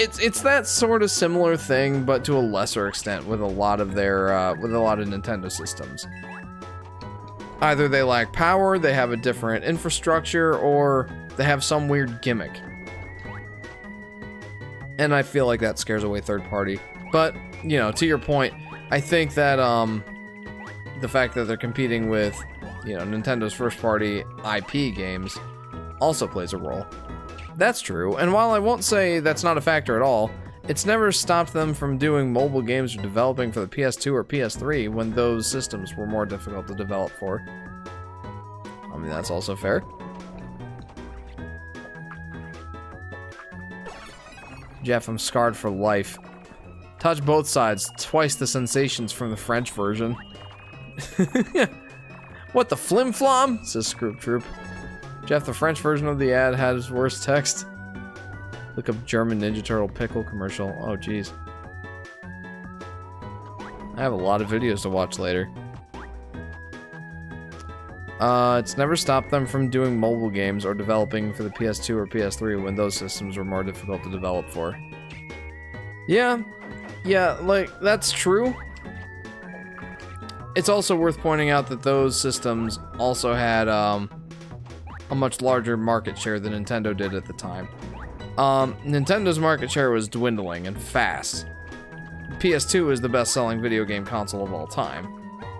[SPEAKER 1] It's that sort of similar thing, but to a lesser extent with a lot of their, with a lot of Nintendo systems. Either they lack power, they have a different infrastructure, or they have some weird gimmick. And I feel like that scares away third party. But, you know, to your point, I think that, the fact that they're competing with, you know, Nintendo's first party IP games also plays a role. That's true, and while I won't say that's not a factor at all, it's never stopped them from doing mobile games or developing for the PS2 or PS3 when those systems were more difficult to develop for. I mean, that's also fair. Jeff, I'm scarred for life. Touch both sides, twice the sensations from the French version. What the flim-flom? Says Scroop Troop. Jeff, the French version of the ad has worse text. Look up German Ninja Turtle pickle commercial. Oh, jeez. I have a lot of videos to watch later. It's never stopped them from doing mobile games or developing for the PS2 or PS3 when those systems were more difficult to develop for. Yeah, like, that's true. It's also worth pointing out that those systems also had, a much larger market share than Nintendo did at the time. Nintendo's market share was dwindling and fast. PS2 is the best-selling video game console of all time.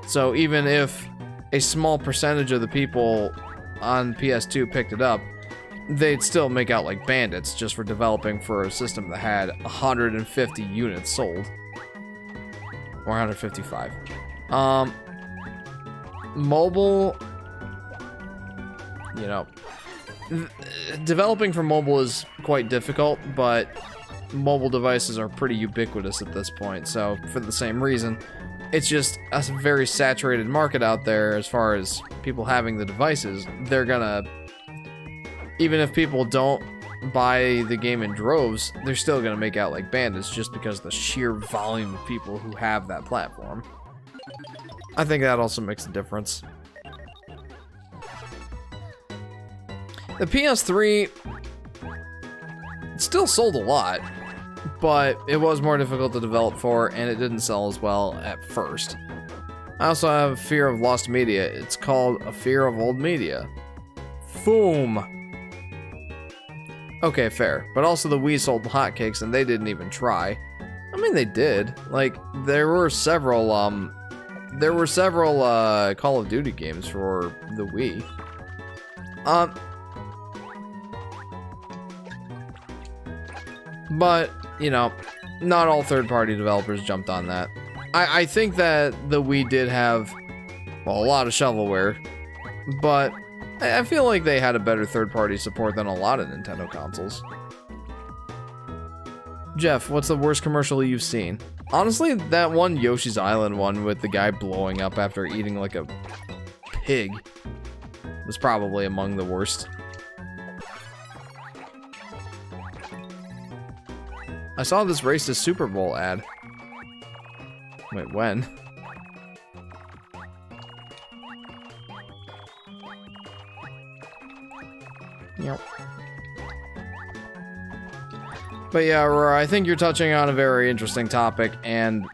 [SPEAKER 1] So even if a small percentage of the people on PS2 picked it up, they'd still make out like bandits just for developing for a system that had 150 units sold. Or 155. Mobile, you know, developing for mobile is quite difficult, but mobile devices are pretty ubiquitous at this point, so for the same reason, it's just a very saturated market out there as far as people having the devices. They're gonna, even if people don't buy the game in droves, they're still gonna make out like bandits just because of the sheer volume of people who have that platform. I think that also makes a difference. The PS3 still sold a lot, but it was more difficult to develop for, and it didn't sell as well at first. I also have a fear of lost media. It's called a fear of old media. Boom. Okay, fair. But also the Wii sold hotcakes, and they didn't even try. I mean, they did. Like, there were several Call of Duty games for the Wii. But, you know, not all third-party developers jumped on that. I think that the Wii did have, well, a lot of shovelware, but I feel like they had a better third-party support than a lot of Nintendo consoles. Jeff, what's the worst commercial you've seen? Honestly, that one Yoshi's Island one with the guy blowing up after eating like a pig was probably among the worst. I saw this racist Super Bowl ad. Wait, when? Yep. But yeah, Aurora, I think you're touching on a very interesting topic, and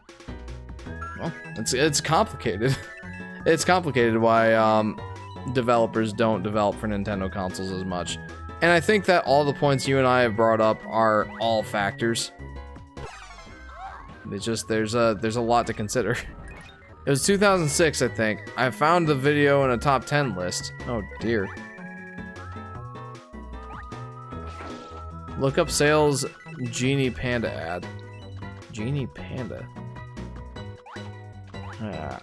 [SPEAKER 1] well, it's complicated. It's complicated why developers don't develop for Nintendo consoles as much. And I think that all the points you and I have brought up are all factors. It's just there's a lot to consider. It was 2006, I think. I found the video in a top 10 list. Oh dear. Look up sales Genie Panda ad. Genie Panda. Ah.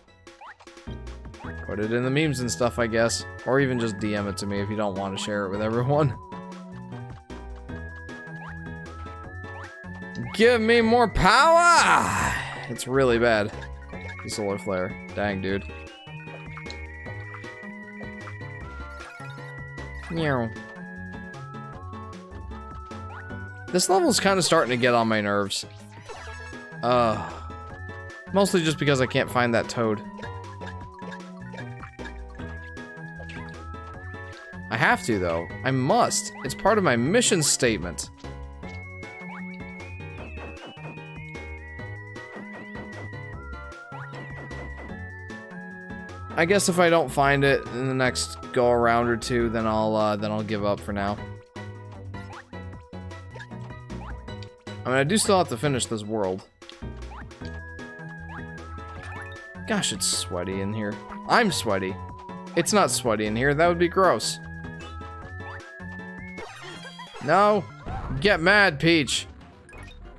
[SPEAKER 1] Put it in the memes and stuff, I guess. Or even just DM it to me if you don't want to share it with everyone. Give me more power! It's really bad. The solar flare. Dang, dude. Meow. This level's kind of starting to get on my nerves. Mostly just because I can't find that toad. I have to, though. I must. It's part of my mission statement. I guess if I don't find it in the next go around or two, then I'll give up for now. I mean, I do still have to finish this world. Gosh, it's sweaty in here. I'm sweaty. It's not sweaty in here. That would be gross. No. Get mad, Peach.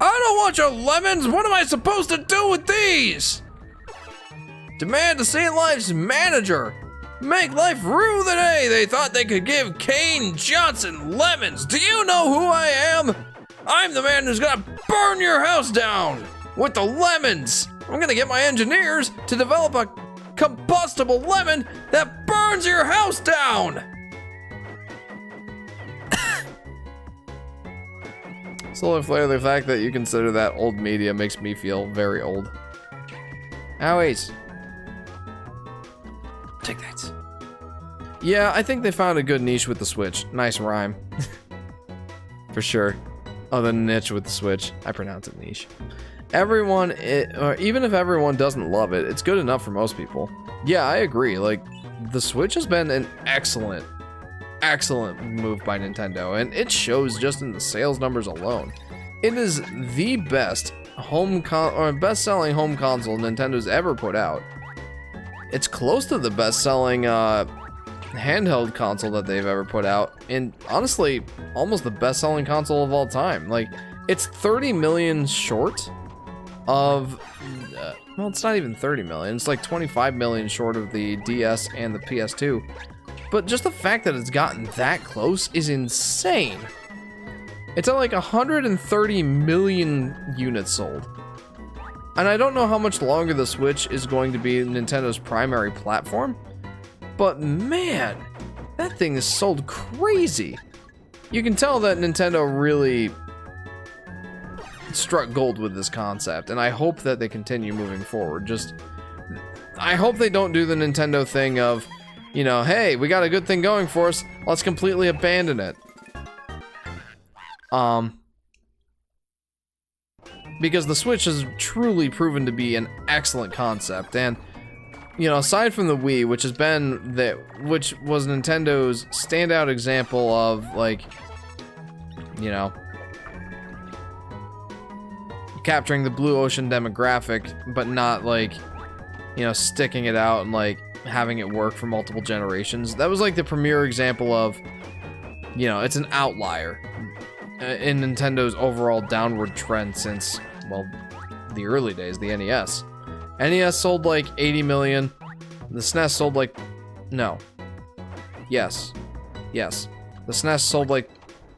[SPEAKER 1] I don't want your lemons! What am I supposed to do with these? Demand to see life's manager. Make life rue the day they thought they could give Kane Johnson lemons. Do you know who I am? I'm the man who's gonna burn your house down with the lemons. I'm gonna get my engineers to develop a combustible lemon that burns your house down. Solar Flare, the fact that you consider that old media makes me feel very old. Owies. Take that. Yeah, I think they found a good niche with the Switch. Nice rhyme. For sure. Oh, the niche with the Switch. I pronounce it niche. Everyone, or even if everyone doesn't love it, it's good enough for most people. Yeah, I agree. Like, the Switch has been an excellent move by Nintendo, and it shows just in the sales numbers alone. It is the best best-selling home console Nintendo's ever put out. It's close to the best-selling handheld console that they've ever put out, and honestly, almost the best-selling console of all time. Like, it's 30 million short of, well, it's not even 30 million. It's like 25 million short of the DS and the PS2. But just the fact that it's gotten that close is insane. It's at like 130 million units sold. And I don't know how much longer the Switch is going to be Nintendo's primary platform, but man, that thing is sold crazy. You can tell that Nintendo really struck gold with this concept, and I hope that they continue moving forward. I hope they don't do the Nintendo thing of, you know, hey, we got a good thing going for us, let's completely abandon it. Because the Switch has truly proven to be an excellent concept, and, you know, aside from the Wii, which was Nintendo's standout example of, like, you know, capturing the blue ocean demographic, but not, like, you know, sticking it out and, like, having it work for multiple generations. That was like the premier example of, you know, it's an outlier in Nintendo's overall downward trend since, well, the early days, the NES. NES sold like 80 million. The SNES sold like, no. Yes. The SNES sold like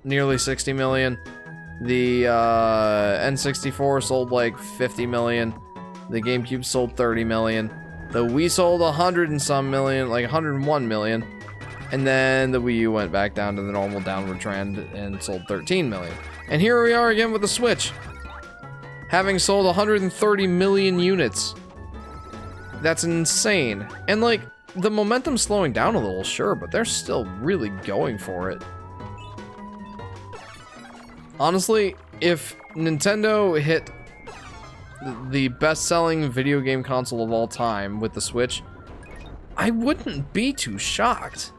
[SPEAKER 1] nearly 60 million. The N64 sold like 50 million. The GameCube sold 30 million. The Wii sold 100 and some million, like 101 million. And then the Wii U went back down to the normal downward trend and sold 13 million. And here we are again with the Switch, having sold 130 million units. That's insane. And like, the momentum's slowing down a little, sure, but they're still really going for it. Honestly, if Nintendo hit the best-selling video game console of all time with the Switch, I wouldn't be too shocked.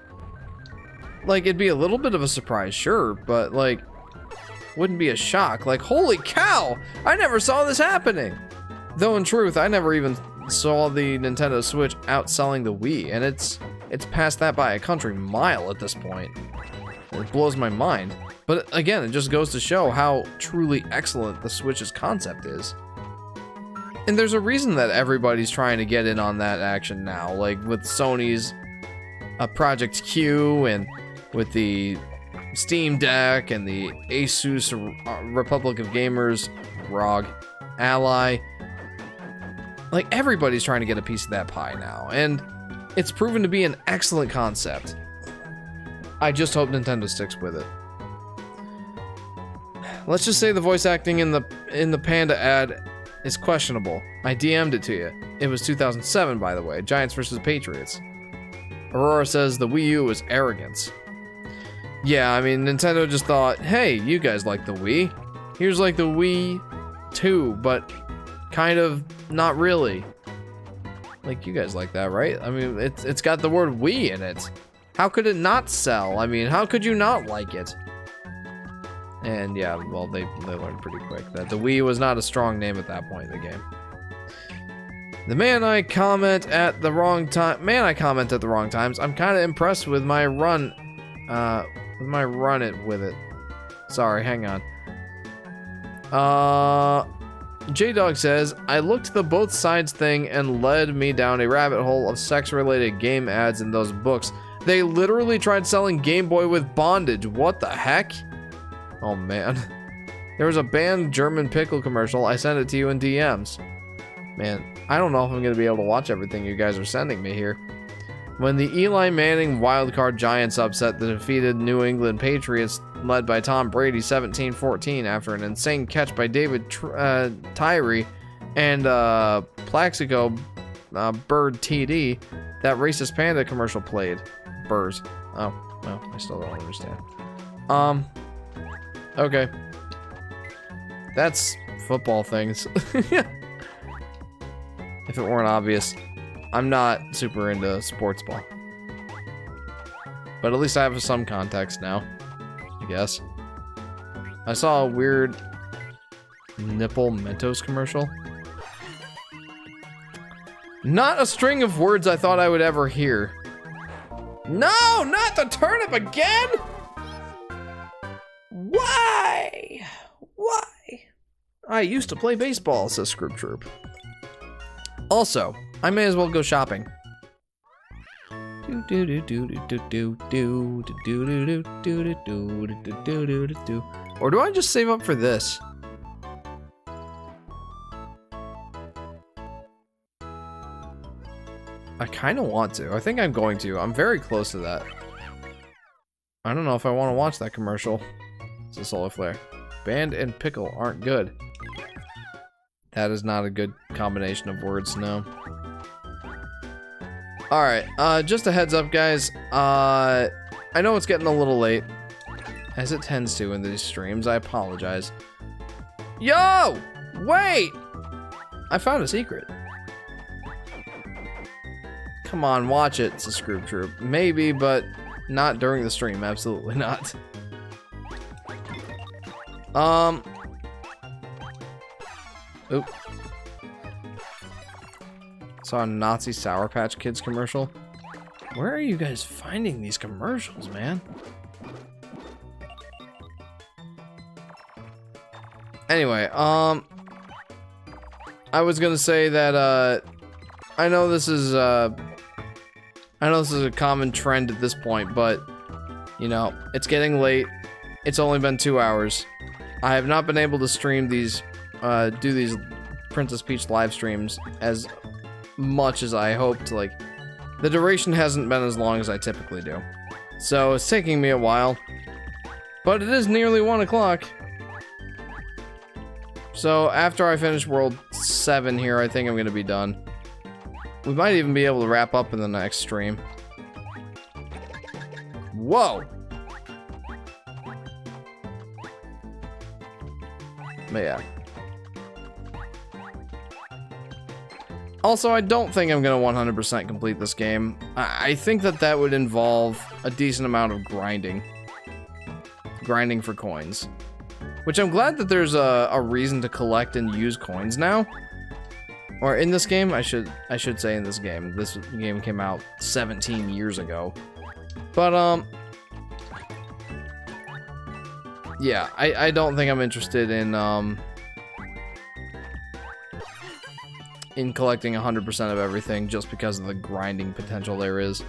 [SPEAKER 1] Like, it'd be a little bit of a surprise, sure, but like, wouldn't be a shock. Like, holy cow, I never saw this happening. Though in truth, I never even saw the Nintendo Switch outselling the Wii, and it's past that by a country mile at this point. It blows my mind. But again, it just goes to show how truly excellent the Switch's concept is. And there's a reason that everybody's trying to get in on that action now, like with Sony's Project Q, and with the Steam Deck, and the Asus Republic of Gamers ROG Ally. Like, everybody's trying to get a piece of that pie now, and it's proven to be an excellent concept. I just hope Nintendo sticks with it. Let's just say the voice acting in the Panda ad is questionable. I DM'd it to you. It was 2007, by the way. Giants versus Patriots. Aurora says the Wii U was arrogance. Yeah, I mean, Nintendo just thought, hey, you guys like the Wii. Here's like the Wii 2, but kind of not really. Like, you guys like that, right? I mean, it's got the word Wii in it. How could it not sell? I mean, how could you not like it? And yeah, well, they learned pretty quick that the Wii was not a strong name at that point in the game. The man I comment at the wrong time. Man, I comment at the wrong times. I'm kind of impressed with my run. With it. Sorry, hang on. J-Dog says, I looked the both sides thing and led me down a rabbit hole of sex-related game ads in those books. They literally tried selling Game Boy with bondage. What the heck? Oh, man. There was a banned German pickle commercial. I sent it to you in DMs. Man, I don't know if I'm going to be able to watch everything you guys are sending me here. When the Eli Manning wildcard Giants upset the defeated New England Patriots led by Tom Brady 17-14 after an insane catch by David Tyree and Plaxico Bird TD, that racist panda commercial played. Burrs. Oh, well, I still don't understand. Okay. That's football things. If it weren't obvious, I'm not super into sports ball. But at least I have some context now, I guess. I saw a weird nipple Mentos commercial. Not a string of words I thought I would ever hear. No, not the turnip again! Why? Why? I used to play baseball, says Scroop Troop. Also, I may as well go shopping. Or do I just save up for this? I kind of want to. I think I'm going to. I'm very close to that. I don't know if I want to watch that commercial. It's a solar flare. Band and pickle aren't good. That is not a good combination of words, no. Alright, just a heads up, guys. I know it's getting a little late, as it tends to in these streams. I apologize. Yo! Wait! I found a secret. Come on, watch it, it's a Scroop Troop. Maybe, but not during the stream. Absolutely not. Oop. Saw a Nazi Sour Patch Kids commercial. Where are you guys finding these commercials, man? Anyway, I was gonna say that, I know this is a common trend at this point, but, you know, it's getting late. It's only been 2 hours. I have not been able to stream these, do these Princess Peach live streams as much as I hoped. Like, the duration hasn't been as long as I typically do. So it's taking me a while. But it is nearly 1 o'clock. So after I finish World 7 here, I think I'm gonna be done. We might even be able to wrap up in the next stream. Whoa! But yeah. Also, I don't think I'm gonna 100% complete this game. I think that would involve a decent amount of grinding. Grinding for coins. Which I'm glad that there's a reason to collect and use coins now. Or in this game, I should say in this game. This game came out 17 years ago. But, yeah, I don't think I'm interested in collecting 100% of everything just because of the grinding potential there is.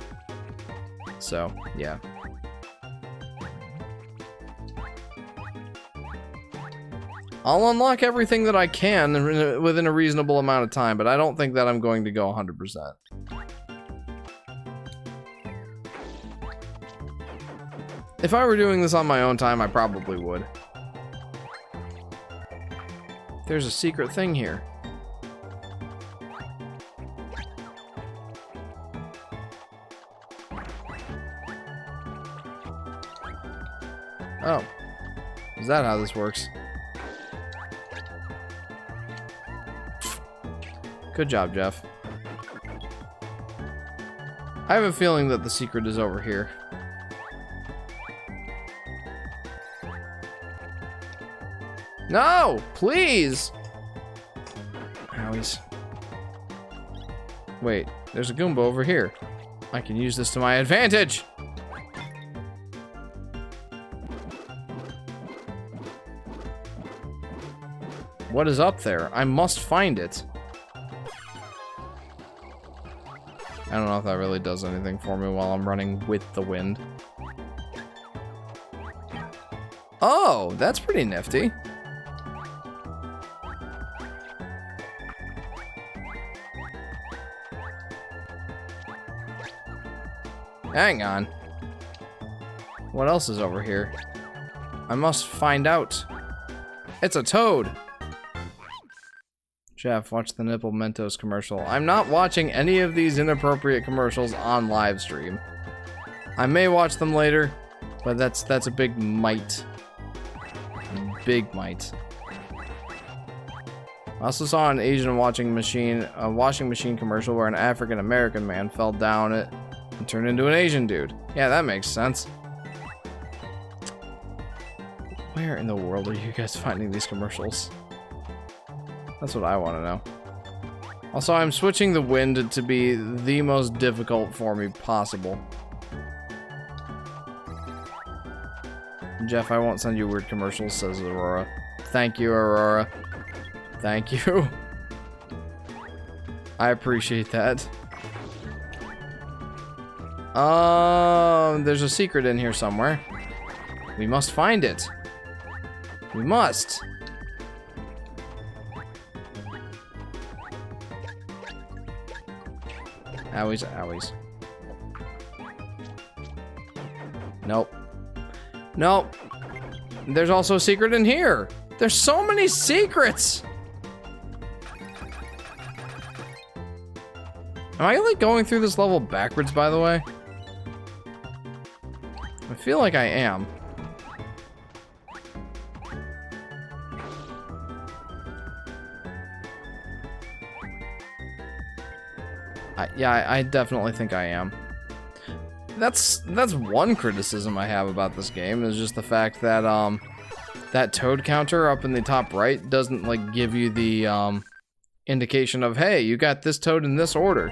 [SPEAKER 1] So, yeah. I'll unlock everything that I can within a reasonable amount of time, but I don't think that I'm going to go 100%. If I were doing this on my own time, I probably would. There's a secret thing here. Oh. Is that how this works? Good job, Jeff. I have a feeling that the secret is over here. No! Please! Owies. Wait, there's a Goomba over here. I can use this to my advantage! What is up there? I must find it. I don't know if that really does anything for me while I'm running with the wind. Oh, that's pretty nifty. Hang on. What else is over here? I must find out. It's a toad. Jeff, watch the Nipple Mentos commercial. I'm not watching any of these inappropriate commercials on live stream. I may watch them later, but that's a big might. Big might. I also saw an Asian washing machine commercial where an African American man fell down it and turned into an Asian dude. Yeah, that makes sense. Where in the world are you guys finding these commercials? That's what I want to know. Also, I'm switching the wind to be the most difficult for me possible. Jeff, I won't send you weird commercials, says Aurora. Thank you, Aurora. Thank you. I appreciate that. There's a secret in here somewhere. We must find it. We must. Owies, owies. Nope. Nope. There's also a secret in here. There's so many secrets. Am I like going through this level backwards, by the way? I feel like I am. Yeah, I definitely think I am. That's one criticism I have about this game, is just the fact that that toad counter up in the top right doesn't like give you the indication of, hey, you got this toad in this order.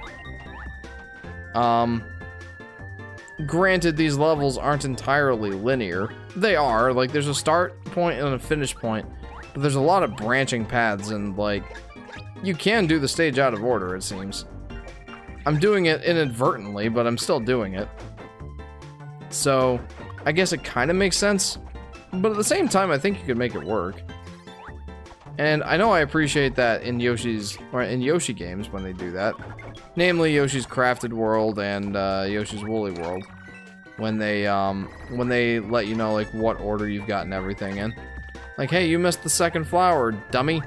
[SPEAKER 1] Granted, these levels aren't entirely linear. They are, like, there's a start point and a finish point, but there's a lot of branching paths, and like, you can do the stage out of order, it seems. I'm doing it inadvertently, but I'm still doing it. So, I guess it kind of makes sense, but at the same time, I think you could make it work. And I know I appreciate that in Yoshi games when they do that. Namely, Yoshi's Crafted World and Yoshi's Woolly World. When they let you know like what order you've gotten everything in. Like, hey, you missed the second flower, dummy.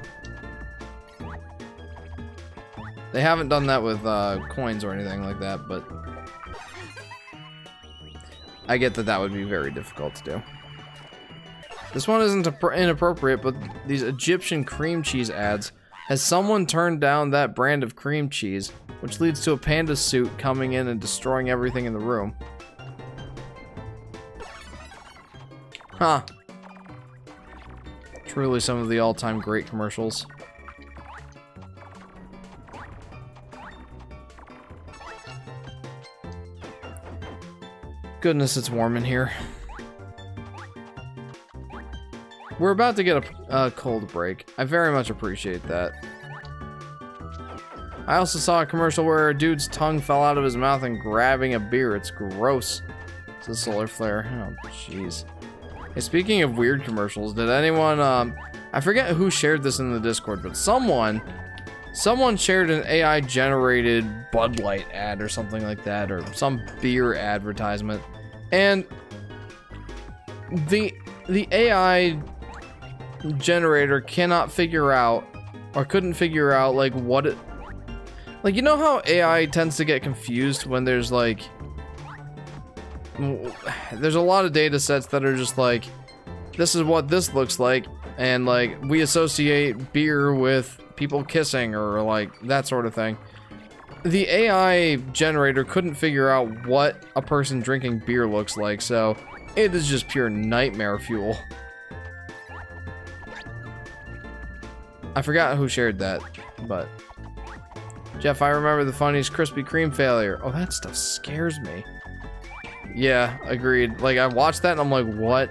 [SPEAKER 1] They haven't done that with coins or anything like that, but I get that that would be very difficult to do. This one isn't inappropriate, but these Egyptian cream cheese ads. Has someone turned down that brand of cream cheese, which leads to a panda suit coming in and destroying everything in the room? Huh. Truly some of the all-time great commercials. Goodness, it's warm in here. We're about to get a cold break. I very much appreciate that. I also saw a commercial where a dude's tongue fell out of his mouth and grabbing a beer. It's gross. It's a solar flare. Oh, jeez. Hey, speaking of weird commercials, did anyone, I forget who shared this in the Discord, but someone shared an AI-generated Bud Light ad or something like that, or some beer advertisement. And the AI generator cannot figure out, or couldn't figure out, like, what it... Like, you know how AI tends to get confused when there's, like... There's a lot of data sets that are just like, this is what this looks like, and, like, we associate beer with people kissing, or, like, that sort of thing. The AI generator couldn't figure out what a person drinking beer looks like, so it is just pure nightmare fuel. I forgot who shared that, but... Jeff, I remember the funniest Krispy Kreme failure. Oh, that stuff scares me. Yeah, agreed. Like, I watched that and I'm like, what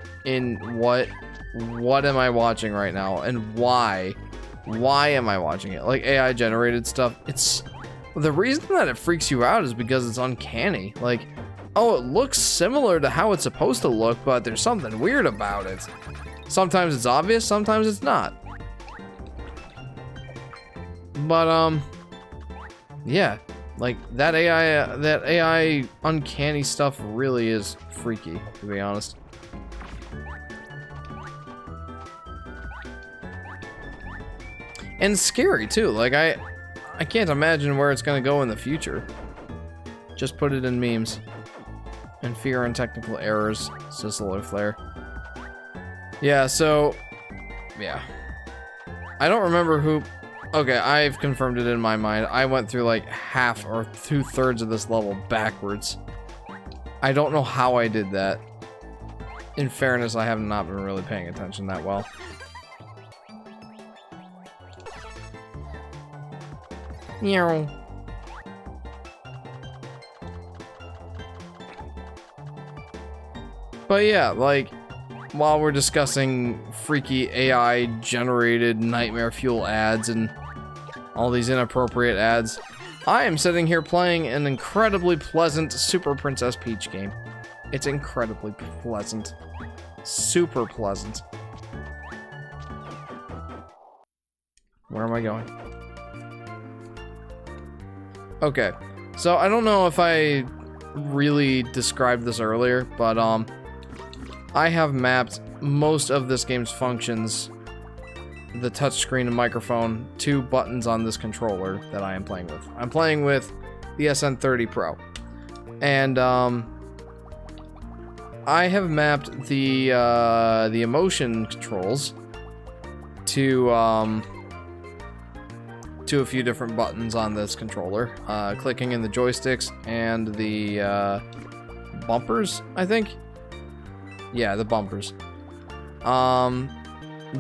[SPEAKER 1] am I watching right now? And why? why am I watching it? Like AI generated stuff. It's the reason that it freaks you out is because it's uncanny. Like, oh, it looks similar to how it's supposed to look, but there's something weird about it. Sometimes it's obvious, sometimes it's not. But yeah, like that AI uncanny stuff really is freaky, to be honest. And scary too. Like I can't imagine where it's gonna go in the future. Just put it in memes. And fear and technical errors, says Solar Flare. Yeah, so yeah. I don't remember who. Okay, I've confirmed it in my mind. I went through like half or 2/3 of this level backwards. I don't know how I did that. In fairness, I have not been really paying attention that well. Meow. But yeah, like, while we're discussing freaky AI generated nightmare fuel ads and all these inappropriate ads, I am sitting here playing an incredibly pleasant Super Princess Peach game. It's incredibly pleasant. Super pleasant. Where am I going? Okay, so I don't know if I really described this earlier, but I have mapped most of this game's functions, the touchscreen and microphone, to buttons on this controller that I am playing with. I'm playing with the SN30 Pro, and I have mapped the emotion controls to a few different buttons on this controller, clicking in the joysticks and the bumpers, I think. Yeah, the bumpers.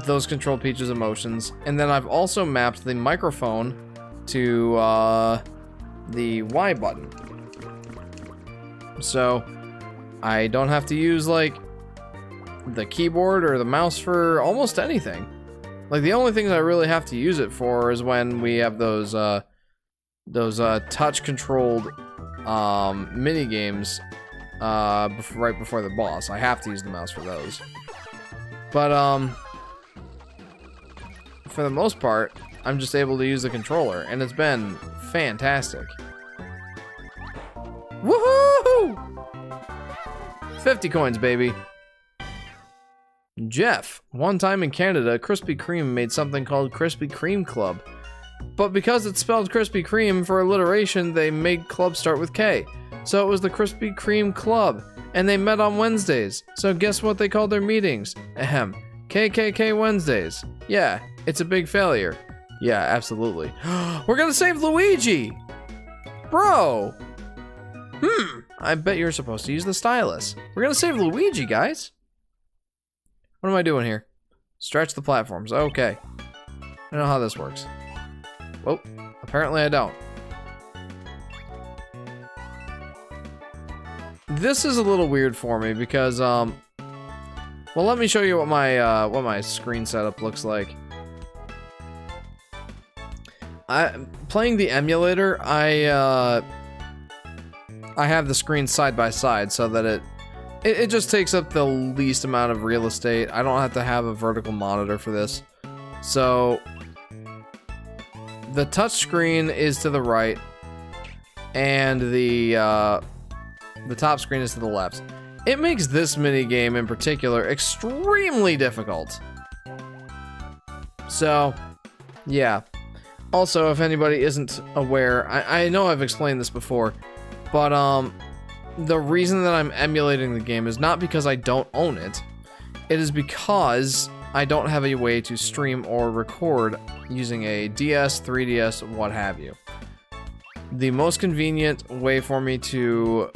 [SPEAKER 1] Those control Peach's emotions, and then I've also mapped the microphone to the Y button, so I don't have to use like the keyboard or the mouse for almost anything. Like, the only things I really have to use it for is when we have those touch-controlled mini games right before the boss. I have to use the mouse for those. But for the most part, I'm just able to use the controller, and it's been fantastic. Woohoo! 50 coins, baby. Jeff, one time in Canada, Krispy Kreme made something called Krispy Kreme Club. But because it's spelled Krispy Kreme, for alliteration, they made club start with K. So it was the Krispy Kreme Club, and they met on Wednesdays. So guess what they called their meetings? Ahem. KKK Wednesdays. Yeah, it's a big failure. Yeah, absolutely. We're gonna save Luigi! Bro! I bet you're supposed to use the stylus. We're gonna save Luigi, guys. What am I doing here? Stretch the platforms. Okay. I don't know how this works. Well, apparently I don't. This is a little weird for me because, well, let me show you what my screen setup looks like. Playing the emulator, I have the screen side by side so that it just takes up the least amount of real estate. I don't have to have a vertical monitor for this. So the touch screen is to the right, and the top screen is to the left. It makes this mini game in particular extremely difficult. So, yeah. Also, if anybody isn't aware, I know I've explained this before, but the reason that I'm emulating the game is not because I don't own it. It is because I don't have a way to stream or record using a DS, 3DS, what have you. The most convenient way for me to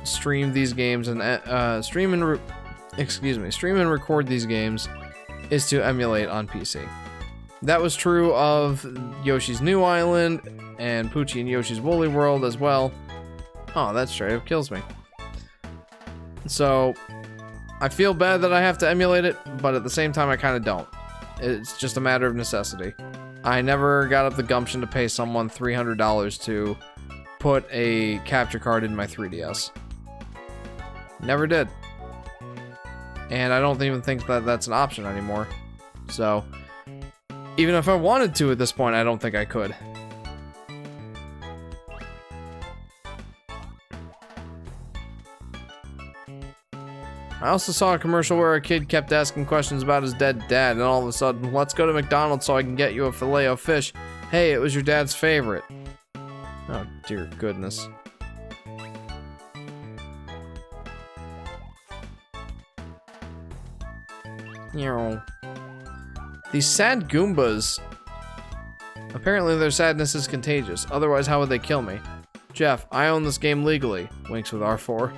[SPEAKER 1] stream these games and stream and record these games is to emulate on PC. That was true of Yoshi's New Island and Poochie and Yoshi's Woolly World as well. Oh, that straight up kills me. So, I feel bad that I have to emulate it, but at the same time I kind of don't. It's just a matter of necessity. I never got up the gumption to pay someone $300 to put a capture card in my 3DS. Never did. And I don't even think that that's an option anymore. So, even if I wanted to at this point, I don't think I could. I also saw a commercial where a kid kept asking questions about his dead dad, and all of a sudden, let's go to McDonald's so I can get you a filet of fish. Hey, it was your dad's favorite. Oh, dear goodness. These sad Goombas. Apparently their sadness is contagious. Otherwise, how would they kill me? Jeff, I own this game legally. Winks with R4.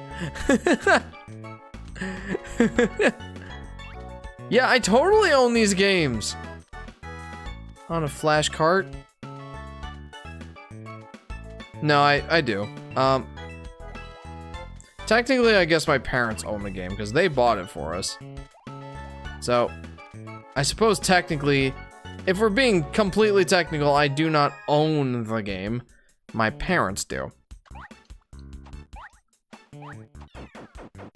[SPEAKER 1] Yeah, I totally own these games. On a flash cart? No, I do. Technically, I guess my parents own the game because they bought it for us. So, I suppose technically, if we're being completely technical, I do not own the game. My parents do.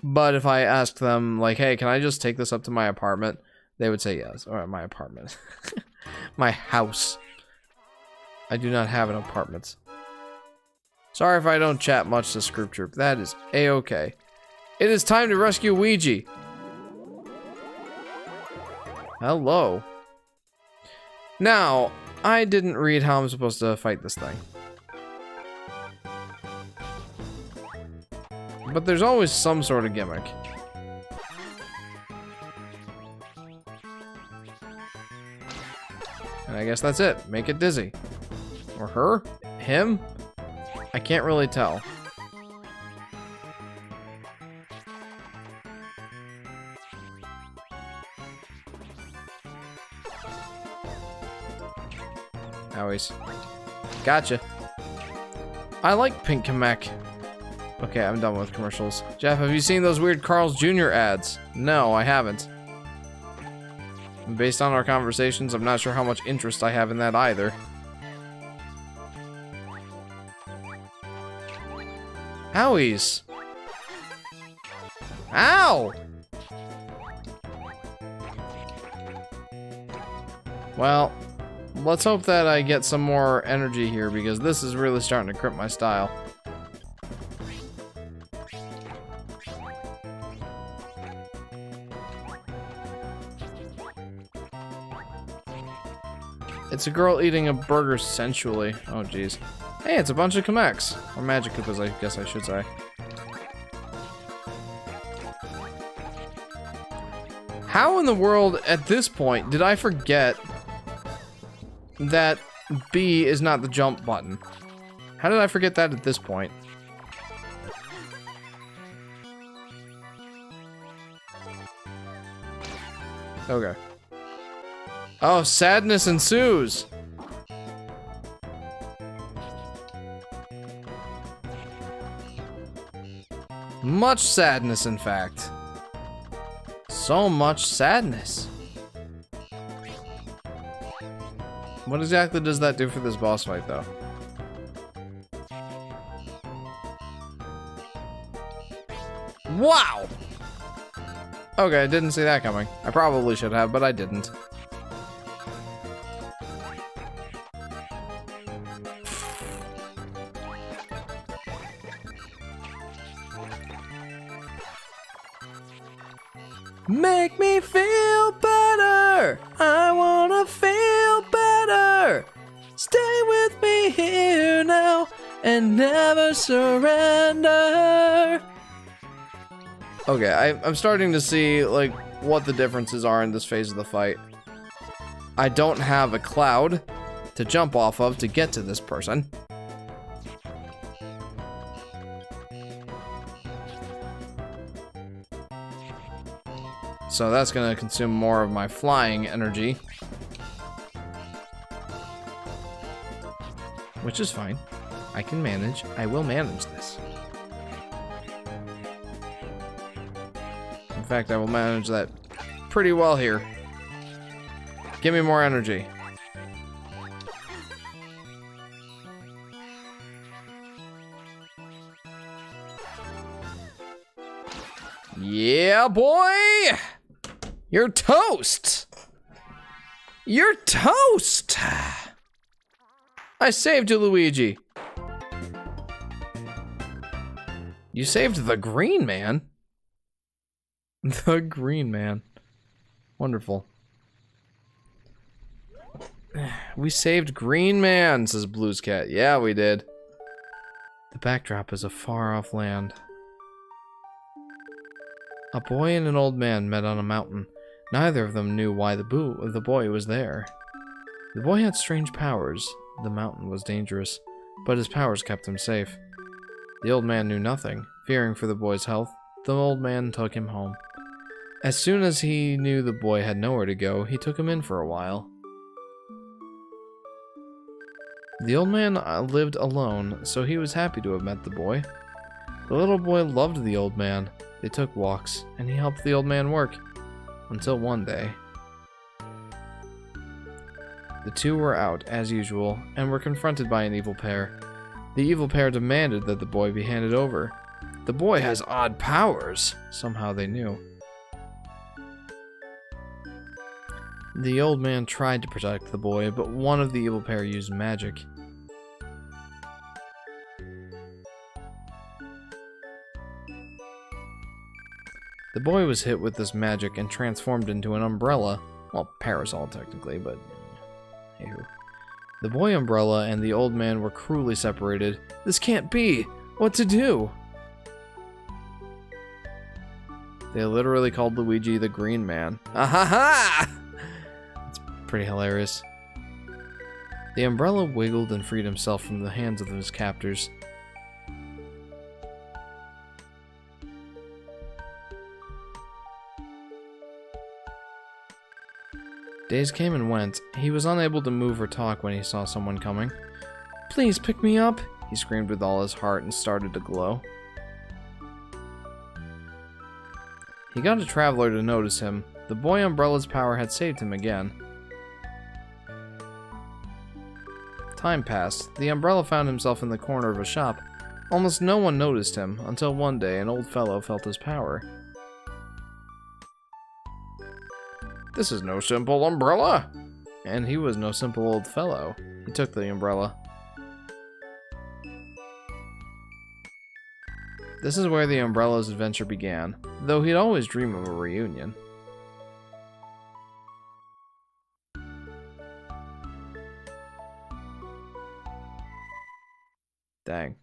[SPEAKER 1] But if I asked them, like, hey, can I just take this up to my apartment? They would say yes. Or my apartment. My house. I do not have an apartment. Sorry if I don't chat much to Scoop Troop. That is a-okay. It is time to rescue Luigi. Hello. Now, I didn't read how I'm supposed to fight this thing. But there's always some sort of gimmick. And I guess that's it. Make it dizzy. Or her? Him? I can't really tell. Owies. Gotcha. I like Pink Kamek. Okay, I'm done with commercials. Jeff, have you seen those weird Carl's Jr. ads? No, I haven't. Based on our conversations, I'm not sure how much interest I have in that either. Owies. Ow! Well, let's hope that I get some more energy here because this is really starting to crimp my style. It's a girl eating a burger sensually. Oh, jeez. Hey, it's a bunch of Kameks. Or Magic Koopas, I guess I should say. How in the world, at this point, did I forget that B is not the jump button? How did I forget that at this point? Okay. Oh, sadness ensues. Much sadness, in fact. So much sadness. What exactly does that do for this boss fight, though? Wow! Okay, I didn't see that coming. I probably should have, but I didn't. Make me feel better. I wanna feel better. Stay with me here now and never surrender. Okay, I'm starting to see like what the differences are in this phase of the fight. I don't have a cloud to jump off of to get to this person. So that's gonna consume more of my flying energy. Which is fine. I can manage. I will manage this. In fact, I will manage that pretty well here. Give me more energy. Yeah, boy! You're toast! You're toast! I saved you, Luigi. You saved the green man? The green man. Wonderful. We saved Green Man, says Blue's Cat. Yeah, we did. The backdrop is a far-off land. A boy and an old man met on a mountain. Neither of them knew why the boy was there. The boy had strange powers. The mountain was dangerous, but his powers kept him safe. The old man knew nothing. Fearing for the boy's health, the old man took him home. As soon as he knew the boy had nowhere to go, he took him in for a while. The old man lived alone, so he was happy to have met the boy. The little boy loved the old man. They took walks, and he helped the old man work. Until one day. The two were out, as usual, and were confronted by an evil pair. The evil pair demanded that the boy be handed over. The boy has odd powers, somehow they knew. The old man tried to protect the boy, but one of the evil pair used magic. The boy was hit with this magic and transformed into an umbrella. Well, parasol technically, but anywho. The boy umbrella and the old man were cruelly separated. This can't be! What to do? They literally called Luigi the Green Man. Ahaha! It's pretty hilarious. The umbrella wiggled and freed himself from the hands of his captors. Days came and went. He was unable to move or talk when he saw someone coming. Please pick me up, he screamed with all his heart and started to glow. He got a traveler to notice him. The boy umbrella's power had saved him again. Time passed. The umbrella found himself in the corner of a shop. Almost no one noticed him, until one day an old fellow felt his power. This is no simple umbrella! And he was no simple old fellow. He took the umbrella. This is where the umbrella's adventure began, though he'd always dream of a reunion. Dang.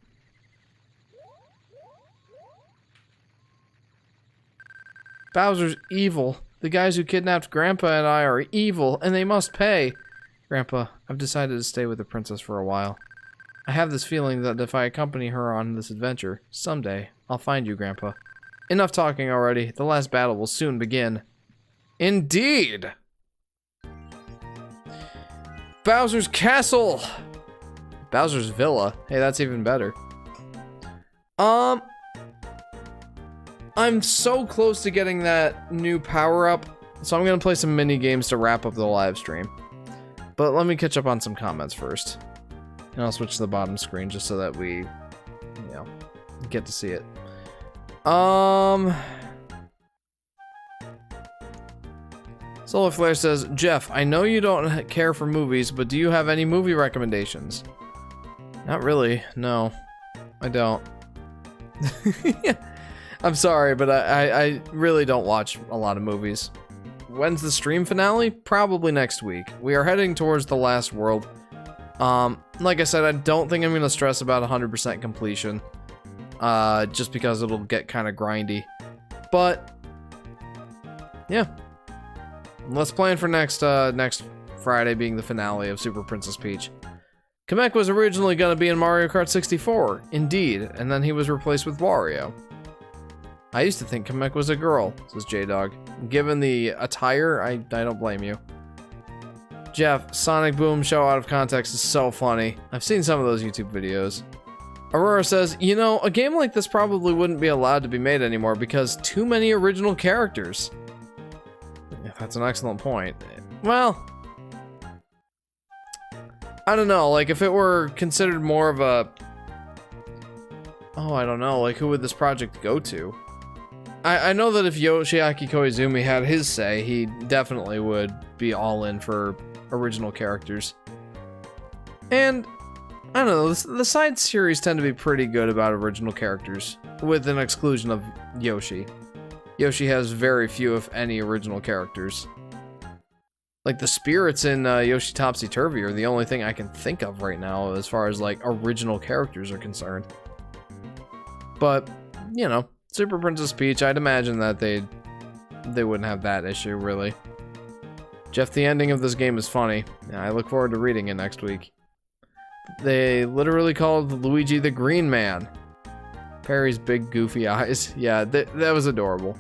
[SPEAKER 1] Bowser's evil. The guys who kidnapped Grandpa and I are evil, and they must pay. Grandpa, I've decided to stay with the princess for a while. I have this feeling that if I accompany her on this adventure, someday, I'll find you, Grandpa. Enough talking already. The last battle will soon begin. Indeed! Bowser's Castle! Bowser's Villa. Hey, that's even better. I'm so close to getting that new power-up, so I'm gonna play some mini-games to wrap up the live stream. But let me catch up on some comments first. And I'll switch to the bottom screen just so that we, you know, get to see it. Solar Flare says, Jeff, I know you don't care for movies, but do you have any movie recommendations? Not really, no. I don't. I'm sorry, but I really don't watch a lot of movies. When's the stream finale? Probably next week. We are heading towards the last world. Like I said, I don't think I'm gonna stress about 100% completion. Just because it'll get kind of grindy. But, yeah. Let's plan for next Friday being the finale of Super Princess Peach. Kamek was originally gonna be in Mario Kart 64, indeed, and then he was replaced with Wario. I used to think Kamek was a girl, says J-Dog. Given the attire, I don't blame you. Jeff, Sonic Boom show out of context is so funny. I've seen some of those YouTube videos. Aurora says, you know, a game like this probably wouldn't be allowed to be made anymore because too many original characters. Yeah, that's an excellent point. Well, I don't know, like if it were considered more of a... Oh, I don't know, like who would this project go to? I know that if Yoshiaki Koizumi had his say, he definitely would be all in for original characters. And I don't know, the side series tend to be pretty good about original characters, with an exclusion of Yoshi. Yoshi has very few, if any, original characters. Like, the spirits in Yoshi Topsy Turvy are the only thing I can think of right now as far as, like, original characters are concerned. But, you know, Super Princess Peach, I'd imagine that they wouldn't have that issue, really. Jeff, the ending of this game is funny. I look forward to reading it next week. They literally called Luigi the Green Man. Perry's big goofy eyes. Yeah, that was adorable.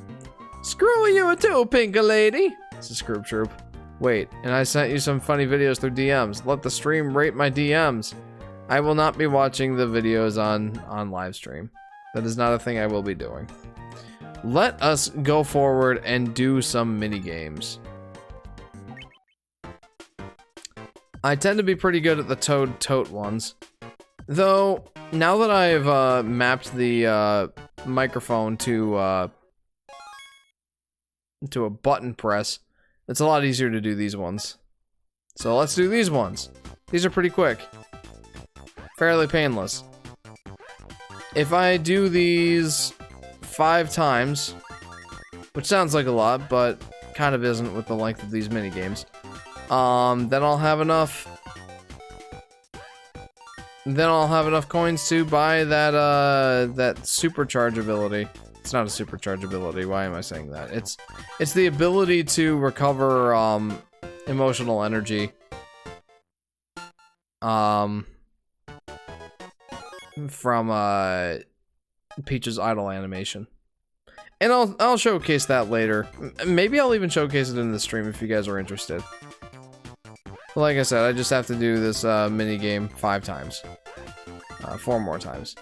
[SPEAKER 1] Screw you too, Pinka Lady! It's a Scroob Troop. Wait, and I sent you some funny videos through DMs. Let the stream rate my DMs. I will not be watching the videos on Livestream. That is not a thing I will be doing. Let us go forward and do some mini games. I tend to be pretty good at the Toad Tote ones. Though, now that I've mapped the microphone to a button press, it's a lot easier to do these ones. So let's do these ones. These are pretty quick. Fairly painless. If I do these 5 times, which sounds like a lot, but kind of isn't with the length of these mini games, then I'll have enough. Then I'll have enough coins to buy that that supercharge ability. It's not a supercharge ability. Why am I saying that? It's the ability to recover emotional energy. From Peach's idle animation. And I'll showcase that later. Maybe I'll even showcase it in the stream if you guys are interested. But like I said, I just have to do this mini game 5 times. 4 more times.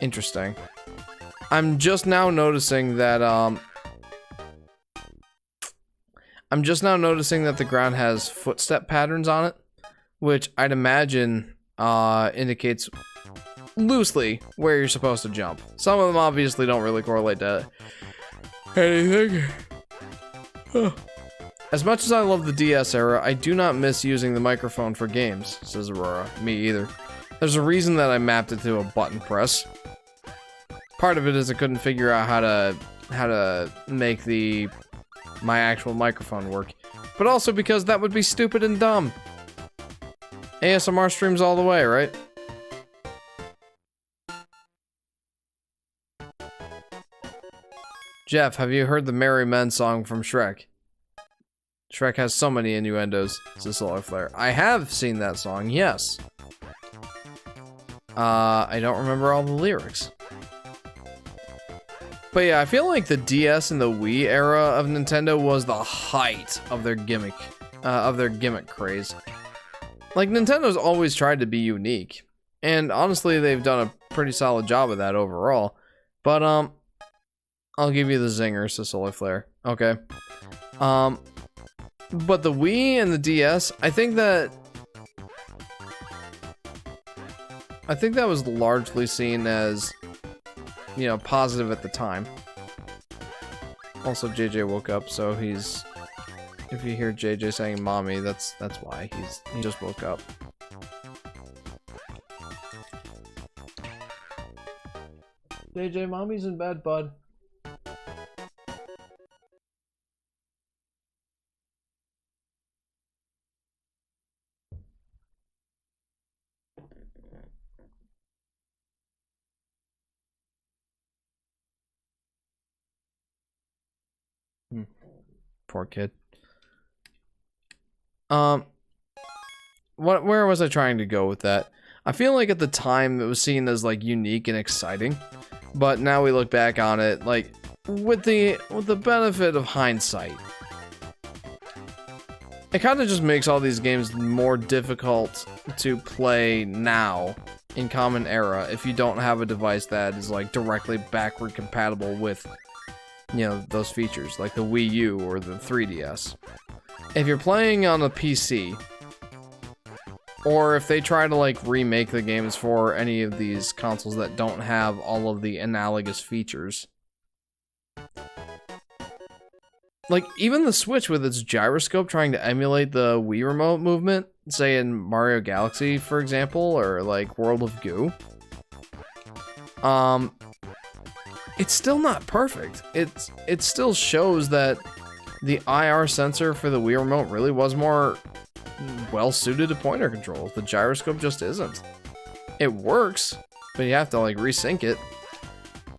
[SPEAKER 1] Interesting. I'm just now noticing that the ground has footstep patterns on it, which I'd imagine indicates loosely where you're supposed to jump. Some of them obviously don't really correlate to anything. As much as I love the DS era, I do not miss using the microphone for games, says Aurora. Me either. There's a reason that I mapped it to a button press. Part of it is I couldn't figure out how to make my actual microphone work. But also because that would be stupid and dumb. ASMR streams all the way, right? Jeff, have you heard the Merry Men song from Shrek? Shrek has so many innuendos, says Solar Flare. I have seen that song, yes. I don't remember all the lyrics. But yeah, I feel like the DS and the Wii era of Nintendo was the height of their gimmick craze. Like, Nintendo's always tried to be unique. And honestly, they've done a pretty solid job of that overall. But, I'll give you the zinger, says Solar Flare. Okay. But the Wii and the DS, I think that was largely seen as, you know, positive at the time. Also, JJ woke up, so if you hear JJ saying mommy, that's why. He just woke up. JJ, mommy's in bed, bud. Poor kid. Where was I trying to go with that? I feel like at the time it was seen as like unique and exciting, but now we look back on it like with the benefit of hindsight. It kind of just makes all these games more difficult to play now in Common Era if you don't have a device that is like directly backward compatible with, you know, those features, like the Wii U or the 3DS. If you're playing on a PC, Or if they try to like remake the games for any of these consoles that don't have all of the analogous features. Like, even the Switch with its gyroscope trying to emulate the Wii Remote movement, say in Mario Galaxy, for example, or like World of Goo. It's still not perfect. It still shows that the IR sensor for the Wii Remote really was more well-suited to pointer controls. The gyroscope just isn't. It works, but you have to like resync it.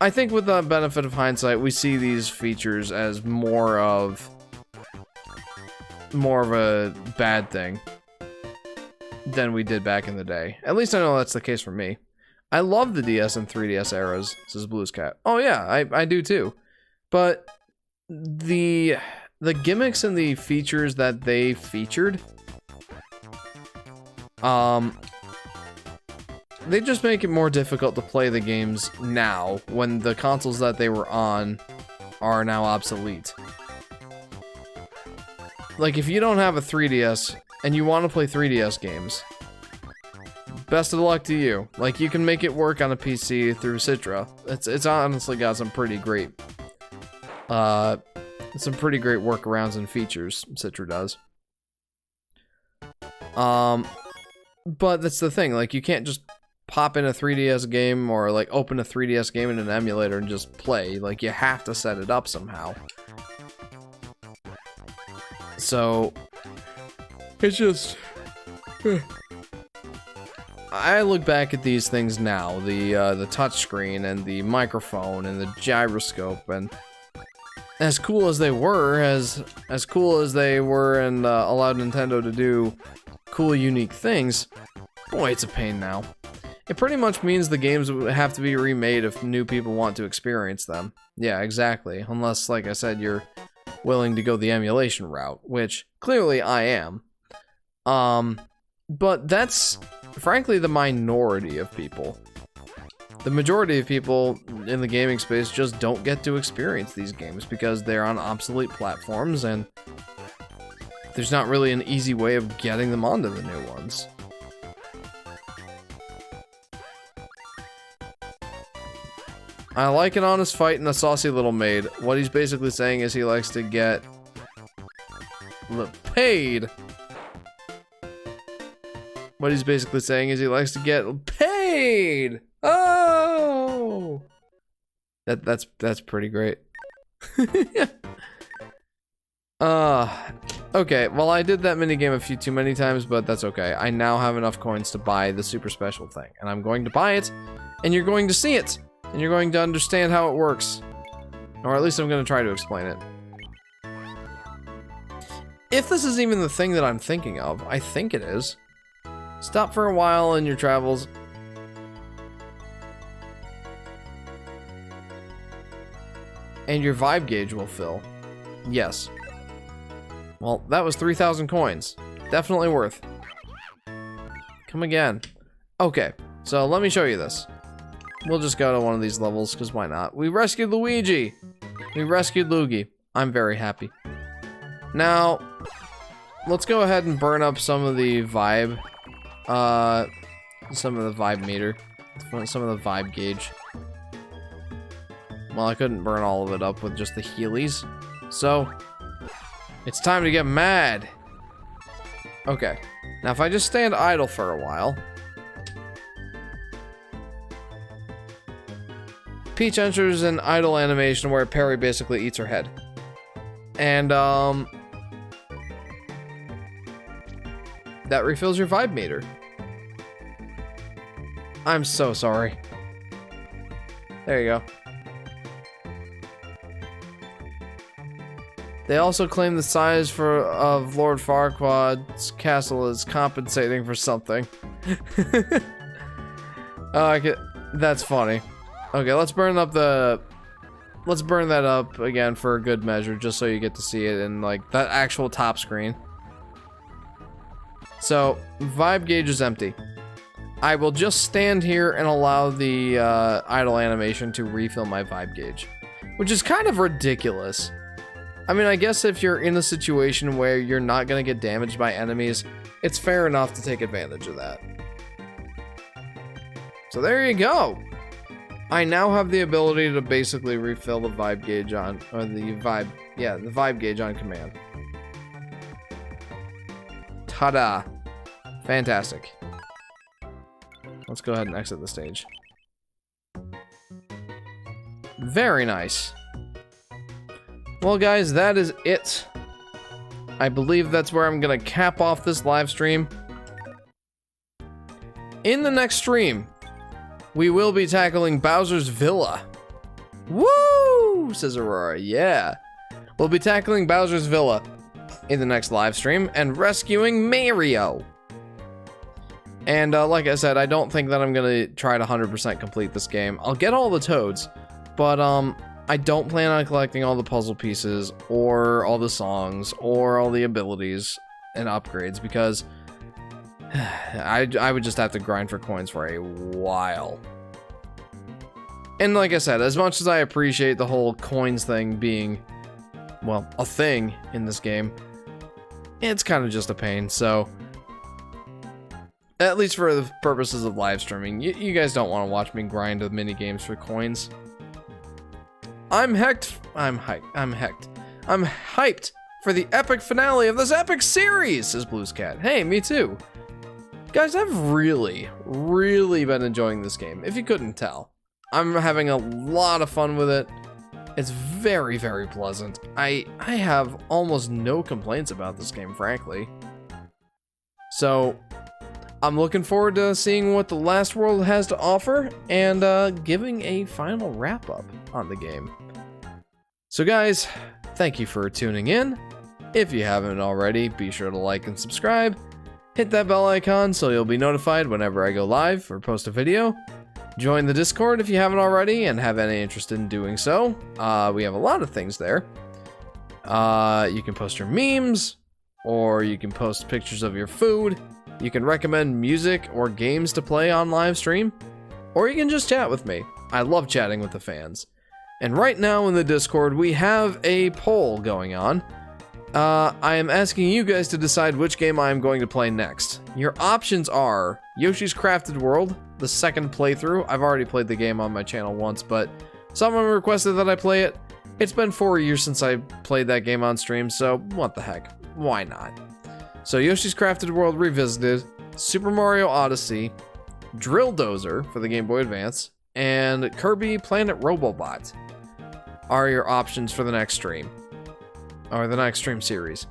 [SPEAKER 1] I think with the benefit of hindsight, we see these features as more of a bad thing than we did back in the day. At least I know that's the case for me. I love the DS and 3DS eras, says Blues Cat. Oh yeah, I do too. But the gimmicks and the features that they featured, they just make it more difficult to play the games now when the consoles that they were on are now obsolete. Like, if you don't have a 3DS and you want to play 3DS games, best of luck to you. Like, you can make it work on a PC through Citra. It's honestly got some pretty great workarounds and features, Citra does. But that's the thing, like, you can't just pop in a 3DS game or like open a 3DS game in an emulator and just play. Like, you have to set it up somehow. So it's just I look back at these things now, the touchscreen and the microphone and the gyroscope, and as cool as they were, as cool as they were and allowed Nintendo to do cool, unique things, boy, it's a pain now. It pretty much means the games have to be remade if new people want to experience them. Yeah, exactly. Unless, like I said, you're willing to go the emulation route, which clearly I am. But that's, frankly, the minority of people. The majority of people in the gaming space just don't get to experience these games because they're on obsolete platforms and there's not really an easy way of getting them onto the new ones. I like an honest fight and a saucy little maid. What he's basically saying is he likes to get paid. What he's basically saying is he likes to get paid. Oh, that's pretty great. Okay. Well, I did that minigame a few too many times, but that's okay. I now have enough coins to buy the super special thing, and I'm going to buy it, and you're going to see it. And you're going to understand how it works. Or at least I'm going to try to explain it. If this is even the thing that I'm thinking of, I think it is. Stop for a while in your travels. And your vibe gauge will fill. Yes. Well, that was 3,000 coins. Definitely worth. Come again. Okay, so let me show you this. We'll just go to one of these levels, because why not? We rescued Luigi! We rescued Luigi. I'm very happy. Now, let's go ahead and burn up some of the vibe. Some of the vibe meter. Some of the vibe gauge. Well, I couldn't burn all of it up with just the Heelys. So, it's time to get mad! Okay. Now, if I just stand idle for a while... Peach enters an idle animation where Perry basically eats her head. And, that refills your vibe meter. I'm so sorry. There you go. They also claim the size of Lord Farquaad's castle is compensating for something. That's funny. Okay, let's burn that up again for a good measure, just so you get to see it in, like, that actual top screen. So, vibe gauge is empty. I will just stand here and allow the idle animation to refill my vibe gauge, which is kind of ridiculous. I mean, I guess if you're in a situation where you're not gonna get damaged by enemies, it's fair enough to take advantage of that. So there you go. I now have the ability to basically refill the vibe gauge on, or the vibe gauge on command. Ta-da. Fantastic. Let's go ahead and exit the stage. Very nice. Well, guys, that is it. I believe that's where I'm gonna cap off this live stream. In the next stream, we will be tackling Bowser's Villa. Woo! Says Aurora. Yeah. We'll be tackling Bowser's Villa in the next live stream and rescuing Mario. And like I said, I don't think that I'm gonna try to 100% complete this game. I'll get all the toads, but I don't plan on collecting all the puzzle pieces or all the songs or all the abilities and upgrades because I would just have to grind for coins for a while. And like I said, as much as I appreciate the whole coins thing being, well, a thing in this game, it's kind of just a pain, so at least for the purposes of live streaming, you guys don't want to watch me grind the mini games for coins. I'm hyped for the epic finale of this epic series, says Blues Cat. Hey, me too. Guys, I've really been enjoying this game, if you couldn't tell. I'm having a lot of fun with it. It's very pleasant. I have almost no complaints about this game, frankly. So, I'm looking forward to seeing what the last world has to offer and giving a final wrap-up on the game. So guys, thank you for tuning in. If you haven't already, be sure to like and subscribe. Hit that bell icon so you'll be notified whenever I go live or post a video. Join the Discord if you haven't already and have any interest in doing so. We have a lot of things there. You can post your memes, or you can post pictures of your food. You can recommend music or games to play on live stream, or you can just chat with me. I love chatting with the fans. And right now in the Discord, we have a poll going on. I am asking you guys to decide which game I am going to play next. Your options are Yoshi's Crafted World, the second playthrough. I've already played the game on my channel once, but someone requested that I play it. It's been 4 years since I played that game on stream, so what the heck? Why not? So Yoshi's Crafted World Revisited, Super Mario Odyssey, Drill Dozer for the Game Boy Advance, and Kirby Planet Robobot are your options for the next stream, or the next stream series.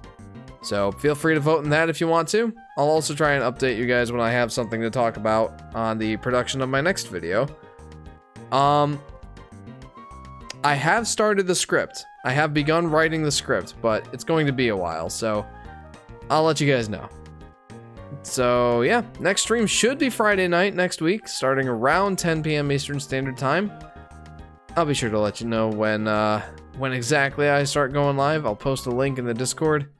[SPEAKER 1] So feel free to vote in that if you want to. I'll also try and update you guys when I have something to talk about on the production of my next video. I have started the script. I have begun writing the script, but it's going to be a while, so I'll let you guys know. So yeah, next stream should be Friday night next week, starting around 10 p.m. Eastern Standard Time. I'll be sure to let you know when exactly I start going live. I'll post a link in the Discord.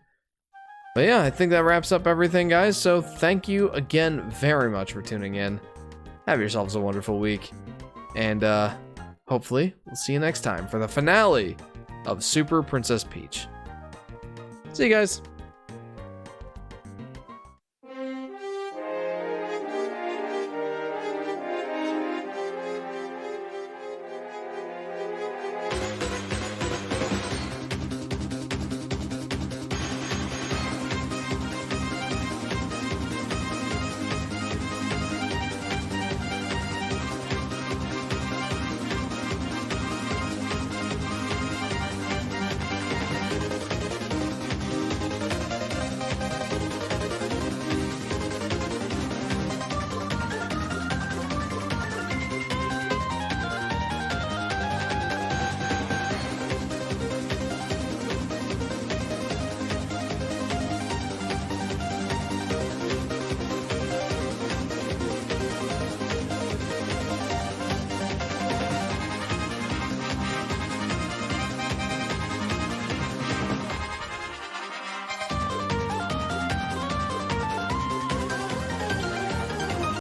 [SPEAKER 1] But yeah, I think that wraps up everything, guys. So thank you again very much for tuning in. Have yourselves a wonderful week. And hopefully we'll see you next time for the finale of Super Princess Peach. See you guys.